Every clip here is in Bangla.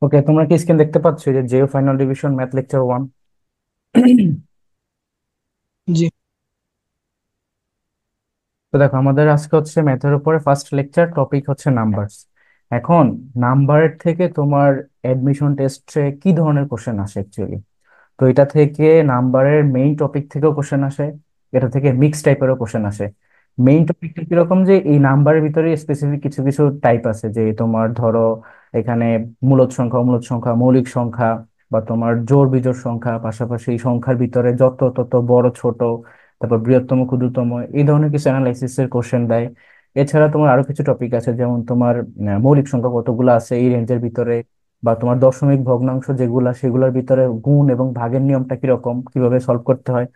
ওকে, তোমরা কি স্ক্রিন দেখতে পাচ্ছ যে Jio final division math lecture 1? জি। তো দেখো, আমাদের আজকে হচ্ছে ম্যাথের উপরে ফার্স্ট লেকচার, টপিক হচ্ছে নাম্বারস। এখন নাম্বারের থেকে তোমার অ্যাডমিশন টেস্টে কি ধরনের কোশ্চেন আসে অ্যাকচুয়ালি? তো এটা থেকে নাম্বারের মেইন টপিক থেকেও কোশ্চেন আসে, এটা থেকে মিক্স টাইপেরও কোশ্চেন আসে। মেইন টপিকটা কিরকম, যে এই নাম্বারের ভিতরে স্পেসিফিক কিছু কিছু টাইপ আছে, যে তোমার ধরো এখানে মূলদ সংখ্যা, অমূলদ সংখ্যা, মৌলিক সংখ্যা, বা তোমার জোড় বিজোড় সংখ্যা, পাশাপাশি এই সংখ্যার ভিতরে যত তত বড় ছোট, তারপর বৃহত্তম ক্ষুদ্রতম, এই ধরনের কিছু অ্যানালাইসিস এর কোশ্চেন দেয়। এছাড়া তোমার আরো কিছু টপিক আছে, যেমন তোমার মৌলিক সংখ্যা কতগুলো আছে এই রেঞ্জের ভিতরে, বা তোমার দশমিক ভগ্নাংশ যেগুলা সেগুলোর ভিতরে গুণ এবং ভাগের নিয়মটা কিরকম, কিভাবে সলভ করতে হয়,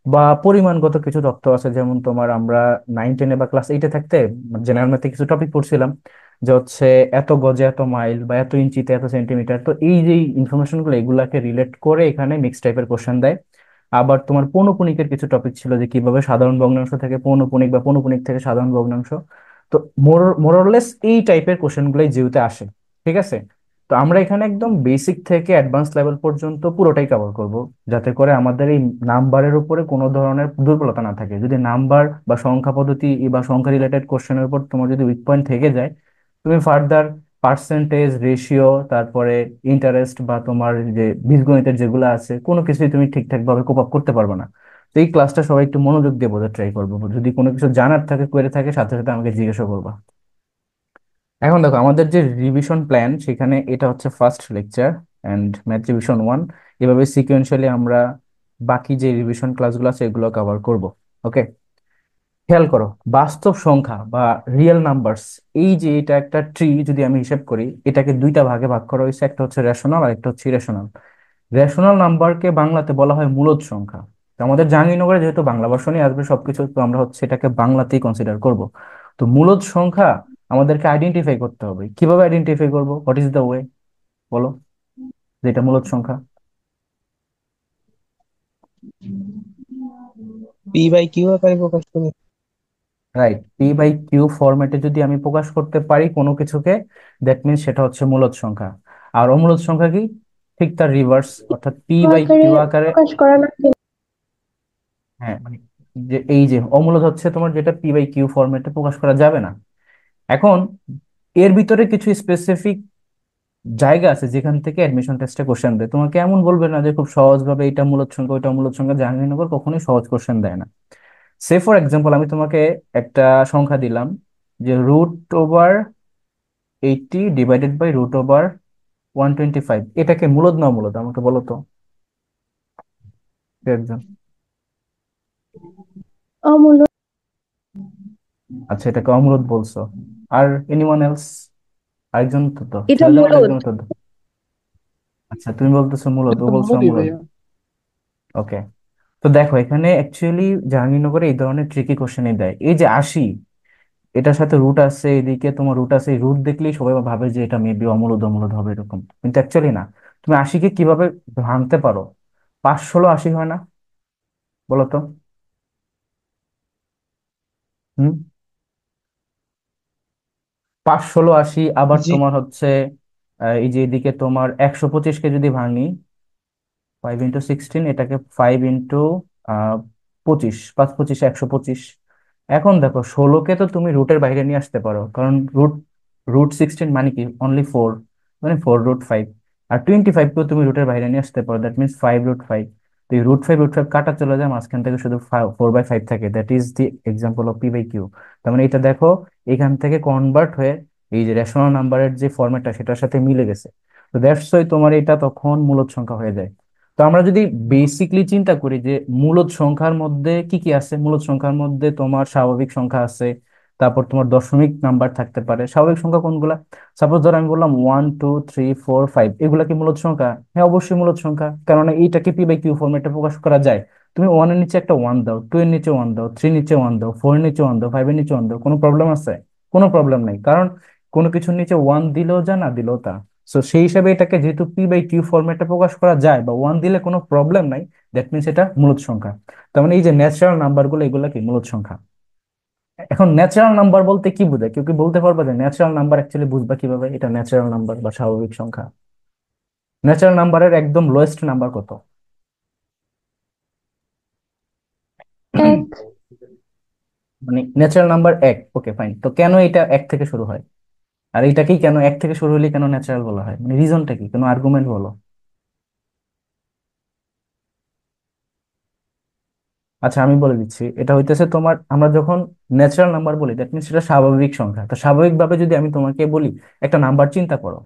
বা পরিমাণগত কিছু তথ্য আছে, যেমন তোমার আমরা 9-10 বা ক্লাস 8-এ থাকতে জেনারেল ম্যাথে কিছু টপিক পড়ছিলাম, যে হচ্ছে এত গজে এত মাইল, বা এত ইঞ্চিতে এত সেন্টিমিটার। তো এই যে ইনফরমেশন গুলো, এগুলাকে রিলেট করে এখানে মিক্স টাইপের কোশ্চেন দেয়। আবার তোমার পৌনপুনিকের কিছু টপিক ছিল, যে কিভাবে সাধারণ ভগ্নাংশ থেকে পৌনপুনিক, বা পৌনপুনিক থেকে সাধারণ ভগ্নাংশ। তো মোরলেস এই টাইপের কোশ্চেন গুলাই জিউতে আসে। ঠিক আছে। তো আমরা এখানে একদম বেসিক থেকে অ্যাডভান্স লেভেল পর্যন্ত পুরোটাই কভার করব, যাতে করে আমাদের এই নাম্বারের উপরে কোনো ধরনের দুর্বলতা না থাকে। যদি নাম্বার বা সংখ্যা পদ্ধতি বা সংখ্যা রিলেটেড কোশ্চেনের উপর তোমার যদি উইক পয়েন্ট থেকে যায়, তুমি ফার্দার পার্সেন্টেজ, রেশিও, তারপরে ইন্টারেস্ট, বা তোমার যে বীজগণিতের যেগুলো আছে, কোনো কিছুই তুমি ঠিকঠাক ভাবে কোপ আপ করতে পারবে না। তো এই ক্লাসটা সবাই একটু মনোযোগ দিয়ে বোঝার ট্রাই করবো। যদি কোনো কিছু জানার থাকে, কোয়েরি থাকে, সাথে সাথে আমাকে জিজ্ঞাসা করবা। এখন দেখো, আমাদের যে রিভিশন প্ল্যান, সেখানে এটা হচ্ছে first lecture and math revision 1। এভাবে সিকোয়েন্সিয়ালি আমরা বাকি যে রিভিশন ক্লাসগুলো আছে এগুলো কভার করব। ওকে। খেয়াল করো, বাস্তব সংখ্যা বা রিয়েল নাম্বারস, এই যে এটা একটা ট্রি, যদি আমি হিসাব করি, এটাকে দুইটা ভাগে ভাগ করা হয়েছে, একটা হচ্ছে রেশনাল আর একটা হচ্ছে ইরেশনাল। রেশনাল নাম্বারকে বাংলাতে বলা হয় মূলদ সংখ্যা। তো আমাদের জাহাঙ্গীরনগরে যেহেতু বাংলা ভার্সনই আসবে সবকিছু, তো আমরা হচ্ছে এটাকে বাংলাতেই কনসিডার করব। তো মূলদ সংখ্যা আমাদেরকে আইডেন্টিফাই করতে হবে। কিভাবে আইডেন্টিফাই করব? What is the way? বলো, যে এটা মূলদ সংখ্যা। পি বাই কিউ আকারে প্রকাশ করে। রাইট, পি বাই কিউ ফরম্যাটে যদি আমি প্রকাশ করতে পারি কোনো কিছুকে, দ্যাট মিনস সেটা হচ্ছে মূলদ সংখ্যা। আর অমূলদ সংখ্যা কি? ঠিক তার রিভার্স, অর্থাৎ পি বাই আকারে কিউ আকারে। প্রকাশ করা না হ্যাঁ, মানে যে এই যে অমূলদ হচ্ছে তোমার, যেটা পি বাই কিউ ফরম্যাটে প্রকাশ করা যাবে না। এখন এর ভিতরে কিছু স্পেসিফিক জায়গা আছে যেখান থেকে অ্যাডমিশন টেস্টে কোশ্চেন দেয়। তোমাকে এমন বলবে না যে খুব সহজ ভাবে এটা মূলদ সংখ্যা, ওইটা মূলদ সংখ্যা। জাহাঙ্গীরনগর কখনোই সহজ কোশ্চেন দেয় না। সে ফর এক্সাম্পল, আমি তোমাকে একটা সংখ্যা দিলাম, যে √80 / √125, এটাকে মূলদ না অমূলদ আমাকে বলো তো কেউ একজন। অমূল্য। আচ্ছা, এটাকে অমূলদ বলছো। আর এনিওয়ান এলস? আরেকজন তো, এটা ছেলেদের মধ্যে মূলদ। একজন তো। আচ্ছা, তুমি বলতেছো মূলদ, ও এটা বলছো মূলদই অমূলদ। ভাইয়া। ওকে। তো দেখো, এখানে অ্যাকচুয়ালি জাহাঙ্গীরনগরে এই ধরনের ট্রিকি কোশ্চেনই দেয়। এই যে 80, এটার সাথে রুট আছে, এদিকে তোমার রুট আছে, রুট দেখলেই সবাই ভাবে যে এটা মেবি অমূলদ অমূলদ হবে এরকম, কিন্তু অ্যাকচুয়ালি না। তুমি 80-কে কিভাবে ভাঙতে পারো? 5 ষোলো 80 হয় না? বলো তো। হুম। 5 ষোলো 80, আবার জি। তোমার হচ্ছে এই যে এদিকে তোমার 125-কে যদি ভাঙি, 5 × 16, এটাকে 5 × 25, 5 × 25 125। এখন দেখো, 16-কে তো তুমি রুটের বাইরে নিয়ে আসতে পারো, কারণ রুট রুট 16 মানে কি? অনলি 4, মানে 4√5। আর 25-কেও তুমি রুটের বাইরে নিয়ে আসতে পারো, দ্যাট মিনস 5√5। তো এই √5 কাটা চলে যায়, মাঝখান থেকে শুধু 4/5 থাকে। That is the example of P by Q. তার মানে এটা দেখো, এখান থেকে কনভার্ট হয়ে এই যে রেশনাল নাম্বারের যে ফরম্যাটটা, সেটার সাথে মিলে গেছে। তো দ্যাটস ওয়াই তোমার এটা তখন মূলদ সংখ্যা হয়ে যায়। তো আমরা যদি বেসিকলি চিন্তা করি যে মূলদ সংখ্যার মধ্যে কি কি আছে, মূলদ সংখ্যার মধ্যে তোমার স্বাভাবিক সংখ্যা আছে, তারপর তোমার দশমিক নাম্বার থাকতে পারে। স্বাভাবিক সংখ্যা কোনগুলা? সাপোজ ধর আমি বললাম 1 2 3 4 5, এগুলা কি মূলদ সংখ্যা? হ্যাঁ, অবশ্যই মূলদ সংখ্যা, কেননা এইটাকে পি বাই কিউ ফরম্যাটে প্রকাশ করা যায়। তুমি ওয়ানের নিচে একটা ওয়ান দাও, টু এর নিচে ওয়ান দাও, থ্রি নিচে ওয়ান দাও, ফোর এর নিচে ওয়ান দাও, ফাইভ এর নিচে ওয়ান দাও, কোনো প্রবলেম আছে? কোনো প্রবলেম নাই, কারণ কোনো কিছুর নিচে ওয়ান দিলেও যা, না দিলেও তা। সো সেই হিসাবে এটাকে যেহেতু পি বাই কিউ ফরম্যাটে প্রকাশ করা যায়, বা ওয়ান দিলে কোনো প্রবলেম নাই, দ্যাট মিনস এটা মূলদ সংখ্যা। তার মানে এই যে ন্যাচারাল নাম্বার গুলো, এগুলা কি মূলদ সংখ্যা। এখন ন্যাচারাল নাম্বার বলতে কি বোঝায়? কেউ কি বলতে পারবে যে ন্যাচারাল নাম্বার অ্যাকচুয়ালি বুঝবা কিভাবে এটা ন্যাচারাল নাম্বার বা স্বাভাবিক সংখ্যা? ন্যাচারাল নাম্বারের একদম লোয়েস্ট নাম্বার কত? এক। মানে ন্যাচারাল নাম্বার এক, ওকে ফাইন। তো কেন এটা এক থেকে শুরু হয়? আর এটাকেই কেন এক থেকে শুরু হলে কেন ন্যাচারাল বলা হয়, মানে রিজনটা কি, কোনো আর্গুমেন্ট বলো। আচ্ছা আমি বলে দিচ্ছি, এটা হইতেছে তোমার, আমরা যখন ন্যাচারাল নাম্বার বলি দ্যাট মিনস সেটা স্বাভাবিক সংখ্যা। তো স্বাভাবিকভাবে যদি আমি তোমাকে বলি একটা নাম্বার চিন্তা করো,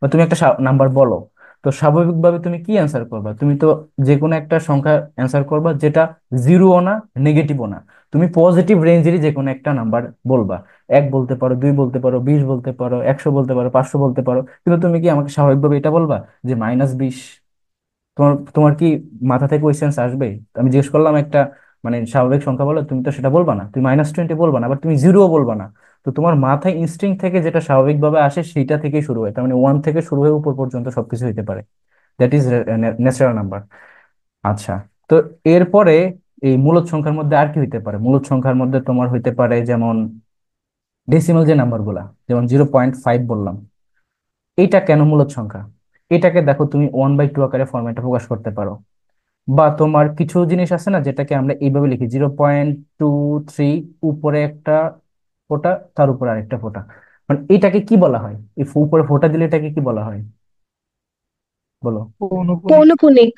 বা তুমি একটা নাম্বার বলো, তো স্বাভাবিকভাবে তুমি কি অ্যান্সার করবা? তুমি তো যে কোনো একটা সংখ্যা অ্যান্সার করবা যেটা জিরোও না, নেগেটিভও না। তুমি পজিটিভ রেঞ্জেরই যে কোনো একটা নাম্বার বলবা। এক বলতে পারো, দুই বলতে পারো, 20 বলতে পারো, 100 বলতে পারো, 500 বলতে পারো, কিন্তু তুমি কি আমাকে স্বাভাবিকভাবে এটা বলবা যে -20? তোমার তোমার কি মাথা থেকে ওই সেন্স আসবে? আমি জিজ্ঞেস করলাম একটা, মানে স্বাভাবিক সংখ্যা বলো, তুমি তো সেটা বলবা না, তুমি -20 বলবা না, আবার তুমি জিরোও বলবা না। তো তোমার মাথায় ইনস্টিংক্ট থেকে যেটা স্বাভাবিকভাবে আসে সেইটা থেকেই শুরু হয়, তার মানে ওয়ান থেকে শুরু হয়ে উপর পর্যন্ত সবকিছু হতে পারে। That is natural number. আচ্ছা, তো এরপরে এই মূলদ সংখ্যার মধ্যে আর কি হইতে পারে? মূলদ সংখ্যার মধ্যে তোমার হইতে পারে যেমন ডেসিমাল যে নাম্বার গুলা, যেমন 0.5 বললাম, এইটা কেন মূলদ সংখ্যা? এটাকে দেখো তুমি 1/2 আকারে ফরম্যাটে প্রকাশ করতে পারো। বা তোমার কিছু জিনিস আছে না যেটাকে আমরা এইভাবে লিখি, 0.23, উপরে একটা ফোঁটা, তার উপরে আরেকটা ফোঁটা, মানে এটাকে কি বলা হয়? এই উপরে ফোঁটা দিলে এটাকে কি বলা হয় বলো? পৌনপুনিক।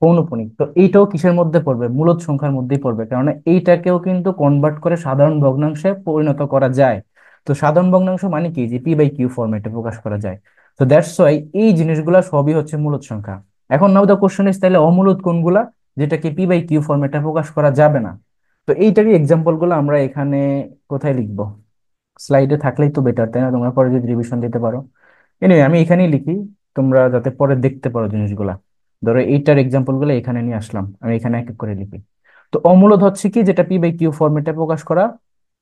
পৌনপুনিক। তো এইটাও কিসের মধ্যে পড়বে? মূলদ সংখ্যার মধ্যেই পড়বে, কারণ এইটাকেও কিন্তু কনভার্ট করে সাধারণ ভগ্নাংশে পরিণত করা যায়। তো সাধারণ ভগ্নাংশ মানে কি, যে p/q ফরম্যাটে প্রকাশ করা যায়। তো দ্যাটস ওয়াই এই জিনিসগুলা সবই হচ্ছে মূলদ সংখ্যা। এখন নাও দ্য কোশ্চেন ইজ, তাহলে অমূলদ কোনগুলা যেটাকে p/q ফরম্যাটে প্রকাশ করা যাবে না? তো এইটারই এক্সাম্পল গুলো আমরা এখানে কোথায় লিখবো? স্লাইডে থাকলেই তো বেটার, তাই না? তোমরা পরে যদি রিভিশন দিতে পারো। এনিওয়ে আমি এখানেই লিখি, তোমরা যাতে পরে দেখতে পারো জিনিসগুলা। ধরো এইটার এক্সাম্পল গুলো এখানে নিয়ে আসলাম, আমি এখানে এক এক করে লিখি। তো অমূলদ হচ্ছে কি, যেটা p/q ফরম্যাটে প্রকাশ করা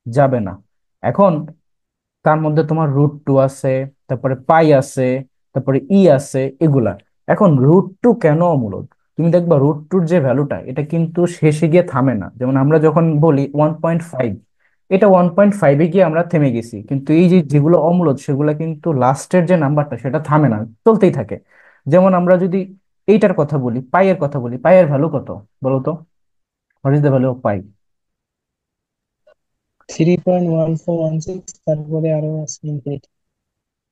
যাবে না। এখন তার মধ্যে তোমার √2 আছে, তারপরে পাই আছে, তারপরে আছে, এগুলা। এখন √2 কেন অমূলদ? তুমি দেখবা √2 যে ভ্যালুটা, এটা কিন্তু শেষে গিয়ে থামে না। যেমন আমরা যখন বলি 1.5, এটা 1.5-এ গিয়ে আমরা থেমে গেছি, কিন্তু এই যে যেগুলো অমূলদ সেগুলো কিন্তু লাস্টের যে নাম্বারটা সেটা থামে না, চলতেই থাকে। যেমন আমরা যদি এইটার কথা বলি, পাইয়ের কথা বলি, পাইয়ের ভ্যালু কত বলো তো? What is the value of পাই? 3.1416, তারপরে আরো আছে ইনফিনিটি।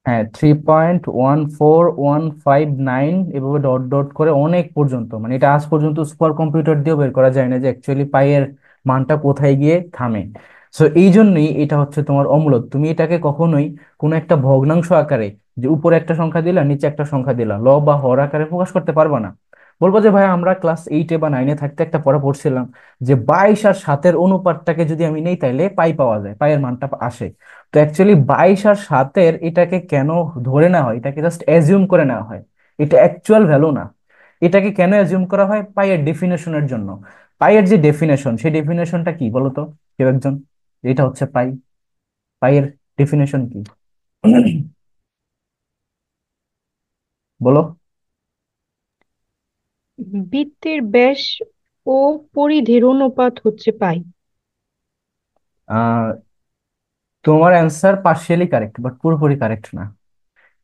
হ্যাঁ, 3.14159, এভাবে ডট ডট করে অনেক পর্যন্ত, মানে এটা আজ পর্যন্ত সুপার কম্পিউটার দিয়েও বের করা যায় না যে অ্যাকচুয়ালি পাইয়ের মানটা কোথায় গিয়ে থামে। সো এই জন্যই এটা হচ্ছে তোমার অমূলদ। তুমি এটাকে কখনোই কোনো একটা ভগ্নাংশ আকারে, যে উপরে একটা সংখ্যা দিলা, নিচে একটা সংখ্যা দিলা, ল বা হর আকারে প্রকাশ করতে পারবা না। বলবো যে ভাই আমরা ক্লাস 8-এ বা 9-এ থাকতে একটা পড়া পড়ছিলাম যে 22 আর 7-এর অনুপাতটাকে যদি আমি নেই তাইলে পাই পাওয়া যায়, পাইয়ের মানটা আসে। তো অ্যাকচুয়ালি 22 আর 7-এর এটাকে কেন ধরে নেওয়া হয়, এটাকে জাস্ট অ্যাজিউম করে নেওয়া হয়, এটা অ্যাকচুয়াল ভ্যালু না। এটাকে কেন অ্যাজিউম করা হয়? পাইয়ের ডেফিনেশনের জন্য। পাইয়ের যে ডেফিনেশন, সেই ডেফিনেশনটা কি বলো তো কেউ একজন? এটা হচ্ছে পাই, পাইয়ের ডেফিনেশন কি? বলো। বৃত্তের ব্যাস ও পরিধির অনুপাত হচ্ছে পাই। আহ তোমার অ্যান্সার পার্শিয়ালি কারেক্ট, বাট পুরোপুরি কারেক্ট না।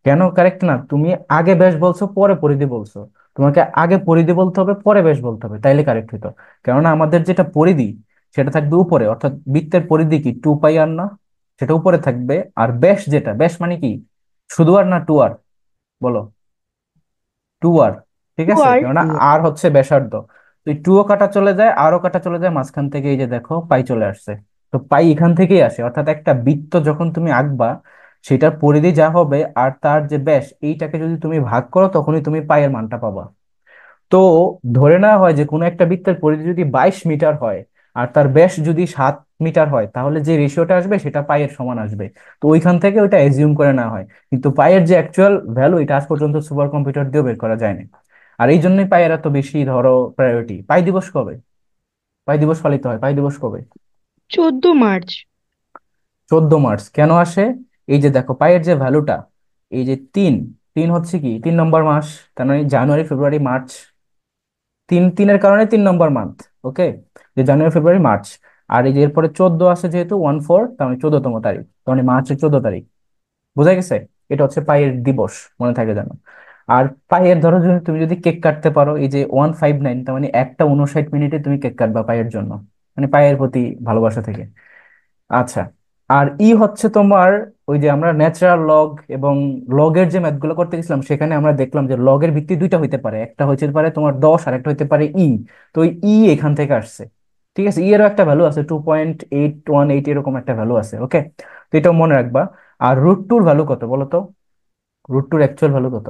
কেন কারেক্ট না? তুমি আগে ব্যাস বলছো, পরে পরিধি বলছো। তোমাকে আগে পরিধি বলতে হবে, পরে ব্যাস বলতে হবে, তাইলে কারেক্ট হইতো। কেননা আমাদের যেটা পরিধি সেটা থাকবে উপরে, অর্থাৎ বৃত্তের পরিধি কি 2πr না? সেটা উপরে থাকবে। আর ব্যাস, যেটা ব্যাস মানে কি, শুধু আর না টু আর? বলো। 2r। ঠিক টু আছে, আর কেননা আর হচ্ছে ব্যাসার্ধ। তো এই 2ও কাটা চলে যায়, আরও কাটা চলে যায়, মাঝখান থেকে এই যে দেখো পাই চলে আসছে। তো পাই এখান থেকেই আসে, অর্থাৎ একটা বৃত্ত যখন তুমি আঁকবা, সেটার পরিধি যা হবে আর তার যে ব্যাস, এইটাকে যদি তুমি ভাগ করো তখনই তুমি পাইয়ের মানটা পাবা। তো ধরে নেওয়া হয় যে কোনো একটা বৃত্তের পরিধি যদি 22 মিটার হয় আর তার ব্যাস যদি 7 মিটার হয়, তাহলে যে রেশিওটা আসবে সেটা পাইয়ের সমান আসবে। তো ওইখান থেকে ওইটা এজিউম করে নেওয়া হয়, কিন্তু পাইয়ের যে অ্যাকচুয়াল ভ্যালু এটা আজ পর্যন্ত সুপার কম্পিউটার দিয়েও বের করা যায়নি। আর এই জন্যই পাইয়ের এত বেশি ধরো প্রায়োরিটি। পাই দিবস কবে? পাই দিবস পালিত হয়, পাই দিবস কবে? 14 মার্চ। 14 মার্চ। কেন আসে? এই যে দেখো পাইয়ের যে ভ্যালুটা, এই যে তিন, তিন হচ্ছে কি 3 নম্বর মাস, তার মানে জানুয়ারি ফেব্রুয়ারি মার্চ। তিন, তিনের কারণে 3 নম্বর মান্থ। ওকে, যে জানুয়ারি ফেব্রুয়ারি মার্চ। আর এই যে এরপরে 14 আছে, যেহেতু 14, তার মানে 14তম তারিখ, তার মানে মার্চের 14 তারিখ। বোঝা গেছে? এটা হচ্ছে পায়ের দিবস, মনে থাকে যেন। আর পায়ের ধরো যদি তুমি যদি কেক কাটতে পারো, এই যে 159, তার মানে একটা 59 মিনিটে তুমি কেক কাটবা পায়ের জন্য, মানে পায়ের প্রতি ভালোবাসা থেকে। আচ্ছা। আর হচ্ছে তোমার ওই যে আমরা ন্যাচারাল লগ এবং লগের যে ম্যাথগুলো করতে গেছিলাম, সেখানে আমরা দেখলাম যে লগের ভিত্তি দুইটা হইতে পারে, একটা হইতে পারে তোমার 10 আর একটা হইতে পারে তো ওই এখান থেকে আসছে। ঠিক আছে, এরও একটা ভ্যালু আছে, 2.818 এরকম একটা ভ্যালু আছে। ওকে, তো এটাও মনে রাখবা। আর √2 ভ্যালু কত বলো তো? √2 অ্যাকচুয়াল ভ্যালু কত?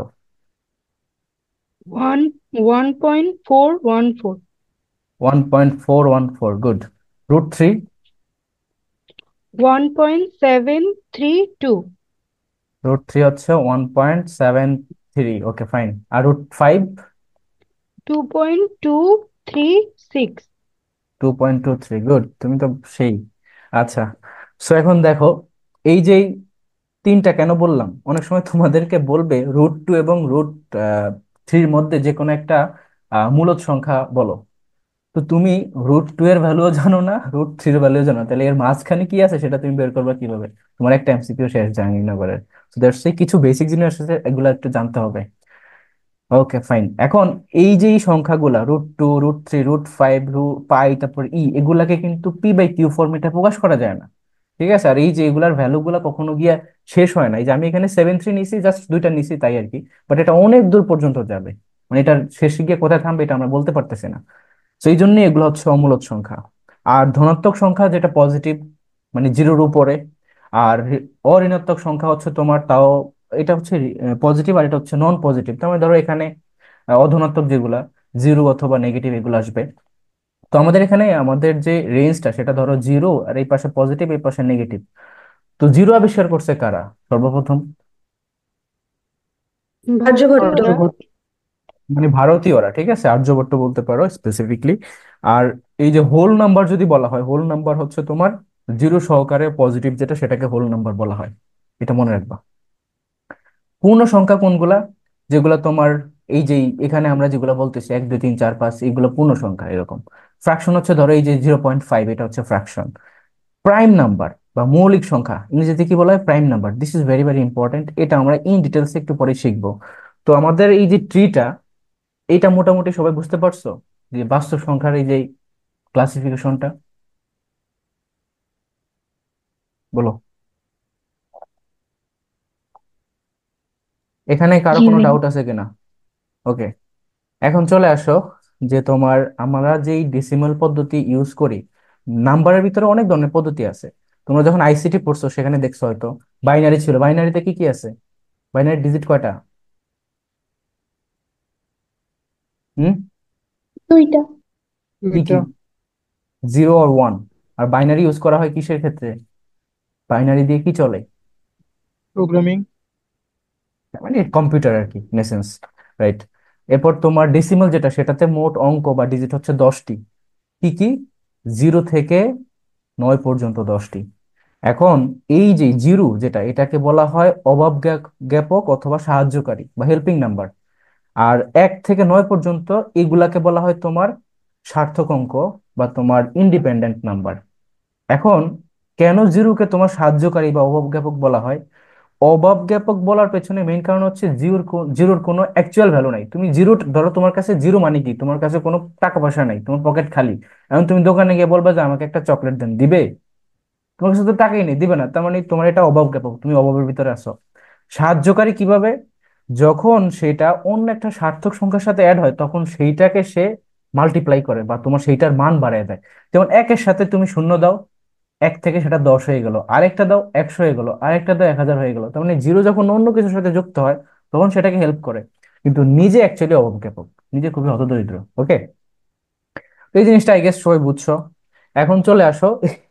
1.414। 1.414, গুড। √3? 1.732। √3 হচ্ছে 1.73, ওকে ফাইন। আর √5? 2.236। 2.23, গুড, তুমি তো সেই। আচ্ছা, সো এখন দেখো, এই যে তিনটা কেন বললাম, অনেক সময় তোমাদেরকে বলবে √2 এবং √3 মধ্যে যে কোনো একটা মূলদ সংখ্যা বলো। তো তুমি √2 এর ভ্যালুও জানো না, √3 এর ভ্যালুও জানো না, তাহলে এর মাঝখানে কি আছে সেটা তুমি বের করবে কিভাবে? তোমার একটা এমসিকিউ শেষ জাহাঙ্গীরনগরের। তো দ্যাটস কিছু বেসিক জিনিস আছে, এগুলো একটু জানতে হবে। Okay fine. এখন এই যে এই সংখ্যাগুলা √2, √3, √5, পাই, তারপর এগুলাকে কিন্তু p/q ফর্মেটে প্রকাশ করা যায় না। ঠিক আছে, আর এই যে এগুলার ভ্যালু গুলা কখনো গিয়া শেষ হয় না। এই যে আমি এখানে 7.3 নিছি, জাস্ট দুইটা নিছি তাই আর কি, বাট এটা অনেক দূর পর্যন্ত যাবে, মানে এটার শেষে গিয়ে কোথায় থামবে এটা আমরা বলতে পারতেছি না। তো এই জন্যই এগুলো হচ্ছে অমূলদ সংখ্যা। আর ধনাত্মক সংখ্যা যেটা পজিটিভ, মানে জিরোর উপরে। আর অঋণাত্মক সংখ্যা হচ্ছে তোমার তাও, এটা হচ্ছে পজিটিভ আর এটা হচ্ছে নন পজিটিভ। তার মানে ধরো এখানে অধনাত্মক যেগুলা, জিরো অথবা নেগেটিভ এগুলো আসবে। তো আমাদের এখানে আমাদের যে রেঞ্জটা সেটা ধরো জিরো, আর এই পাশে পজিটিভ, এই পাশে নেগেটিভ। তো জিরো আবিষ্কার করছে কারা সর্বপ্রথম? আর্যভট্ট। আর্যভট্ট। মানে ভারতীয়রা, ঠিক আছে, আর্যভট্ট বলতে পারো স্পেসিফিকলি। আর এই যে হোল নাম্বার যদি বলা হয়, হোল নাম্বার হচ্ছে তোমার জিরো সহকারে পজিটিভ যেটা, সেটাকে হোল নাম্বার বলা হয়। এটা মনে রাখবা। পূর্ণ সংখ্যা কোনগুলা? যেগুলা তোমার এই যে এখানে আমরা যেগুলা বলতেছি 1 2 3 4 5, এগুলো পূর্ণ সংখ্যা এরকম। ফ্র্যাকশন হচ্ছে ধরো এই যে 0.5, এটা হচ্ছে ফ্র্যাকশন। প্রাইম নাম্বার বা মৌলিক সংখ্যা ইংরেজিতে কি বলা হয়? Prime number. This is very very important, এটা আমরা ইন ডিটেলস একটু পরে শিখবো। তো আমাদের এই যে ট্রিটা, এটা মোটামুটি সবাই বুঝতে পারছো, যে বাস্তব সংখ্যার এই যে ক্লাসিফিকেশনটা, বলো। এখানে কারো জি কোনো ভাইয়া। ডাউট আছে কিনা? ওকে, এখন চলে আসো যে তোমার আমরা যেই ডেসিমাল পদ্ধতি ইউজ করি, নাম্বারের ভিতরে অনেক ধরনের পদ্ধতি আছে। তোমরা যখন আইসিটি পড়ছো সেখানে দেখছো হয়তো বাইনারি ছিল। বাইনারিতে কি কি আছে? বাইনারি ডিজিট কয়টা? হুম? দুইটা। কি কি? দুইটা। 0 আর 1। আর বাইনারি ইউজ করা হয় কিসের ক্ষেত্রে? বাইনারি দিয়ে কি চলে? প্রোগ্রামিং। মানে কম্পিউটার আর কি, ইন এসেন্স, রাইট। এরপর তোমার ডেসিমাল যেটা, সেটাতে মোট অঙ্ক বা ডিজিট হচ্ছে 10টি। কি কি? 0 থেকে 9 পর্যন্ত 10টি। এখন এই যে জিরো যেটা, এটাকে বলা হয় অভাব জ্ঞাপক অথবা সাহায্যকারী বা হেল্পিং নাম্বার। আর 1 থেকে 9 পর্যন্ত এগুলাকে বলা হয় তোমার সার্থক অঙ্ক বা তোমার ইন্ডিপেন্ডেন্ট নাম্বার। এখন কেন জিরোকে তোমার সাহায্যকারী বা অভাব জ্ঞাপক বলা হয়? অভাব জ্ঞাপক বলার পেছনে মেইন কারণ হচ্ছে জিরোর কোনো অ্যাকচুয়াল ভ্যালু নাই। তুমি জিরো ধরো, তোমার কাছে জিরো মানে কি? তোমার কাছে কোনো টাকা পয়সা নাই, তোমার পকেট খালি। এখন তুমি দোকানে গিয়ে বলবা যে আমাকে একটা চকলেট দেন, দিবে? তোমার কাছে তো টাকাই নেই, দিবে না। তার মানে তোমার এটা অভাব জ্ঞাপক, তুমি অভাবের ভিতরে আছো। সাহায্যকারী কিভাবে? যখন সেটা অন্য একটা সার্থক সংখ্যার সাথে অ্যাড হয়, তখন সেইটাকে সে মাল্টিপ্লাই করে বা তোমার সেইটার মান বাড়ায় দেয়। যেমন একের সাথে তুমি শূন্য দাও, 1 থেকে সেটা 10 হয়ে গেল, আরেকটা দাও 100 হয়ে গেল, আরেকটা দাও 1000 হয়ে গেল। তার মানে জিরো যখন অন্য কিছুর সাথে যুক্ত হয়, তখন সেটাকে হেল্প করে, কিন্তু নিজে অ্যাকচুয়ালি অবজ্ঞাপক, নিজে খুবই হতদরিদ্র। ওকে, তো এই জিনিসটা আই গেস সবাই বুঝছো। এখন চলে আসো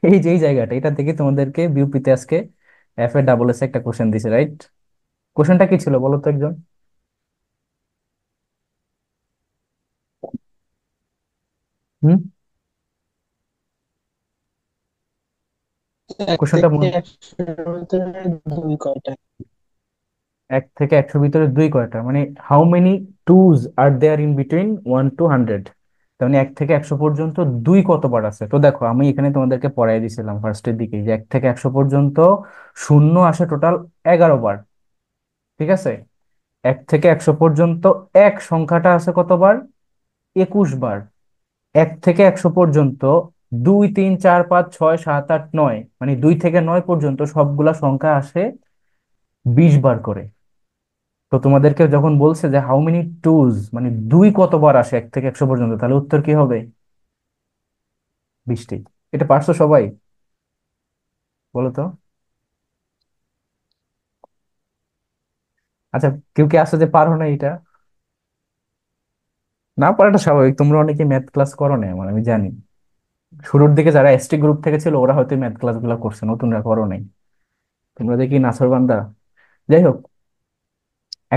এই যে এই জায়গাটা, এটা থেকে তোমাদেরকে বিউপিতে আজকে FA/SSA একটা কোশ্চেন দিছে, রাইট? কোশ্চেনটা কি ছিল বলো তো একজন? হুম? এক কোশ্চেনটা থেকে 100-এর ভিতরে দুই কয়টা? 1 থেকে 100 ভিতরে দুই কয়টা, মানে how many twos are there in between 1 to 100? তার মানে 1 থেকে 100 পর্যন্ত দুই কতবার আছে? তো দেখো, আমি এখানে তোমাদেরকে পড়াই দিয়েছিলাম ফার্স্টের দিকে যে 1 থেকে 100 পর্যন্ত শূন্য আসে টোটাল 11 বার। ঠিক আছে, 1 থেকে 100 পর্যন্ত এক সংখ্যাটা আছে কতবার? 21 বার। 1 থেকে 100 পর্যন্ত 2 3 4 5 6 7 8 9, মানে 2 থেকে 9 পর্যন্ত সবগুলা সংখ্যা আসে 20 বার করে। তো তোমাদেরকে যখন বলছে যে হাউ মেনি টুজ, মানে দুই কতবার আসে 1 থেকে 100 পর্যন্ত, তাহলে উত্তর কি হবে? 20টি। এটা পারছো সবাই? বলো তো। আচ্ছা, কেউ কি আছে যে পারো না এটা? না পারাটা স্বাভাবিক, তোমরা অনেকে ম্যাথ ক্লাস করো না, মানে আমি জানি শুরুর দিকে যারা এসটি গ্রুপ থেকে ছিল ওরা হয়তো ম্যাথ ক্লাস গুলো করছে, নতুনরা করো নাই। তোমরা দেখি নাছোড়বান্দা। যাই হোক,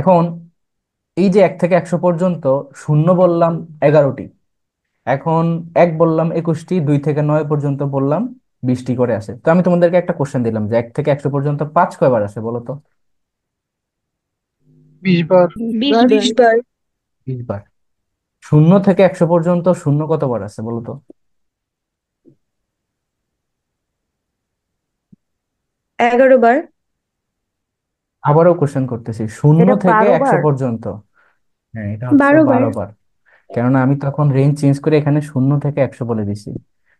এখন এই যে 1 থেকে 100 পর্যন্ত শূন্য বললাম 11টি, এখন এক বললাম 21টি, 2 থেকে 9 পর্যন্ত বললাম 20টি করে আসে। তো আমি তোমাদেরকে একটা কোশ্চেন দিলাম যে 1 থেকে 100 পর্যন্ত 5 কয়বার আসে বলো তো? 20 বার। 20 বার। 20 বার। 20 বার। 0 থেকে 100 পর্যন্ত শূন্য কতবার আছে বলো তো? 11 বার। আবারও কোশ্চেন করতেছি, শূন্য এটা থেকে বারো 100 বার পর্যন্ত। হ্যাঁ, এটা হচ্ছে 12 বার। 12 বার। কেননা আমি তখন রেঞ্জ চেঞ্জ করে এখানে 0 থেকে 100 বলে দিছি।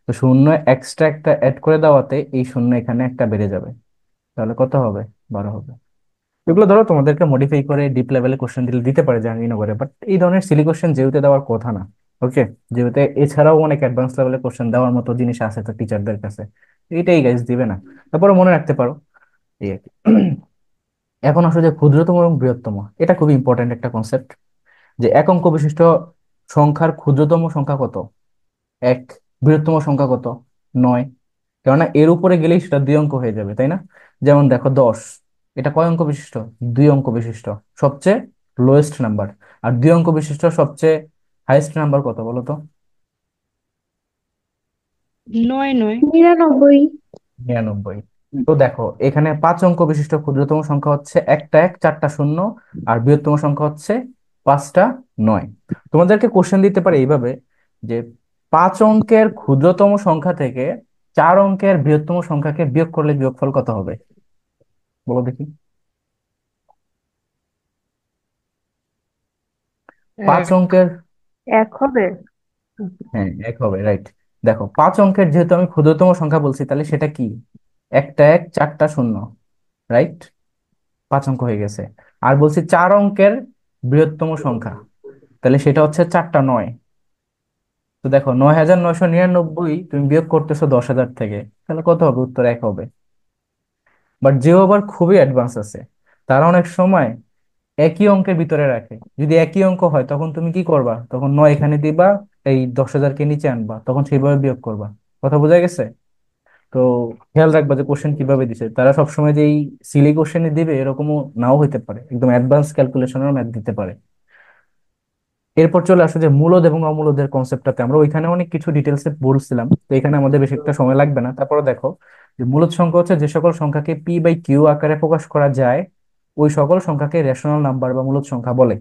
তো শূন্য এক্সট্রা একটা অ্যাড করে দেওয়াতে এই শূন্য এখানে একটা বেড়ে যাবে। তাহলে কত হবে? 12 হবে। এগুলো ধরো তোমাদেরকে মডিফাই করে ডিপ লেভেলে কোশ্চেন দিলে দিতে পারে জাহাঙ্গীরনগরে, বাট এই ধরনের সিলি কোশ্চেন যেহেতু দেওয়ার কথা না। ওকে, যেহেতু এছাড়াও অনেক অ্যাডভান্স লেভেলে কোশ্চেন দেওয়ার মতো জিনিস আছে তো টিচারদের কাছে, এইটাই গাইজ দিবে না। তারপরে মনে রাখতে পারো এই আর কি। এখন আসলে যে ক্ষুদ্রতম এবং বৃহত্তম, এটা খুবই ইম্পর্টেন্ট একটা কনসেপ্ট। যে এক অঙ্ক বিশিষ্ট সংখ্যার ক্ষুদ্রতম সংখ্যা কত? 1। বৃহত্তম সংখ্যা কত? 9। কেননা এর উপরে গেলেই সেটা 2 অঙ্ক হয়ে যাবে, তাই না? যেমন দেখো 10, এটা কয় অঙ্ক বিশিষ্ট? 2 অঙ্ক বিশিষ্ট, সবচেয়ে লোয়েস্ট নাম্বার। আর 2 অঙ্ক বিশিষ্ট সবচেয়ে হাইয়েস্ট নাম্বার কত বলো তো? 9 9। 99। 99। তো দেখো এখানে 5 অঙ্ক বিশিষ্ট ক্ষুদ্রতম সংখ্যা হচ্ছে একটা এক, চারটা শূন্য, আর বৃহত্তম সংখ্যা হচ্ছে পাঁচটা নয়। তোমাদেরকে কোশ্চেন দিতে পারে এইভাবে যে 5 অঙ্কের ক্ষুদ্রতম সংখ্যা থেকে 4 অঙ্কের বৃহত্তম সংখ্যাকে বিয়োগ করলে বিয়োগফল কত হবে বলো দেখি। পাঁচ এক। অঙ্কের 1 হবে। হ্যাঁ, 1 হবে, রাইট। দেখো 5 অঙ্কের যেহেতু আমি ক্ষুদ্রতম সংখ্যা বলছি, তাহলে সেটা কি? একটা এক, চারটা শূন্য, রাইট? 5 অঙ্ক হয়ে গেছে। আর বলছি 4 অঙ্কের বৃহত্তম সংখ্যা, তাহলে সেটা হচ্ছে চারটা নয়। তো দেখো 9999 তুমি বিয়োগ করতেছো 10,000 থেকে, তাহলে কত হবে? উত্তর 1 হবে। বাট যে আবার খুবই অ্যাডভান্স আছে, তারা অনেক সময় একই অঙ্কের ভিতরে রাখে। যদি একই অঙ্ক হয় তখন তুমি কি করবা? তখন 9 এখানে দিবা, এই 10,000কে নিচে আনবা, তখন সেইভাবে বিয়োগ করবা। কথা বোঝা গেছে? তো খেয়াল রাখবা যে কোশ্চেন কিভাবে দিছে। তারা সবসময় যে এই সিলি কোশ্চেনই দিবে এরকমও নাও হইতে পারে, একদম অ্যাডভান্স ক্যালকুলেশনের ম্যাথ দিতে পারে। এরপর চলে আসে যে মূলদ এবং অমূলদের কনসেপ্টটাতে, আমরা ওইখানে অনেক কিছু ডিটেলসে বলছিলাম, তো এখানে আমাদের বেশি একটা সময় লাগবে না। তারপরে দেখো যে মূলদ সংখ্যা হচ্ছে যে সকল সংখ্যাকে পি বাই কিউ আকারে প্রকাশ করা যায়, ওই সকল সংখ্যাকে রেশনাল নাম্বার বা মূলদ সংখ্যা বলে।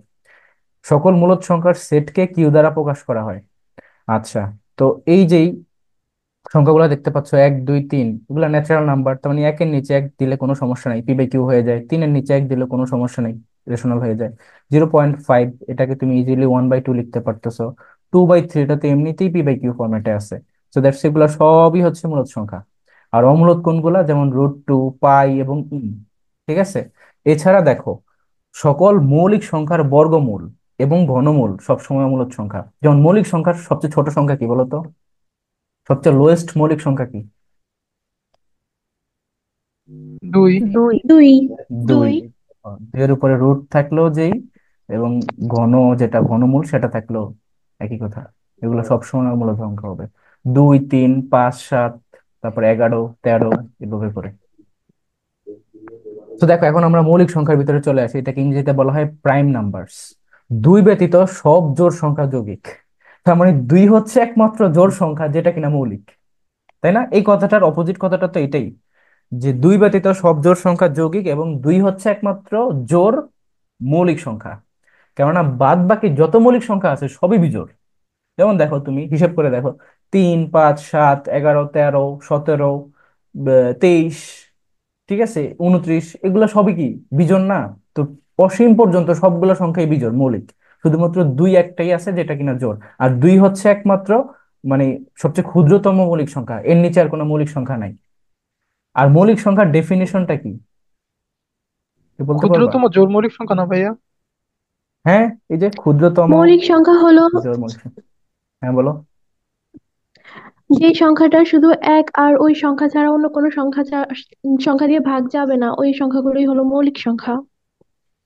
সকল মূলদ সংখ্যার সেটকে কিউ দ্বারা প্রকাশ করা হয়। আচ্ছা, তো এই যেই সংখ্যাগুলো দেখতে পাচ্ছ 1 2 3, এগুলো ন্যাচারাল নাম্বার, তার মানে 1-এর নিচে 1 দিলে কোনো সমস্যা নাই, পি বাই কিউ হয়ে যায়। 3-এর নিচে 1 দিলে কোনো সমস্যা নেই, রেশনাল হয়ে যায়। 0.5 এটাকে তুমি ইজিলি 1/2 লিখতে পারতেছো। 2/3 এটা তো এমনিতেই পি বাই কিউ ফরম্যাটে আছে। সো দ্যাটস, এগুলো সবই হচ্ছে মূলদ সংখ্যা। আর অমূলদ কোনগুলা? যেমন √2, পাই এবং ঠিক আছে। এছাড়া দেখো সকল মৌলিক সংখ্যার বর্গমূল এবং ঘনমূল সবসময় অমূলদ সংখ্যা। যেমন মৌলিক সংখ্যার সবচেয়ে ছোট সংখ্যা কি বলতো? সবচেয়ে লোয়েস্ট মৌলিক সংখ্যা কি? 2। 2। 2। 2। 2। দুইয়ের উপরে রুট থাকলেও যেই, এবং ঘন, যেটা ঘনমূল সেটা থাকলেও একই কথা। এগুলো সবসময় মূল সংখ্যা হবে। 2 3 5 7, তারপর 11 13, এভাবে করে। তো দেখো এখন আমরা মৌলিক সংখ্যার ভিতরে চলে আসি, এটাকে ইংরেজিতে বলা হয় প্রাইম নাম্বারস। দুই ব্যতীত সব জোড় সংখ্যা যৌগিক। তার মানে 2 হচ্ছে একমাত্র জোড় সংখ্যা যেটা কিনা মৌলিক, তাই না? এই কথাটার অপোজিট কথাটা তো এটাই, যে 2 ব্যতীত সব জোড় সংখ্যা যৌগিক এবং 2 হচ্ছে একমাত্র জোড় মৌলিক সংখ্যা। কেননা বাদ বাকি যত মৌলিক সংখ্যা আছে সবই বিজোড়। যেমন দেখো তুমি হিসেব করে দেখো, 3 5 7 11 13 17, 23, ঠিক আছে, 29, এগুলো সবই কি বিজোড় না? তো অসীম পর্যন্ত সবগুলো সংখ্যাই বিজোড় মৌলিক, শুধুমাত্র দুই একটাই আছে যেটা কিনা জোড়। আর দুই হচ্ছে একমাত্র মানে সবচেয়ে ক্ষুদ্রতম মৌলিক সংখ্যা, এর নিচে আর কোনো মৌলিক সংখ্যা নাই। আর মৌলিক সংখ্যার ডেফিনিশনটা কি কি বলতে পারবা? ক্ষুদ্রতম জোড় মৌলিক সংখ্যা না ভাইয়া? হ্যাঁ, এই যে ক্ষুদ্রতম মৌলিক সংখ্যা হলো জোড় মৌলিক সংখ্যা। হ্যাঁ বলো। যে সংখ্যাটা শুধু এক আর ওই সংখ্যা ছাড়া অন্য কোনো সংখ্যা দিয়ে ভাগ যাবে না, ওই সংখ্যাগুলোই হলো মৌলিক সংখ্যা।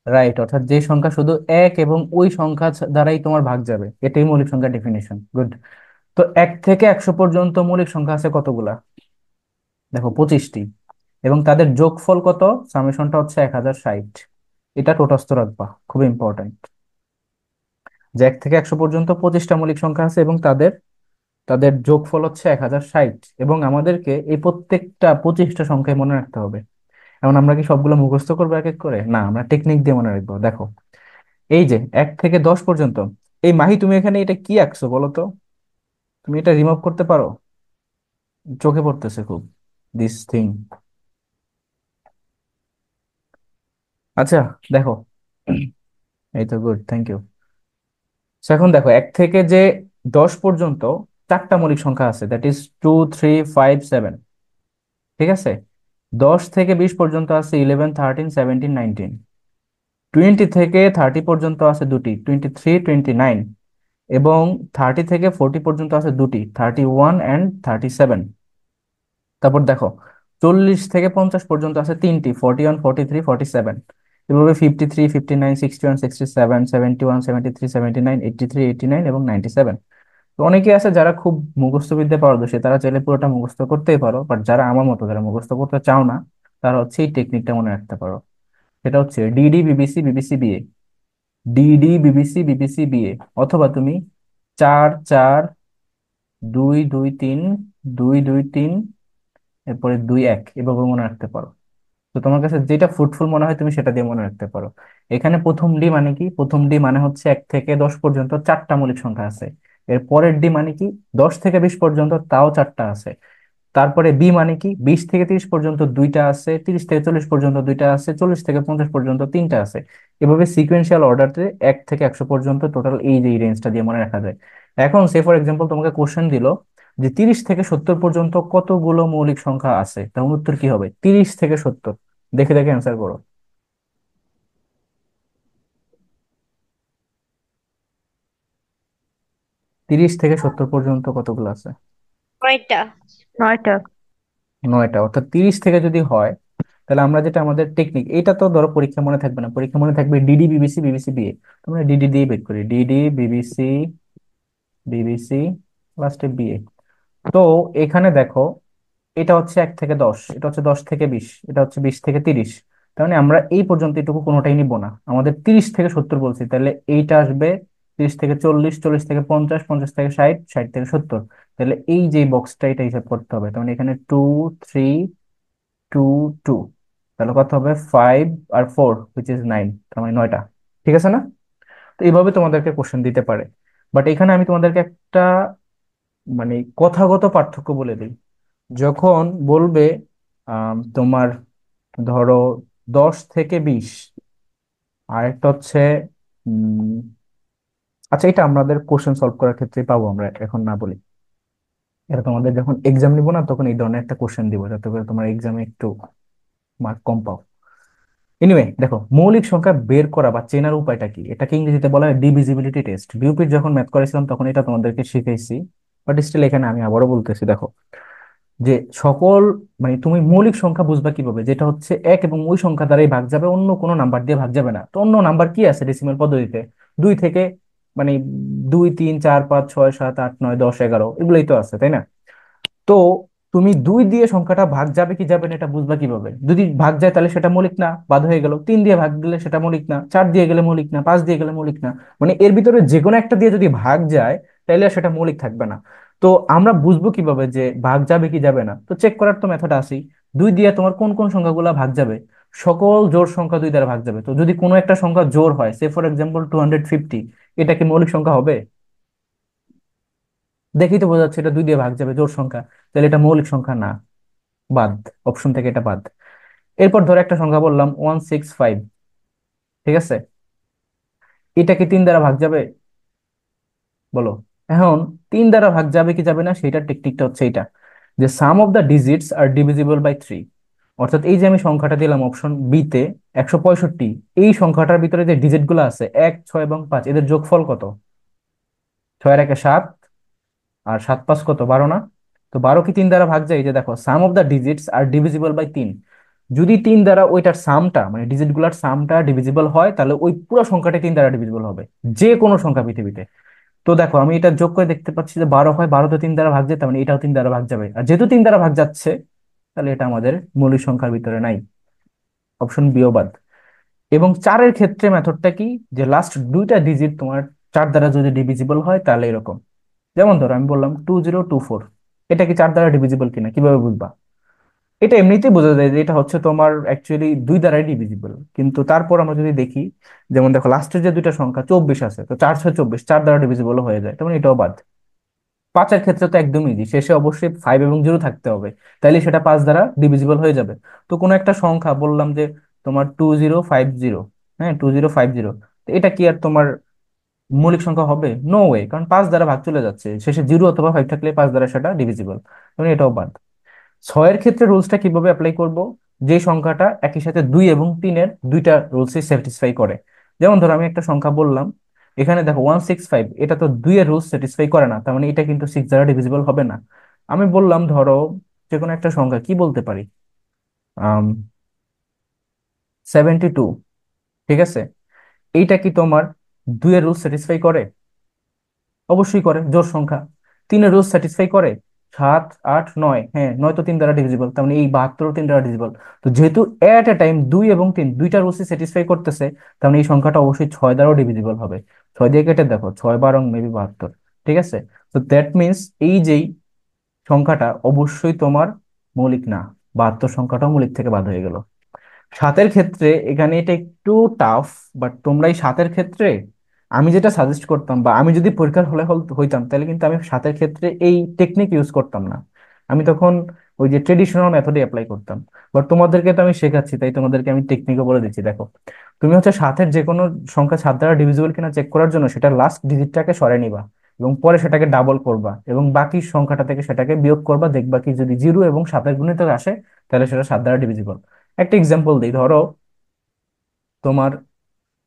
রাইট, অর্থাৎ যে সংখ্যা শুধু এক এবং ওই সংখ্যা দ্বারাই তোমার ভাগ যাবে, এটাই মৌলিক সংখ্যার ডেফিনিশন। গুড। তো 1 থেকে 100 পর্যন্ত মৌলিক সংখ্যা আছে কতগুলা? দেখো 25টি। এবং তাদের যোগফল কত? সামেশনটা হচ্ছে 1060। এটা টোটস্থ রাখবা, খুব ইম্পর্টেন্ট। যে 1 থেকে 100 পর্যন্ত 25টা মৌলিক সংখ্যা আছে এবং তাদের তাদের যোগফল হচ্ছে 1060, এবং আমাদেরকে এই প্রত্যেকটা 25টা সংখ্যায় মনে রাখতে হবে। এখন আমরা কি সবগুলো মুখস্থ করবো এক এক করে? না, আমরা টেকনিক দিয়ে মনে রাখবো। দেখো, এই যে 1 থেকে 10 পর্যন্ত, এই মাহি তুমি এখানে এটা কি আঁকছো বলো তো? তুমি এটা রিমুভ করতে পারো? চোখে পড়তেছে খুব দিস থিং। আচ্ছা, দেখো, এই তো গুড, থ্যাংক ইউ। এখন দেখো 1 থেকে 10 পর্যন্ত চারটা মৌলিক সংখ্যা আছে, দ্যাট ইজ 2, 3, 5, 7। ঠিক আছে। 10 থেকে 20 পর্যন্ত আছে 11, 13, 17, 19। 20 থেকে 30 পর্যন্ত আছে দুটি, 23, 29। এবং 30 থেকে 40 পর্যন্ত আছে দুটি, 31 and 37। তারপর দেখো 40 থেকে 50 পর্যন্ত আছে তিনটি, 41, 43, 47। এভাবে 53, 59, 61, 67, 71, 72, 73, 79, 83, 89 এবং 97। তো অনেকে আছে যারা খুব মুখস্থ বিদ্যায় পারদর্শী, তারা চাইলে পুরোটা মুখস্থ করতেই পারো, বাট যারা আমার মতো যারা মুখস্থ করতে চাও না, তারা হচ্ছে এই টেকনিকটা মনে রাখতে পারো। সেটা হচ্ছে DD BBC BBC BA, DD BBC BBC BA. অথবা তুমি 4, 4, 2, 2, 3, 2, 2, 3, এরপরে 2, 1 এভাবে মনে রাখতে পারো। তো তোমার কাছে যেটা ফ্রুটফুল মনে হয় তুমি সেটা দিয়ে মনে রাখতে পারো। এখানে প্রথম ডি মানে কি? প্রথম ডি মানে হচ্ছে 1 থেকে 10 পর্যন্ত চারটা মৌলিক সংখ্যা আছে। এর পরের ডি মানে কি? 10 থেকে 20 পর্যন্ত তাও চারটা আছে। তারপরে বি মানে কি? 20 থেকে 30 পর্যন্ত দুইটা আছে, 30 থেকে 40 পর্যন্ত দুইটা আছে, 40 থেকে 50 পর্যন্ত তিনটা আছে। এভাবে সিকুয়েন্সিয়াল অর্ডারে 1 থেকে 100 পর্যন্ত টোটাল এই যে রেঞ্জটা দিয়ে মনে রাখা যায়। এখন সে ফর এক্সাম্পল তোমাকে কোশ্চেন দিল যে 30 থেকে 70 পর্যন্ত কতগুলো মৌলিক সংখ্যা আছে, তখন উত্তর কি হবে? 30 থেকে 70। দেখে দেখে অ্যান্সার করো। 30 থেকে 70 পর্যন্ত কতগুলো আছে? কয়টা? 9টা। 9টা। অর্থাৎ 30 থেকে যদি হয়, তাহলে আমরা যেটা আমাদের টেকনিক, এটা তো ধরো পরীক্ষা মনে থাকবে না, পরীক্ষা মনে থাকবে ডিডি বিবিসি বিবিসি বিএ। তোমরা ডিডি দিয়ে বের করি, ডিডি বিবিসি বিবিসি লাস্টে বিএ। তো এখানে দেখো, এটা হচ্ছে 1 থেকে 10, এটা হচ্ছে 10 থেকে 20, এটা হচ্ছে 20 থেকে 30। তার মানে আমরা এই পর্যন্ত এটুকু কোনোটাই নিব না, আমাদের 30 থেকে 70 বলছি, তাহলে এইটা আসবে 30 থেকে 40, 40 থেকে 50, 50 থেকে 60, 60 থেকে 70। তাহলে এই যে বক্সটা, এটা হিসাব করতে হবে। তার মানে এখানে 2, 3, 2, 2, তাহলে কত হবে? 5 আর 4 হুইচ ইজ 9, তার মানে 9টা। ঠিক আছে না? তো এইভাবে তোমাদেরকে কোশ্চেন দিতে পারে। বাট এখানে আমি তোমাদেরকে একটা মানে কথাগত পার্থক্য বলে দিই। যখন বলবে তোমার ধরো 10 থেকে 20, আর একটা হচ্ছে উম আচ্ছা, এটা আমাদের কোশ্চেন সলভ করার ক্ষেত্রে পাবো, আমরা এখন না বলি। এটা তোমাদের যখন এক্সাম নিবো না, তখন এই ধরনের একটা কোশ্চেন দিব, যাতে করে তোমার এক্সামে একটু মার্ক কম পাও। এনিওয়ে, দেখো মৌলিক সংখ্যা বের করা বা চেনার উপায়টা কি, এটাকে ইংরেজিতে বলা হয় ডিভিজিবিলিটি টেস্ট। বিউপির যখন ম্যাথ করেছিলাম তখন এটা তোমাদেরকে শিখাইছি, বাট স্টিল এখানে আমি আবারও বলতেছি। দেখো, যে সকল মানে তুমি মৌলিক সংখ্যা বুঝবা কিভাবে, যেটা হচ্ছে এক এবং ওই সংখ্যা দ্বারাই ভাগ যাবে, অন্য কোনো নাম্বার দিয়ে ভাগ যাবে না। তো অন্য নাম্বার কি আছে ডেসিমাল পদ্ধতিতে? দুই থেকে মানে 2, 3, 4, 5, 6, 7, 8, 9, 10, 11 এগুলোই তো আছে, তাই না? তো তুমি দুই দিয়ে সংখ্যাটা ভাগ যাবে কি যাবে না এটা বুঝবা কিভাবে? যদি ভাগ যায় তাহলে সেটা মৌলিক না, বাদ হয়ে গেল। 3 দিয়ে ভাগ গেলে সেটা মৌলিক না, 4 দিয়ে গেলে মৌলিক না, 5 দিয়ে গেলে মৌলিক না। মানে এর ভিতরে যে কোনো একটা দিয়ে যদি ভাগ যায়, তাহলে আর সেটা মৌলিক থাকবে না। তো আমরা বুঝবো কিভাবে যে ভাগ যাবে কি যাবে না? তো চেক করার তো মেথড আছেই। দুই দিয়ে তোমার কোন কোন সংখ্যাগুলো ভাগ যাবে? সকল জোড় সংখ্যা দুই দ্বারা ভাগ যাবে। তো যদি কোনো একটা সংখ্যা জোড় হয়, সে ফর এক্সাম্পল 250, এটা কি মৌলিক সংখ্যা হবে? দেখেই তো বোঝা যাচ্ছে এটা দুই দিয়ে ভাগ যাবে, জোড় সংখ্যা। তাহলে এটা মৌলিক সংখ্যা না, বাদ। অপশন থেকে এটা বাদ। এরপর ধরো একটা সংখ্যা বললাম 165, ঠিক আছে, এটা কি 3 দ্বারা ভাগ যাবে? বলো। এখন 3 দ্বারা ভাগ যাবে কি যাবে না, সেটার টেকনিকটা হচ্ছে এটা, যে sum of the digits are divisible by 3। অর্থাৎ এই যে আমি সংখ্যাটা দিলাম অপশন বি তে 165, এই সংখ্যাটার ভিতরে যে ডিজিট গুলো আছে 1, 6 এবং 5, এদের যোগফল কত? 6 আর 1 7, আর 7 5 কত, 12 না? তো 12 কি 3 দ্বারা ভাগ যায়? এই যে দেখো, sum of the digits are divisible by 3। যদি 3 দ্বারা ওইটার সামটা মানে ডিজিট গুলার সামটা ডিভিজিবল হয়, তাহলে ওই পুরো সংখ্যাটা 3 দ্বারা ডিভিজিবল হবে, যে কোনো সংখ্যা পৃথিবীতে। তো দেখো, আমি এটা যোগ করে দেখতে পাচ্ছি যে 12 হয়, 12 তো 3 দ্বারা ভাগ যায়, তার মানে এটাও 3 দ্বারা ভাগ যাবে। আর যেহেতু 3 দ্বারা ভাগ যাচ্ছে, তাহলে এটা আমাদের মৌলিক সংখ্যার ভিতরে নাই, অপশন বিও বাদ। এবং 4-এর ক্ষেত্রে মেথডটা কি, যে লাস্ট দুইটা ডিজিট তোমার 4 দ্বারা যদি ডিভিজিবল হয়, তাহলে এরকম। যেমন ধরো আমি বললাম 2024, এটা কি 4 দ্বারা ডিভিজিবল কিনা কিভাবে বুঝবা? এটা এমনিতেই বোঝা যায় যে এটা হচ্ছে তোমার অ্যাকচুয়ালি 2 দ্বারাই ডিভিজিবল, কিন্তু তারপর আমরা যদি দেখি, যেমন দেখো লাস্টের যে দুইটা সংখ্যা 24 আছে, তো 4 6 24 4 দ্বারা ডিভিজিবল হয়ে যায়, তেমন এটাও বাদ। 5-এর ক্ষেত্রে তো একদম ইজি, শেষে অবশ্যই 5 এবং 0 থাকতে হবে, তাইলে সেটা 5 দ্বারা ডিভিজিবল হয়ে যাবে। তো কোনো একটা সংখ্যা বললাম যে তোমার 2050, হ্যাঁ 2050, তো এটা কি আর তোমার মৌলিক সংখ্যা হবে? নো ওয়ে, কারণ 5 দ্বারা ভাগ চলে যাচ্ছে, শেষে 0 অথবা 5 থাকলে 5 দ্বারা সেটা ডিভিজিবল, মানে এটাও বাদ। 6-এর ক্ষেত্রে রুলসটা কিভাবে অ্যাপ্লাই করব, যে সংখ্যাটা একই সাথে 2 এবং 3-এর দুইটা রুলসই স্যাটিসফাই করে। যেমন ধরো আমি একটা সংখ্যা বললাম, এখানে দেখো 165, এটা তো 2-এর রুলস স্যাটিসফাই করে না, তার মানে এটা কিন্তু 6 দ্বারা ডিভিজিবল হবে না। আমি বললাম ধরো যে কোনো একটা সংখ্যা, কি বলতে পারি, 72, ঠিক আছে, এইটা কি তোমার 2-এর রুলস স্যাটিসফাই করে? অবশ্যই করে, জোড় সংখ্যা। 3-এর রুলস স্যাটিসফাই করে, 7 8 9, হ্যাঁ 9 তো 3 দ্বারা ডিভিজিবল, তার মানে এই 72 3 দ্বারা ডিভিজিবল। তো যেহেতু এট এ টাইম 2 এবং 3 দুইটা রুলসই স্যাটিসফাই করতেছে, তার মানে এই সংখ্যাটা অবশ্যই 6 দ্বারাও ডিভিজিবল হবে। 6 দিয়ে কেটে দেখো, 6 12 মেবি 72, ঠিক আছে। তো দ্যাট মিনস এই যেই সংখ্যাটা অবশ্যই তোমার মৌলিক না, 72 সংখ্যাটাও মৌলিক থেকে বাদ হয়ে গেল। 7-এর ক্ষেত্রে এখানে এটা একটু টাফ, বাট তোমরা এই 7-এর ক্ষেত্রে আমি যেটা সাজেস্ট করতাম, বা আমি যদি পরীক্ষার হলে হইতাম, তাহলে কিন্তু আমি 7-এর ক্ষেত্রে এই টেকনিক ইউজ করতাম না। আমি তখন ওই যে ট্রেডিশনাল মেথডে অ্যাপ্লাই করতাম। বাট তোমাদেরকে তো আমি শেখাচ্ছি, তাই তোমাদেরকে আমি টেকনিকও বলে দিচ্ছি। দেখো, তুমি হচ্ছে 7-এর যে কোনো সংখ্যা 7 দ্বারা ডিভিজিবল কিনা চেক করার জন্য সেটা লাস্ট ডিজিটটাকে সরাই নিবা, এবং পরে সেটাকে ডাবল করবা, এবং বাকি সংখ্যাটা থেকে সেটাকে বিয়োগ করবা, দেখবা কি যদি 0 এবং 7-এর গুণিতক আসে, তাহলে সেটা 7 দ্বারা ডিভিজিবল। একটা এক্সাম্পল দিই, ধরো তোমার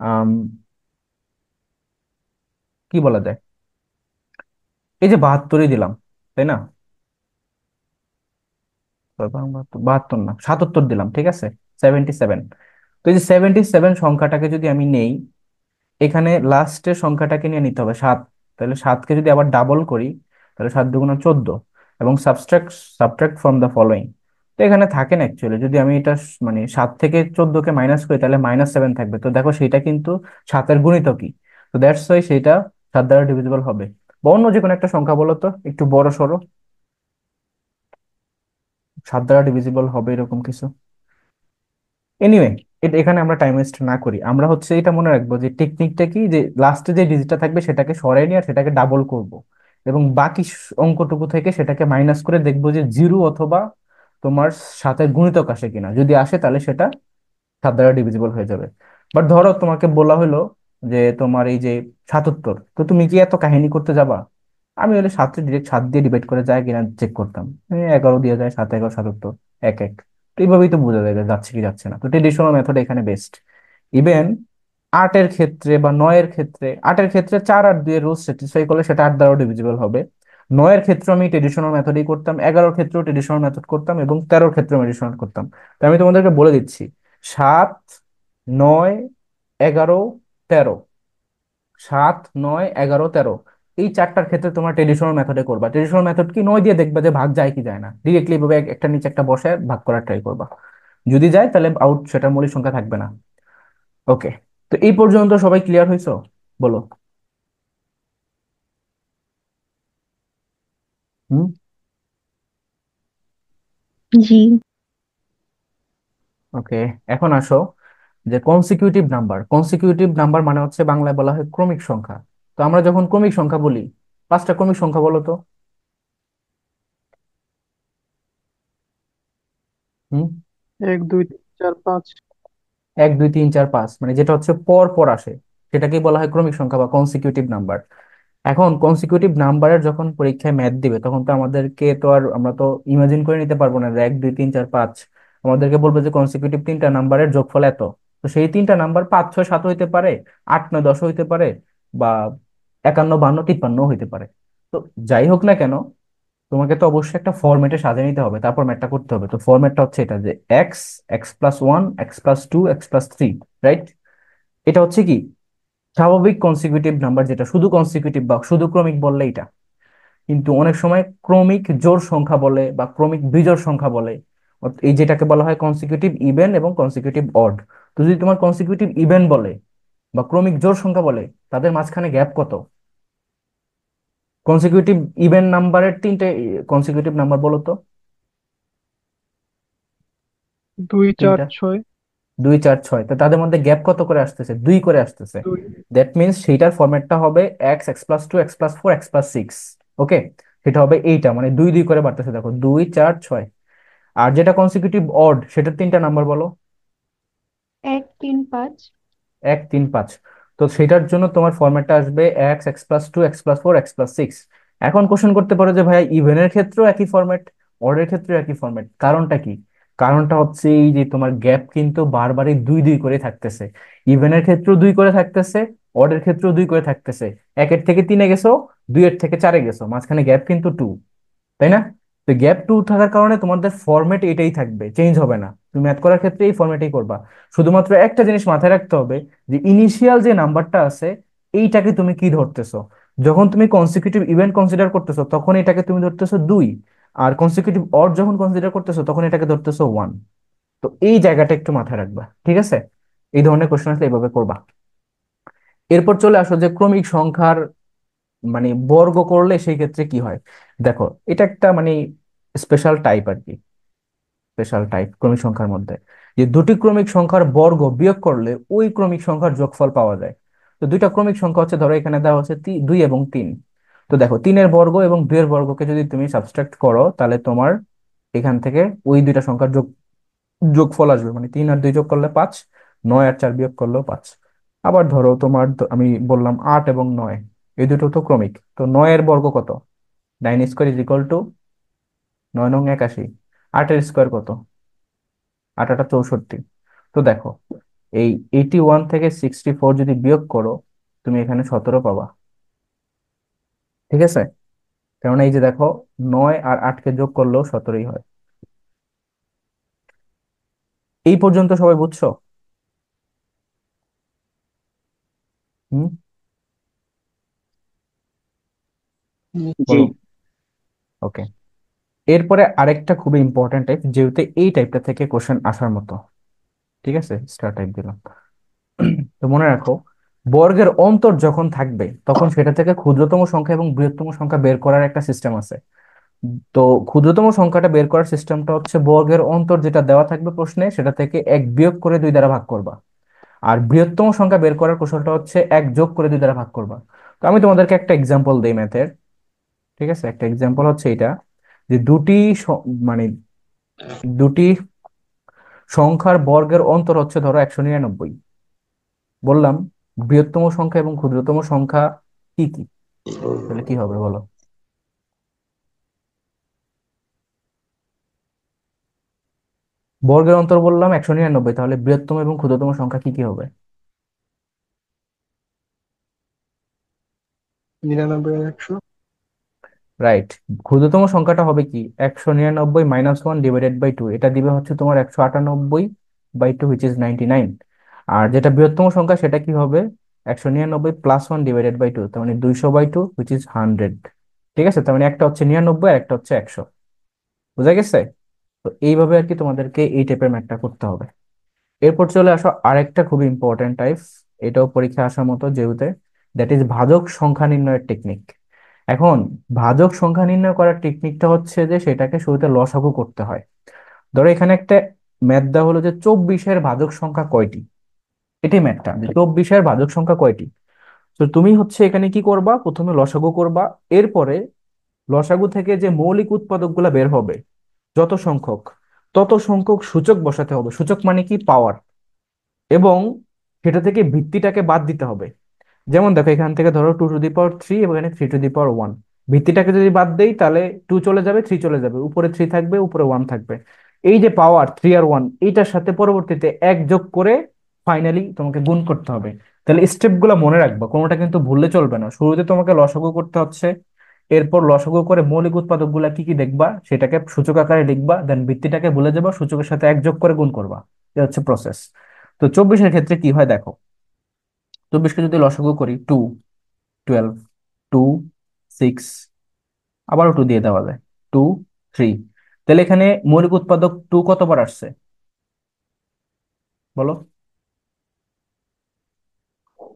আম, কি বলা যায়, এই যে 72ই দিলাম, তাই না? 72 না, 77 দিলাম, ঠিক আছে, 77। তো এই যে 77 সংখ্যাটাকে যদি আমি নেই, এখানে লাস্টের সংখ্যাটাকে নিয়ে নিতে হবে 7। তাহলে 7-কে যদি আবার ডাবল করি, তাহলে 7 2 14, এবং subtract subtract from the following. তো এখানে থাকে না অ্যাকচুয়ালি, যদি আমি এটা মানে 7 থেকে 14-কে মাইনাস করি, তাহলে -7 থাকবে। তো দেখো সেটা কিন্তু 7-এর গুণিতকই। তো দ্যাটস ওয়াই সেটা 7 দ্বারা ডিভিজিবল হবে। বা অন্য যে কোনো একটা সংখ্যা বলো তো, একটু বড় সড়ো, 7 দ্বারা ডিভিজিবল হবে এরকম কিছু। এনিওয়ে, এটা এখানে আমরা টাইম ওয়েস্ট না করি, আমরা হচ্ছে এটা মনে রাখবো যে টেকনিকটা কি, যে লাস্টে যে ডিজিটটা থাকবে সেটাকে সরাই নিয়ে আর সেটাকে ডাবল করব, এবং বাকি অঙ্কটুকু থেকে সেটাকে মাইনাস করে দেখবো যে 0 অথবা তোমার 7-এর গুণিতক আসে কিনা। যদি আসে, তাহলে সেটা 7 দ্বারা ডিভিজিবল হয়ে যাবে। বাট ধরো তোমাকে বলা হলো যে তোমার এই যে 77, তো তুমি কি এত কাহিনী করতে যাবা? আমি হলে 7-কে ডিরেক্ট 7 দিয়ে ডিভাইড করে যায় কিনা চেক করতাম, 11 দিয়ে যায়, 7 11 77, 1 1। তো এইভাবেই তো বোঝা যায় যে যাচ্ছে কি যাচ্ছে না। তো ট্রেডিশনাল মেথড এখানে বেস্ট। ইভেন 8-এর ক্ষেত্রে বা 9-এর ক্ষেত্রে, 8-এর ক্ষেত্রে 4 আর 2 এর রুল স্যাটিসফাই করলে সেটা 8 দ্বারাও ডিভিজিবল হবে। 9-এর ক্ষেত্রে আমি ট্রেডিশনাল মেথডই করতাম, 11-এর ক্ষেত্রেও ট্রেডিশনাল মেথড করতাম, এবং 13-এর ক্ষেত্রেও ট্রেডিশনাল করতাম। তো আমি তোমাদেরকে বলে দিচ্ছি, 7 9 11 13, 7 9 11 13, এই চারটার ক্ষেত্রে তোমার ট্রেডিশনাল মেথডে করবা। ট্রেডিশনাল মেথড কি, 9 দিয়ে দেখবা যে ভাগ যায় কি যায় না, ডিরেক্টলি ভাবে একটা নিচে একটা বসায় ভাগ করার ট্রাই করবা। যদি যায়, তাহলে আউট, সেটার মৌলিক সংখ্যা থাকবে না। ওকে, তো এই পর্যন্ত সবাই ক্লিয়ার হয়েছো? বলো। হুম। জি। ওকে, এখন আসো যে কনসিকিউটিভ নাম্বার। কনসিকিউটিভ নাম্বার মানে হচ্ছে বাংলায় বলা হয় ক্রমিক সংখ্যা। তো আমরা যখন ক্রমিক সংখ্যা বলি, 5টা ক্রমিক সংখ্যা বলো তো। হুম। 1 2 3 4 5। এক দুই তিন চার পাঁচ, মানে যেটা হচ্ছে পর পর আসে, সেটাকেই বলা হয় ক্রমিক সংখ্যা বা কনসিকিউটিভ নাম্বার। এখন কনসিকিউটিভ নাম্বারের যখন পরীক্ষায় ম্যাথ দিবে, তখন তো আমাদেরকে তো আর আমরা তো ইমাজিন করে নিতে পারবো না যে এক দুই তিন চার পাঁচ। আমাদেরকে বলবে যে কনসিকিউটিভ তিনটা নাম্বারের যোগফল এত। তো সেই তিনটা নাম্বার পাঁচ ছয় সাত হইতে পারে, আট নয় দশ হইতে পারে, বা একান্ন বান্ন তিপ্পান্ন হইতে পারে। তো যাই হোক না কেন, তোমাকে তো অবশ্যই একটা ফরম্যাটে সাজিয়ে নিতে হবে, তারপর ম্যাথটা করতে হবে। তো ফরম্যাটটা হচ্ছে এটা যে X, x plus one, X plus two, x plus three, right? এটা হচ্ছে কি স্বাভাবিক কনসিকিউটিভ নাম্বার, যেটা শুধু কনসিকিউটিভ বা শুধু ক্রমিক বললে এটা। কিন্তু অনেক সময় ক্রমিক জোড় সংখ্যা বলে বা ক্রমিক বিজোড় সংখ্যা বলে, এই যেটাকে বলা হয় কনসিকিউটিভ ইভেন এবং কনসিকিউটিভ অড। তো যদি তোমার কনসিকিউটিভ ইভেন বলে বা ক্রমিক জোড় সংখ্যা বলে, তাদের মাঝখানে গ্যাপ কত? কনসিকিউটিভ ইভেন নাম্বারের তিনটে কনসিকিউটিভ নাম্বার বলো তো। দুই চার তিনটা, ছয় দুই চার ছয়, তো তাদের মধ্যে গ্যাপ কত করে আসতেছে? দুই করে আসতেছে। দুই। দ্যাট মিনস সেইটার ফরম্যাটটা হবে x, x plus two, x plus four, x plus six. Okay, সেটা হবে এইটা, মানে দুই দুই করে বাড়তেছে, দেখো দুই চার ছয়। আর যেটা কনসিকিউটিভ অড, সেটার তিনটা নাম্বার বলো। এক তিন পাঁচ। এক তিন পাঁচ। তো সেটার জন্য তোমার ফরম্যাটটা আসবে X, x plus two, x plus four, x plus six. এখন কোশ্চেন করতে পারো যে ভাইয়া ইভেনের ক্ষেত্রেও একই ফরম্যাট, অডের ক্ষেত্রেও একই ফরম্যাট, কারণটা কি? কারণটা হচ্ছে এই যে তোমার গ্যাপ কিন্তু বারবারই দুই দুই করে থাকতেছে। ইভেনের ক্ষেত্রেও দুই করে থাকতেছে, অডের ক্ষেত্রেও দুই করে থাকতেছে। একের থেকে তিনে গেছো, দুইয়ের থেকে চারে গেছো, মাঝখানে গ্যাপ কিন্তু টু, তাই না? তো গ্যাপ টু থাকার কারণে তোমাদের ফরম্যাট এটাই থাকবে, চেঞ্জ হবে না। তুমি ম্যাথ করার ক্ষেত্রে এই ফরম্যাটেই করবা। শুধুমাত্র একটা জিনিস মাথায় রাখতে হবে, যে ইনিশিয়াল যে নাম্বারটা আছে, এইটাকে তুমি কি ধরতেছো। যখন তুমি কনসিকিউটিভ ইভেন্ট কনসিডার করতেছো, তখন এটাকে তুমি ধরতেছো দুই। আর কনসিকিউটিভ অড যখন কনসিডার করতেছো, তখন এটাকে ধরতেছো ওয়ান। তো এই জায়গাটা একটু মাথায় রাখবা, ঠিক আছে? এই ধরনের কোশ্চেন আসলে এইভাবে করবা। এরপর চলে আসো যে ক্রমিক সংখ্যার মানে বর্গ করলে সেই ক্ষেত্রে কি হয়। দেখো, এটা একটা মানে স্পেশাল টাইপ আর কি, স্পেশাল টাইপ ক্রমিক সংখ্যার মধ্যে, যে দুটি ক্রমিক সংখ্যার বর্গ বিয়োগ করলে ওই ক্রমিক সংখ্যার যোগফল পাওয়া যায়। তো দুইটা ক্রমিক সংখ্যা হচ্ছে, ধরো এখানে দেওয়া হচ্ছে দুই এবং তিন। তো দেখো, তিনের বর্গ এবং দুইয়ের বর্গকে যদি তুমি সাবট্রাক্ট করো, তাহলে তোমার এখান থেকে ওই দুইটা সংখ্যার যোগফল আসবে, মানে তিন আর দুই যোগ করলে পাঁচ, নয় আর চার বিয়োগ করলেও পাঁচ। আবার ধরো তোমার আমি বললাম আট এবং নয়, এই দুটো তো ক্রমিক। তো নয়ের বর্গ কত? Nine square is equal two নয় নং 81। আটের স্কোয়ার কত? আট আটা 64। তো দেখো, এই 81 থেকে 64 যদি বিয়োগ করো, তুমি এখানে 17 পাবা, ঠিক আছে? কারণ এই যে দেখো, নয় আর আটকে যোগ করলেও 17ই হয়। এই পর্যন্ত সবাই বুঝছো? হুম, জি। বলো। ওকে, এরপরে আরেকটা খুবই ইম্পর্টেন্ট টাইপ, যেহেতু এই টাইপটা থেকে কোশ্চেন আসার মতো, ঠিক আছে? স্টার টাইপ দিলাম। তো মনে রাখো, বর্গের অন্তর যখন থাকবে, তখন সেটা থেকে ক্ষুদ্রতম সংখ্যা এবং বৃহত্তম সংখ্যা বের করার একটা সিস্টেম আছে। তো ক্ষুদ্রতম সংখ্যাটা বের করার সিস্টেমটা হচ্ছে, বর্গের অন্তর যেটা দেওয়া থাকবে প্রশ্নে, সেটা থেকে এক বিয়োগ করে দুই দ্বারা ভাগ করবা। আর বৃহত্তম সংখ্যা বের করার কৌশলটা হচ্ছে এক যোগ করে দুই দ্বারা ভাগ করবা। তো আমি তোমাদেরকে একটা এক্সাম্পল দেই ম্যাথের, ঠিক আছে? একটা এক্সাম্পল হচ্ছে এটা, যে মানে দুটি সংখ্যার বর্গের অন্তর হচ্ছে ধরো 199। বললাম বৃহত্তম সংখ্যা এবং ক্ষুদ্রতম সংখ্যা কি কি, তাহলে কি হবে বলো? বর্গের অন্তর বললাম 199, তাহলে বৃহত্তম এবং ক্ষুদ্রতম সংখ্যা কি কি হবে? 99 আর 100। রাইট। ক্ষুদ্রতম সংখ্যাটা হবে কি? 199 minus one divided by two, এটা দিবে হচ্ছে তোমার 198/2, হুইচ ইজ 99। আর যেটা বৃহত্তম সংখ্যা, সেটা কি হবে? 199 plus one divided by two, তার মানে 200/2, হুইচ ইজ 100। ঠিক আছে, তার মানে একটা হচ্ছে 99 আর একটা হচ্ছে 100। বুঝা গেছে? তো এইভাবে আর কি তোমাদেরকে এই টাইপের ম্যাথটা করতে হবে। এরপর চলে আসো আরেকটা খুব ইম্পর্টেন্ট টাইপ, এটাও পরীক্ষা আসার মতো যেহেতু, দ্যাট ইজ ভাজক সংখ্যা নির্ণয়ের টেকনিক। এখন ভাজক সংখ্যা নির্ণয় করার টেকনিকটা হচ্ছে যে, সেটাকে শুরুতে লসাগু করতে হয়। ধরো এখানে একটা ম্যাথ দেওয়া হলো যে 24-এর ভাজক সংখ্যা কয়টি। এটাই ম্যাথটা, যে 24-এর ভাজক সংখ্যা কয়টি। তো তুমি হচ্ছে এখানে কি করবা, প্রথমে লসাগু করবা। এরপরে লসাগু থেকে যে মৌলিক উৎপাদকগুলো বের হবে, যত সংখ্যক, তত সংখ্যক সূচক বসাতে হবে। সূচক মানে কি? পাওয়ার। এবং সেটা থেকে ভিত্তিটাকে বাদ দিতে হবে। যেমন দেখো, এখান থেকে ধরো 2 টু দি পাওয়ার 3 এবং এখানে 3 টু দি পাওয়ার 1। ভিত্তিটাকে যদি বাদ দেই তাহলে 2 চলে যাবে, 3 চলে যাবে, উপরে 3 থাকবে, উপরে 1 থাকবে। এই যে পাওয়ার 3 আর 1, এইটার সাথে পরবর্তীতে এক যোগ করে ফাইনালি তোমাকে গুণ করতে হবে। তাহলে স্টেপ গুলা মনে রাখবা, কোনোটা কিন্তু ভুললে চলবে না। শুরুতে তোমাকে লসাগু করতে হচ্ছে, এরপর লসাগু করে মৌলিক উৎপাদক গুলা কি কি দেখবা সেটাকে সূচক আকারে লিখবা, দেন ভিত্তিটাকে ভুলে যাবা, সূচকের সাথে এক যোগ করে গুণ করবা। এটা হচ্ছে প্রসেস। তো 24-এর ক্ষেত্রে কি হয় দেখো, 24-কে যদি লসাগু করি, 12, 2, 6, আবারও 2 দিয়ে দেওয়া যায়, 2, 3। তাহলে এখানে মৌলিক উৎপাদক 2 কতবার আসছে বলো?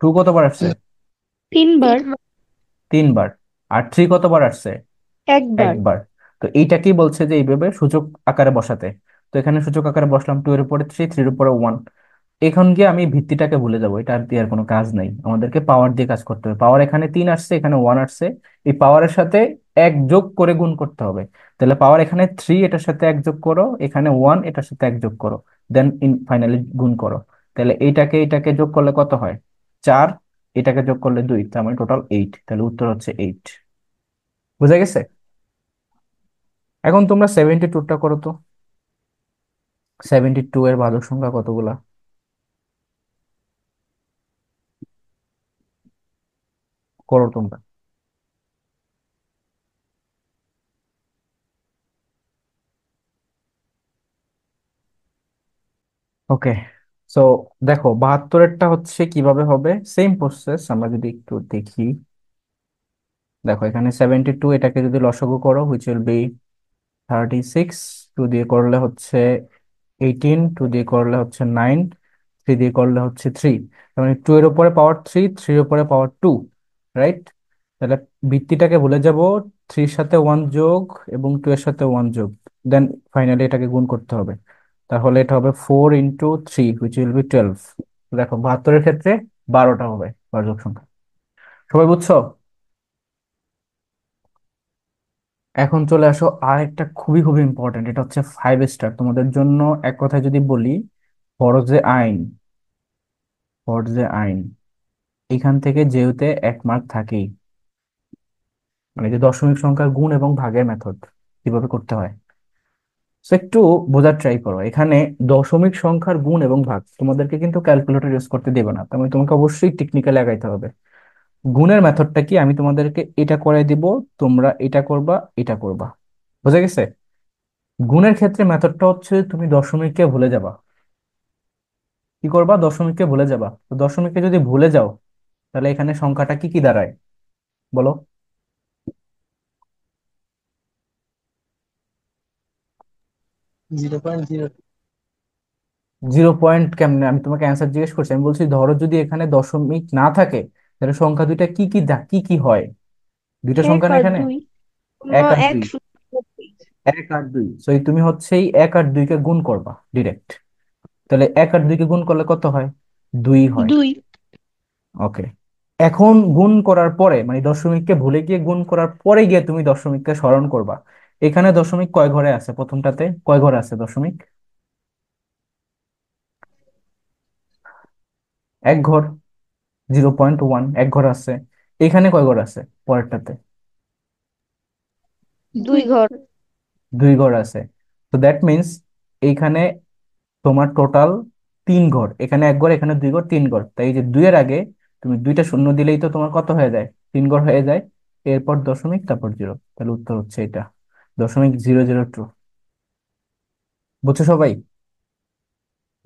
2 কতবার আসছে? 3 বার। 3 বার। আর 3 কতবার আসছে? 1 বার। একবার। তো এইটাকেই বলছে যে এইভাবে সূচক আকারে বসাতে। তো এখানে সূচক আকারে বসলাম, 2 এর উপরে 3, 3 এর উপরে 1। এখন গিয়ে আমি ভিত্তিটাকে ভুলে যাবো, এটা আর দিয়ে আর কোনো কাজ নাই, আমাদেরকে পাওয়ার দিয়ে কাজ করতে হবে। পাওয়ার এখানে 3 আসছে, এখানে 1 আসছে, এই পাওয়ারের সাথে এক যোগ করে গুণ করতে হবে। তাহলে পাওয়ার এখানে 3, এটার সাথে এক যোগ করো, এখানে 1, এটার সাথে এক যোগ করো, দেন ফাইনালি গুণ করো। তাহলে এইটাকে এটাকে যোগ করলে কত হয়? 4। এটাকে যোগ করলে 2, তার মানে টোটাল 8। তাহলে উত্তর হচ্ছে 8। বুঝা গেছে? এখন তোমরা 72টা করো তো। 72 এর ভাজক সংখ্যা কতগুলা করো তোমরা? ওকে। সো দেখো, 72-এরটা হচ্ছে কিভাবে হবে, সেম প্রসেস আমরা যদি একটু দেখি। দেখো এখানে 72, এটাকে যদি লসাগু করো হুইচ উইল বি 36, 2 দিয়ে করলে হচ্ছে 18, 2 দিয়ে করলে হচ্ছে 9, 3 দিয়ে করলে হচ্ছে 3। তার মানে 2 এর উপরে পাওয়ার 3, 3 এর উপরে পাওয়ার 2, রাইট? তাহলে ভিত্তিটাকে ভুলে যাব, 3-এর সাথে 1 যোগ এবং 2 এর সাথে 1 যোগ, দেন ফাইনালি এটাকে গুণ করতে হবে। তাহলে এটা হবে 4 × 3 হুইচ উইল বি 12। দেখো 72-এর ক্ষেত্রে 12টা হবে ভাজক সংখ্যা। সবাই বুঝছো? এখন চলে আসো আরেকটা খুবই খুবই ইম্পর্টেন্ট, এটা হচ্ছে 5 স্টার তোমাদের জন্য। এক কথায় যদি বলি, ফরজে আইন, ফরজে আইন, এখান থেকে যেহেতু 1 মার্ক থাকেই। মানে যে দশমিক সংখ্যার গুণ এবং ভাগের মেথড কিভাবে করতে হয়, তো একটু বোঝার ট্রাই করো। এখানে দশমিক সংখ্যার গুণ এবং ভাগ তোমাদেরকে কিন্তু ক্যালকুলেটর ইউজ করতে দেবে না, তার মানে তোমাকে অবশ্যই টেকনিক্যালি আগাইতে হবে। গুণের মেথডটা কি, আমি তোমাদেরকে এটা করে দিব, তোমরা এটা করবা, এটা করবা। বুঝা গেছে? গুণের ক্ষেত্রে মেথডটা হচ্ছে তুমি দশমিককে ভুলে যাবা। কি করবা? দশমিককে ভুলে যাবা। তো দশমিককে যদি ভুলে যাও তাহলে এখানে সংখ্যাটা কি কি দাঁড়ায় বলো? 0.0। 0 পয়েন্ট কেমনে? আমি তোমাকে অ্যান্সার জিজ্ঞেস করছি, আমি বলছি ধরো যদি এখানে দশমিক না থাকে তাহলে সংখ্যা দুইটা কি কি কি কি হয়? দুইটা এক সংখ্যা না আর এখানে, দুই 1 আর 2। 1 1 আর 2, সো তুমি হচ্ছে এই 1 আর 2-কে গুণ করবা ডিরেক্ট। তাহলে 1 আর 2-কে গুণ করলে কত হয়? 2 হয়। 2। ওকে। এখন গুণ করার পরে, মানে দশমিককে ভুলে গিয়ে গুণ করার পরে গিয়ে তুমি দশমিককে স্মরণ করবা। এখানে দশমিক কয় ঘরে আছে? প্রথমটাতে কয় ঘরে আছে দশমিক? 1 ঘর। 0.1 1 ঘর আছে। এখানে কয় ঘর আছে পরেরটাতে? 2 ঘর। 2 ঘর আছে। তো দ্যাট মিনস এইখানে তোমার টোটাল 3 ঘর, এখানে 1 ঘর, এখানে 2 ঘর, 3 ঘর। তাই এই যে 2-এর আগে তুমি 2টা শূন্য দিলেই তো তোমার কত হয়ে যায়? 3 ঘর হয়ে যায়। এরপর দশমিক, তারপর 0। তাহলে উত্তর হচ্ছে এটা, 0.002। বুঝছো সবাই?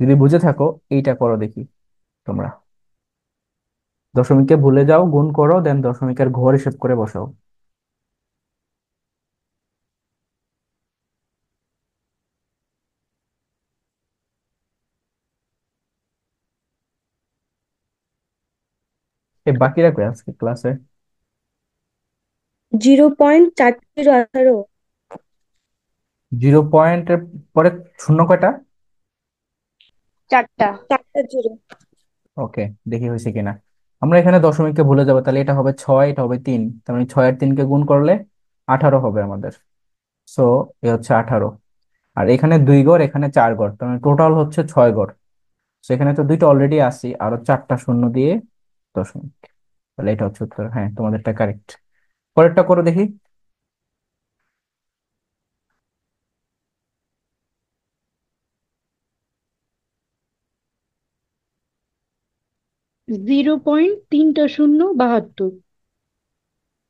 যদি বুঝে থাকো এইটা করো দেখি তোমরা। দশমিককে ভুলে যাও, গুণ করো, দেন দশমিকের ঘর হিসেব করে বসাও। বাকিরা কই আজকে ক্লাসে? 0.4018। 0 পয়েন্টের পরে শূন্য কয়টা? 4টা। 4টা 0। ওকে, দেখি হয়েছে কিনা। আমরা এখানে দশমিককে ভুলে যাবো, তাহলে এটা হবে 6, এটা হবে 3, তার মানে 6 আর 3-কে গুণ করলে 18 হবে আমাদের। সো এ হচ্ছে 18। আর এখানে 2 ঘর, এখানে 4 ঘর, তার মানে টোটাল হচ্ছে 6 ঘর। সেখানে তো দুইটা অলরেডি আছে, আরো চারটা শূন্য দিয়ে দশমিক। তাহলে এটা হচ্ছে উত্তর। হ্যাঁ, তোমাদেরটা কারেক্ট। পরেরটা করো দেখি। 0.3 শূন্য 72।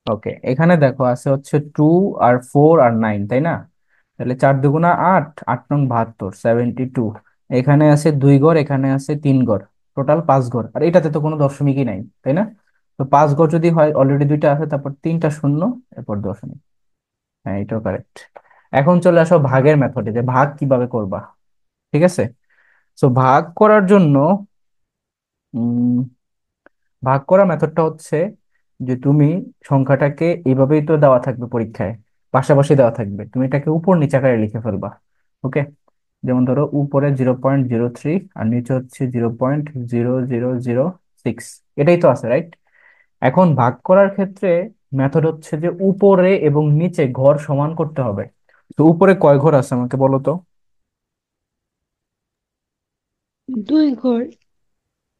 ওকে, এখানে দেখো আছে হচ্ছে 2 আর 4 আর 9, তাই না? তাহলে 4 দুগুণা 8, 8 নং 72, 72। এখানে আছে 2 ঘর, এখানে আছে 3 ঘর, টোটাল 5 ঘর। আর এটাতে তো কোনো দশমিকই নাই, তাই না? তো 5 ঘর যদি হয়, অলরেডি দুইটা আছে, তারপর তিনটা শূন্য, এরপর দশমিক। হ্যাঁ, এটাও কারেক্ট। এখন চলে আসো ভাগের মেথডে, যে ভাগ কিভাবে করবা। ঠিক আছে, তো ভাগ করার জন্য উম ভাগ করা মেথডটা হচ্ছে যে তুমি সংখ্যাটাকে এইভাবেই তো দেওয়া থাকবে পরীক্ষায়, পাশাপাশি দেওয়া থাকবে, তুমি এটাকে উপর নিচে আকারে লিখে ফেলবা। ওকে, যেমন ধরো উপরে 0.03 আর নিচে হচ্ছে 0.0006, এটাই তো আছে, রাইট? এখন ভাগ করার ক্ষেত্রে মেথড হচ্ছে যে উপরে এবং নিচে ঘর সমান করতে হবে। তো উপরে কয় ঘর আছে আমাকে বলো তো। 2 ঘর।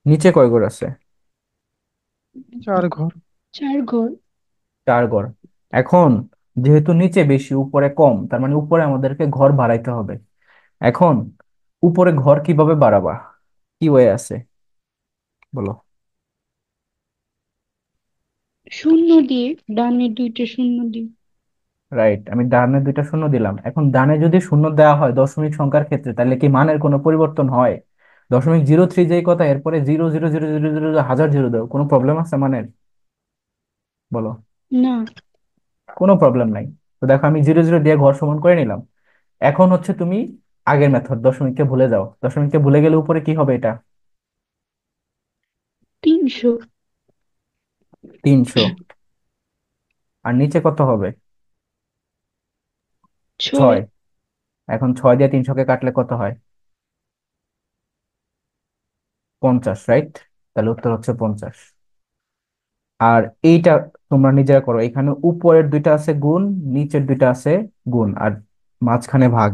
নিচে কয় ঘর আছে? 4 ঘর। 4 ঘর। 4 ঘর। এখন যেহেতু নিচে বেশি উপরে কম, তার মানে উপরে আমাদেরকে ঘর বাড়াইতে হবে। এখন উপরে ঘর কিভাবে বাড়াবা, কি ওয়ে আছে বলো? শূন্য দিয়ে, ডানে 2টা শূন্য দিয়ে। রাইট, আমি ডানে দুইটা শূন্য দিলাম। এখন ডানে যদি শূন্য দেওয়া হয় দশমিক সংখ্যার ক্ষেত্রে, তাহলে কি মানের কোনো পরিবর্তন হয়? 0.03 যেই কথা, এরপরে 0.000000 হাজার জিরো দাও, কোনো প্রবলেম আছে মানের? বলো। না। কোনো প্রবলেম নাই। তো দেখো, আমি 0 0 দিয়ে ঘর সমান করে নিলাম। এখন হচ্ছে তুমি আগের মেথড, দশমিককে ভুলে যাও। দশমিককে ভুলে গেলে উপরে কি হবে এটা? 300। 300। আর নিচে কত হবে? 6। 6। এখন 6 দিয়ে 300-কে কাটলে কত হয়? 50, রাইট? তাহলে উত্তর হচ্ছে 50। আর এইটা তোমরা নিজেরা করো, এখানে উপরের দুইটা আছে গুণ, নিচের দুইটা আছে গুণ, আর মাঝখানে ভাগ।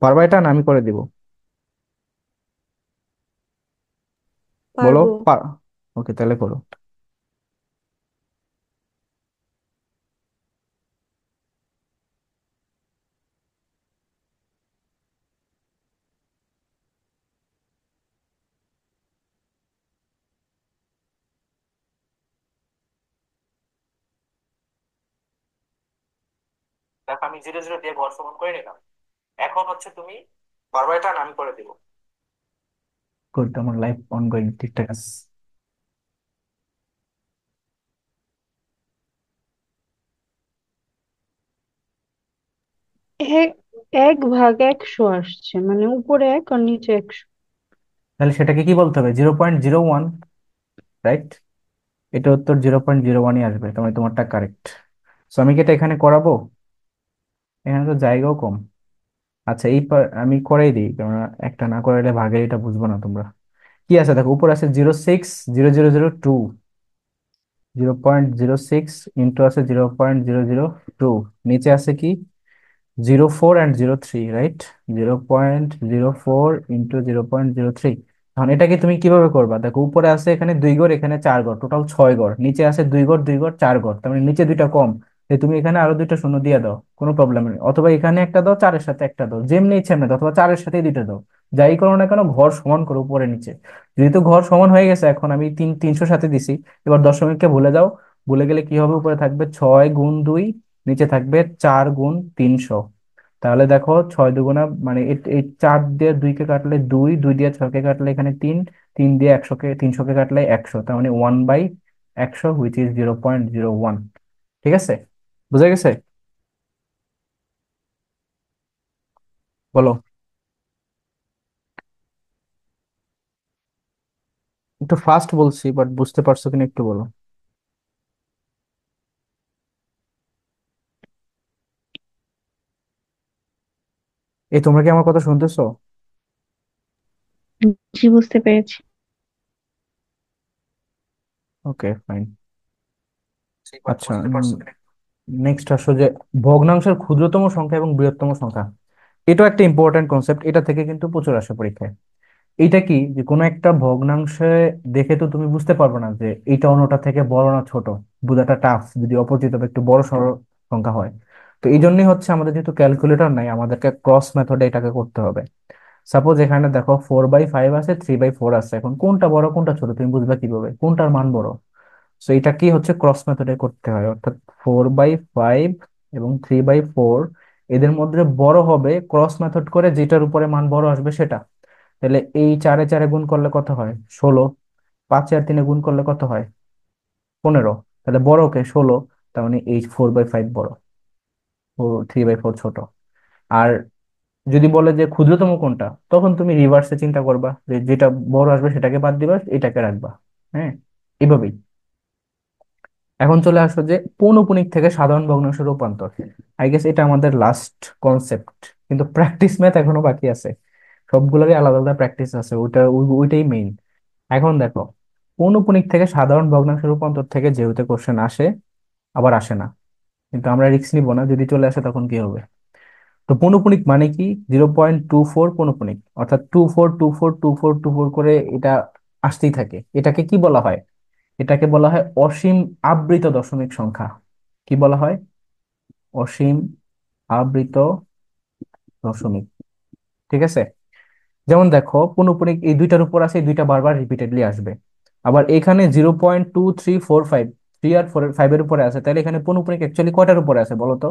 পারবা এটা না আমি করে দিব? বলো। পারবো। ওকে, তাহলে করো। দেখো, আমি 0 0 দিয়ে ঘর সমান করে নিলাম। এখন হচ্ছে তুমি পারবা এটা না আমি করে দিব? করতে আমার লাইফ অনগোয়িং, ঠিকঠাক আছে। এক 1/100 আসছে, মানে উপরে 1 আর নিচে 100। তাহলে সেটাকে কি বলতে হবে? 0.01, রাইট? এটা উত্তর 0.01ই আসবে, তোমার তোমারটা কারেক্ট। সো আমি কি এটা এখানে করাবো? এখানে তো জায়গাও কম। আচ্ছা, আমি করাই দিই, কারণ একটা না করাইলে ভাগের এটা বুঝবো না তোমরা। কি আছে দেখো, উপর আছে 0.600002, 0.06 ইন্টু আছে 0.002, নিচে আছে কি 04 and 03, রাইট? 0.04 × 0.03। এখন এটাকে তুমি কিভাবে করবা? দেখো, উপরে আছে এখানে 2 ঘর, এখানে 4 ঘর, টোটাল 6 ঘর। নিচে আছে 2 ঘর, 2 ঘর, 4 ঘর, তার মানে নিচে দুইটা কম। তাই তুমি এখানে আরো দুইটা শূন্য দিয়ে দাও, কোনো প্রবলেম নেই। অথবা এখানে একটা দাও, 4-এর সাথে একটা দাও, যেমনি ইচ্ছে এমনি দাও, অথবা 4-এর সাথে দুইটা দাও। যাই করো না কেন, ঘর সমান করো উপরে নিচে। যেহেতু ঘর সমান হয়ে গেছে, এখন আমি 300 সাথে দিছি। এবার দশমিককে ভুলে যাও। ভুলে গেলে কি হবে? উপরে থাকবে 6 × 2, নিচে থাকবে 4 × 300। তাহলে দেখো, 6 দুগুণা মানে এই 4 দিয়ে 2-কে কাটলে 2, 2 দিয়ে 6-কে কাটলে এখানে 3, 3 দিয়ে 300-কে কাটলে 100, তার মানে 1/100, হুইচ ইজ 0.01। ঠিক আছে, বুঝা গেছে? বলো। একটু ফাস্ট বলছি, বাট বুঝতে পারছো কিনা একটু বলো। এই, তোমরা কি আমার কথা শুনতেছো? জি, বুঝতে পেরেছি। ওকে, ফাইন। আচ্ছা, নেক্সট আসো যে ভগ্নাংশের ক্ষুদ্রতম সংখ্যা এবং বৃহত্তম সংখ্যা। এটাও একটা ইম্পর্টেন্ট কনসেপ্ট, এটা থেকে কিন্তু প্রচুর আসে পরীক্ষায়। এইটা কি, যে কোনো একটা ভগ্নাংশে দেখে তো তুমি বুঝতে পারবে না যে এইটা অন্যটা থেকে বড় না ছোট, বোঝাটা টাফ যদি অপরচিত বা একটু বড় সড় সংখ্যা হয়। তো এই জন্যই হচ্ছে আমাদের যেহেতু ক্যালকুলেটর নাই, আমাদেরকে ক্রস মেথডে এটাকে করতে হবে। সাপোজ এখানে দেখো 4/5 আছে, 3/4 আছে, এখন কোনটা বড় কোনটা ছোট তুমি বুঝবে কিভাবে, কোনটার মান বড়? সো এটা কি হচ্ছে, ক্রস মেথডে করতে হয়, অর্থাৎ 4/5 এবং 3/4 এদের মধ্যে বড় হবে ক্রস মেথড করে, যেটার উপরে মান বড় আসবে সেটা। তাহলে এই 4 এ 4 গুণ করলে কত হয়, 16। 5 আর 3 গুণ করলে কত হয়, 15। তাহলে বড় কে, 16। তার মানে এই 4/5 বড়, 3/4 ছোট। আর যদি বলে যে ক্ষুদ্রতম কোনটা, তখন তুমি রিভার্সে চিন্তা করবা, যে যেটা বড় আসবে সেটাকে বাদ দিবা, এটাকে রাখবা। হ্যাঁ, এভাবেই। এখন চলে আসো যে পৌনঃপুনিক থেকে সাধারণ ভগ্নাংশের রূপান্তর। আই গেস এটা আমাদের লাস্ট কনসেপ্ট, কিন্তু প্র্যাকটিস ম্যাথ এখনো বাকি আছে। সবগুলোরই আলাদা আলাদা প্র্যাকটিস আছে, ওইটাই মেইন। এখন দেখো, পৌনঃপুনিক থেকে সাধারণ ভগ্নাংশের রূপান্তর থেকে যেহেতু কোশ্চেন আসে, আবার আসে না, কিন্তু আমরা রিস্ক নিব না, যদি চলে আসে তখন কি হবে। তো পৌনঃপুনিক মানে কি, 0.24 পৌনঃপুনিক, অর্থাৎ 24242424 করে এটা আসতেই থাকে। এটাকে কি বলা হয়, এটাকে বলা হয় অসীম আবৃত দশমিক সংখ্যা। কি বলা হয়, অসীম আবৃত দশমিক। ঠিক আছে। যেমন দেখো, পৌনঃপুনিক এই দুইটার উপর আছে, এই দুইটা বারবার রিপিটেডলি আসবে। আবার এখানে 0.2345, 3 আর 4 5 এর উপরে আছে, তাহলে এখানে পৌনঃপুনিক অ্যাকচুয়ালি কয়টার উপরে আছে বলো তো?